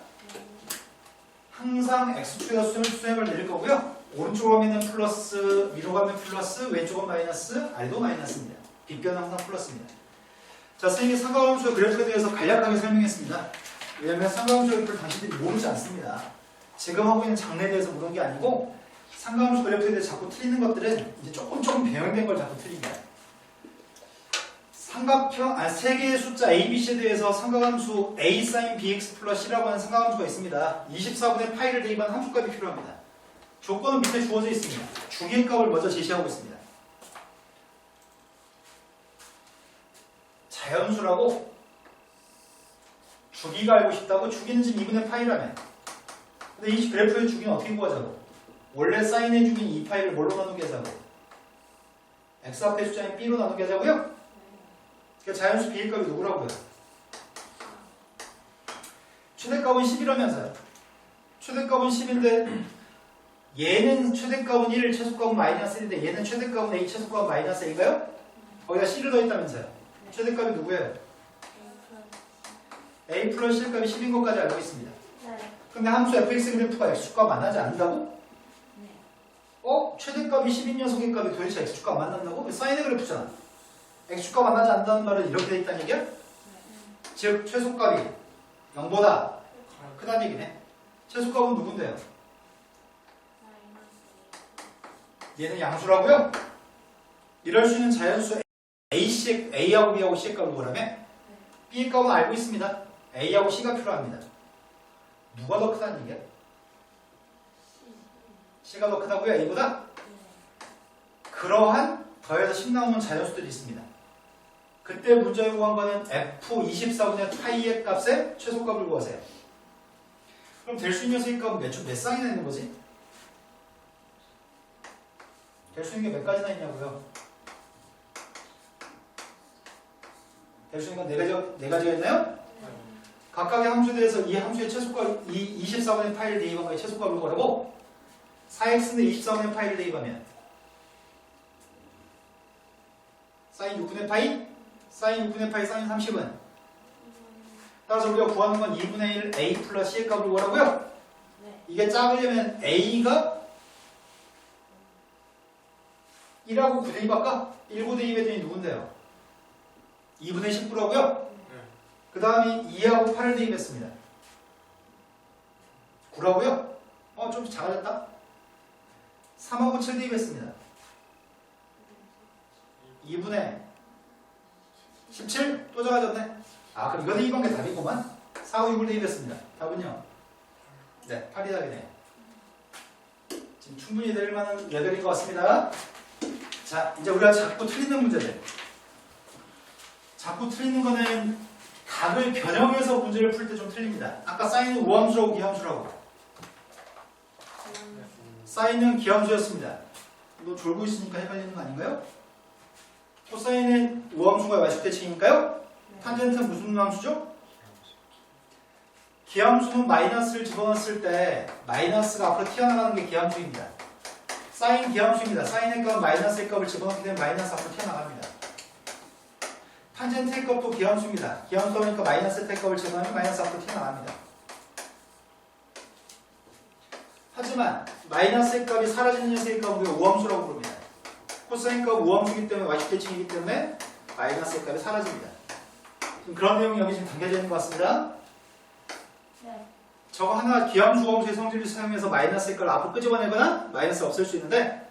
항상 x축에다 수렴을 내릴 거고요. 오른쪽으로 가면 플러스, 위로 가면 플러스, 왼쪽은 마이너스, 아래도 마이너스입니다. 빗변은 항상 플러스입니다. 자, 선생님이 삼각함수의 그래프에 대해서 간략하게 설명했습니다. 왜냐하면 삼각함수의 그래프를 당신들이 모르지 않습니다. 지금 하고 있는 장르에 대해서 모르는 게 아니고 삼각함수 그래프에 대해서 자꾸 틀리는 것들은 이제 조금 변형된 걸 자꾸 틀립니다. 세 개의 숫자 A, B, C에 대해서 삼각함수 A sin BX 플러스 C라고 하는 삼각함수가 있습니다. 24분의 파이를 대입한 함수값이 필요합니다. 조건은 밑에 주어져 있습니다. 주기값을 먼저 제시하고 있습니다. 자연수라고 주기가 알고 싶다고 주기는 지금 2분의 파이라면 근데 이 그래프의 주기는 어떻게 구하자고? 원래 사인의 주기는 이 파이를 뭘로 나누게 하자고? x 앞에 숫자인 b로 나누게 하자고요? 그러니까 자연수 비일값이 누구라고요? 최대값은 10이라면서요. 최대값은 10인데 얘는 최대값은 1, 최소값은 마이너스 1인데 얘는 최대값은 A, 최소값은 마이너스 A인가요? 거기다 C를 더했다면서요. 최대값이 누구예요? A 플러스 C값이 10인 것까지 알고 있습니다. 네. 근데 함수 fx 그래프가 x축과 만나지 않는다고? 최대값이 10인 녀석의 값이 도대체 x축과 만난다고? 사인의 그래프잖아. x축과 만나지 않는다는 말은 이렇게 돼 있다는 얘기야? 즉 최소값이 0보다 크다는 얘기네. 최소값은 누군데요? 얘는 양수라고요? 이럴 수 있는 자연수 A하고 B하고 C의 값을 구하라며? B의 값은 알고 있습니다. A하고 C가 필요합니다. 누가 더 크다는 얘기야? C가 더 크다고요? A보다? 그러한 더해서 10 나오는 자연수들이 있습니다. 그때 문제에 구한 거는 F24분의 파이의 값의 최소값을 구하세요. 그럼 될 수 있는 녀석의 값은 몇 쌍이나 있는 거지? 될 수 있는 게 몇 가지나 있냐고요? 될 수 있는 건 네 가지가 있나요? 각각의 함수에 대해서 이 함수의 최소값, 이 24분의 파이를 대입한 거의 최소값을 구하라고 4x는 24분의 파이를 대입하면 사인 6분의 파이, 사인 6분의 파이, 사인 30은 따라서 우리가 구하는 건 2분의 1 a 플러스 c의 값을 구하라고요? 이게 작으려면 a가 1하고 9 대입할까? 1, 9 대입했더니 누군데요? 2분의 19라고요? 그 다음에 2하고 8을 대입했습니다. 9라고요? 좀 작아졌다? 3하고 7 대입했습니다. 2분의 17? 또 작아졌네? 그럼 이거 대입한 게 답이구만? 4하고 6을 대입했습니다. 답은요? 네, 8이 답이네요. 지금 충분히 될 만한 레벨인 것 같습니다. 자, 이제 우리가 자꾸 틀리는 문제들. 자꾸 틀리는 거는 각을 변형해서 문제를 풀 때 좀 틀립니다. 아까 사인은 우함수라고 기함수라고. 사인은 기함수였습니다. 너 졸고 있으니까 헷갈리는 거 아닌가요? 코사인은 우함수가 와식대칭이니까요? 탄젠트는 무슨 함수죠? 기함수는 마이너스를 집어넣었을 때 마이너스가 앞으로 튀어나가는 게 기함수입니다. 사인 기함수입니다. 사인의 값은 마이너스의 값을 집어넣게 되면 마이너스 앞으로 튀어나갑니다. 탄젠트의 값도 기함수입니다. 기함수니까 마이너스의 값을 집어넣으면 마이너스 앞으로 튀어나갑니다. 하지만 마이너스의 값이 사라지는 녀석의 값은 우리가 우함수라고 부릅니다. 코사인 값 우함수이기 때문에 와식대칭이기 때문에 마이너스의 값이 사라집니다. 그런 내용이 여기 지금 담겨져 있는 것 같습니다. 네. 저거 하나 기함수 우함수의 성질을 사용해서 마이너스의 값을 앞으로 끄집어내거나 마이너스를 없앨 수 있는데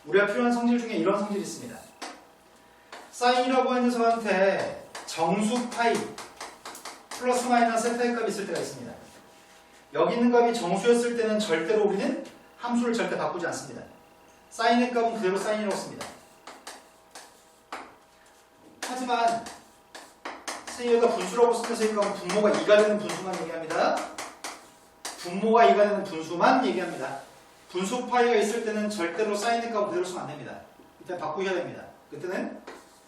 우리가 필요한 성질 중에 이런 성질이 있습니다. 사인이라고 하는 녀석한테 정수 파이 플러스 마이너스 세타의 값이 있을 때가 있습니다. 여기 있는 값이 정수였을 때는 절대로 우리는 함수를 절대 바꾸지 않습니다. 사인의 값은 그대로 사인이라고 씁니다. 하지만 여기다 분수라고 쓰면서 이 값은 분모가 2가 되는 분수만 얘기합니다. 분모가 2가 되는 분수만 얘기합니다. 분수 파이가 있을 때는 절대로 사인의 값은 그대로 쓰면 안 됩니다. 이때 바꾸셔야 됩니다. 그때는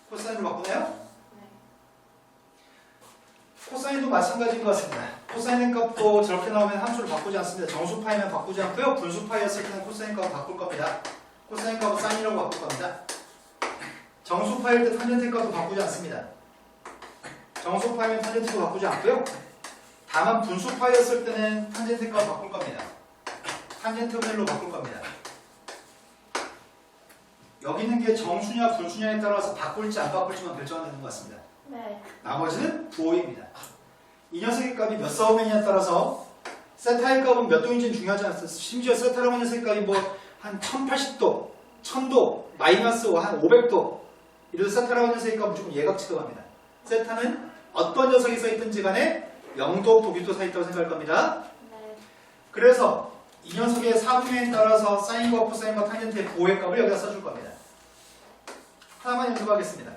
코사인으로 바꾸나요? 코사인도 마찬가지인 것 같습니다. 코사인의 값도 저렇게 나오면 함수를 바꾸지 않습니다. 정수 파이면 바꾸지 않고요. 분수 파이였을 때는 코사인 값을 바꿀 겁니다. 코사인 값은 사인이라고 바꿀 겁니다. 정수 파일 때 탄젠트 값도 바꾸지 않습니다. 정수 파이면 탄젠트도 바꾸지 않고요. 다만 분수 파이였을 때는 탄젠트 값을 바꿀 겁니다. 탄젠트 벨로 바꿀 겁니다. 여기 있는 게 정수냐 분수냐에 따라서 바꿀지 안 바꿀지만 결정하는 것 같습니다. 네. 나머지는 부호입니다. 이 녀석의 값이 몇 사오면이냐에 따라서 세타의 값은 몇 도인지는 중요하지 않습니다. 심지어 세타라고 하는 녀석의 값이 한 1080도, 1000도, 마이너스 한 500도 이래서 세타라고 하는 녀석의 값은 조금 예각 취급합니다. 세타는 어떤 녀석이 써있든지 간에 0도, 도기도 서 있다고 생각할 겁니다. 네. 그래서 이 녀석의 사분면에 따라서 사인과 코사인과 탄젠트의 보호의 값을 여기다 써줄 겁니다. 하나만 연습하겠습니다.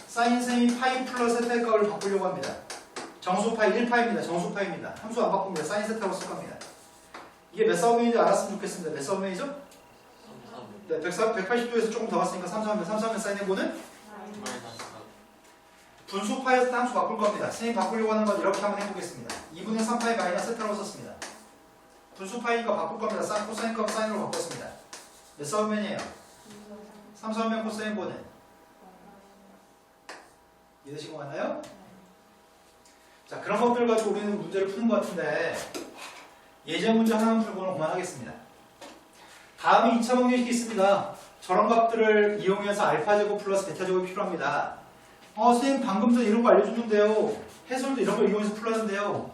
사인 셈이 파이 플러스 세타의 값을 바꾸려고 합니다. 정수 파이 1파입니다. 정수 파입니다. 함수 안 바꿉니다. 사인 세타로 쓸 겁니다. 이게 몇 사분면인지 알았으면 좋겠습니다. 몇 사분면이죠? 네, 180도에서 조금 더 갔으니까 3사분면 사인의 보는 분수 파에서 함수 바꿀 겁니다. 선생님 바꾸려고 하는 건 이렇게 한번 해보겠습니다. 2분의 3파이 마이너스 세타로 썼습니다. 분수 파이니까 바꿀 겁니다. 코사인 값 사인으로 바꿨습니다. 몇 사분면이에요? 3사분면 코사인 보는 이해되신 거 맞나요? 자, 그런 것들 가지고 우리는 문제를 푸는 것 같은데 예제 문제 하나만 풀고는 그만하겠습니다. 다음에 2차 방정식이 있습니다. 저런 값들을 이용해서 알파 제곱 플러스 베타 제곱이 필요합니다. 선생님 방금 전에 이런 거 알려줬는데요. 해설도 이런 걸 이용해서 풀었는데요.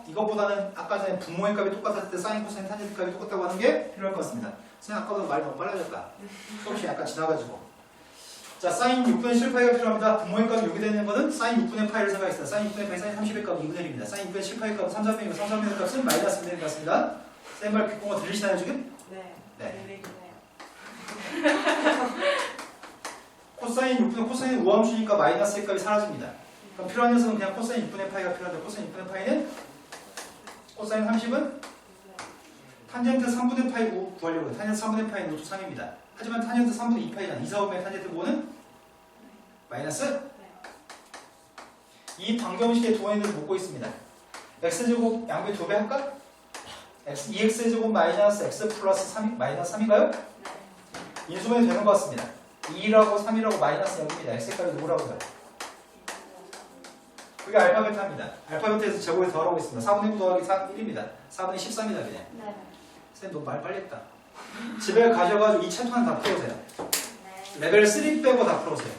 이거보다는 아까 전에 분모의 값이 똑같았을 때 사인, 코사인, 탄젠트 값이 똑같다고 하는 게 필요할 것 같습니다. 선생님 아까보다 말이 너무 빨라졌다. 수업이 약간 지나가지고. 자, 사인 6분의 7파이가 필요합니다. 분모의 값이 6이 되는 거는 사인 6분의 파이를 생각했습니다. 사인 6분의 파이, 사인 30의 값은 2분의 1입니다. 사인 6분의 7파이 값은 3, 3분의 3분의 값은 마이너스 2분의 1 같습니다. 선생님 말 귓공가 들리시나요 지금? 네. 네. 들리네요. 코사인 6분의 코사인 우함수니까 마이너스의 값이 사라집니다. 그럼 필요한 녀석은 그냥 코사인 6분의 파이가 필요한데 코사인 6분의 파이는 코사인 30은 탄젠트 3분의 파이 구하려고 해요. 탄젠트 3분의 파이는 노트 3입니다. 하지만 탄젠트 3분의 2파이잖아. 2, 4분의 탄젠트 5는 마이너스? 이 방정식의 도안을 묻고 있습니다. x제곱 양변 2배 할까? 2x제곱 마이너스 x 플러스 3, 마이너스 3인가요? 인수분해 되는 것 같습니다. 2라고 3이라고 마이너스 0입니다. x의 값이 누구라고 해요? 그게 알파 베타입니다. 알파 베타에서 제곱이 더하고 있습니다. 4분의 9 더하기 1입니다. 4분의 13이다 그냥. 네. 선생님 너무 말 빨리 했다. 집에 가셔가지고 이 챕터는 다 풀어오세요. 레벨 3 빼고 다 풀어오세요.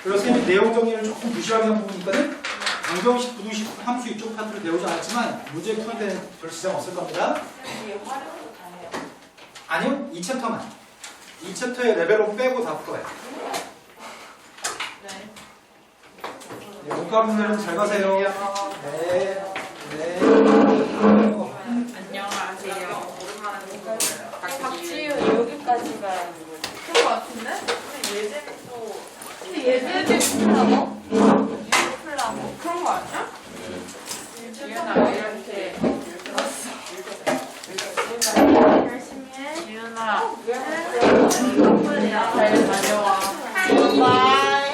그리고 선생님이 내용 정리를 조금 무시하는 부분이 있거든. 방정식, 부등식, 함수 이쪽 파트를 배우지 않았지만 문제 푸는 데는 별 지장 없을 겁니다. 이게 활용도 다 해요. 아니요, 이 챕터만. 이 챕터의 레벨 5 빼고 다 풀어요. 네. 네, 목감분들은 잘 가세요. 네. 네. 안녕하세요. 박지우 여기까지가 그런 거 같은데? 예제는 또 근데 예제는 풀라고? 풀라고? 그런 거 아니야? 지윤아 이렇게 열심히 해. 지윤아 잘 다녀와. 바이.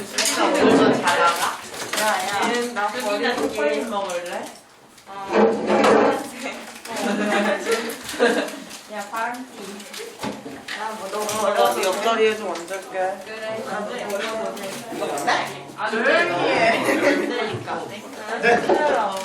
수진. 오늘도 잘 나가? 야야 나 버리는 초콜릿 먹을래? 야 파란티. 야뭐 너 버려서 옆자리에 좀 앉을게. 그래 나중에 버려도 돼. 조용히 해. 그러니까. 네. 싫어.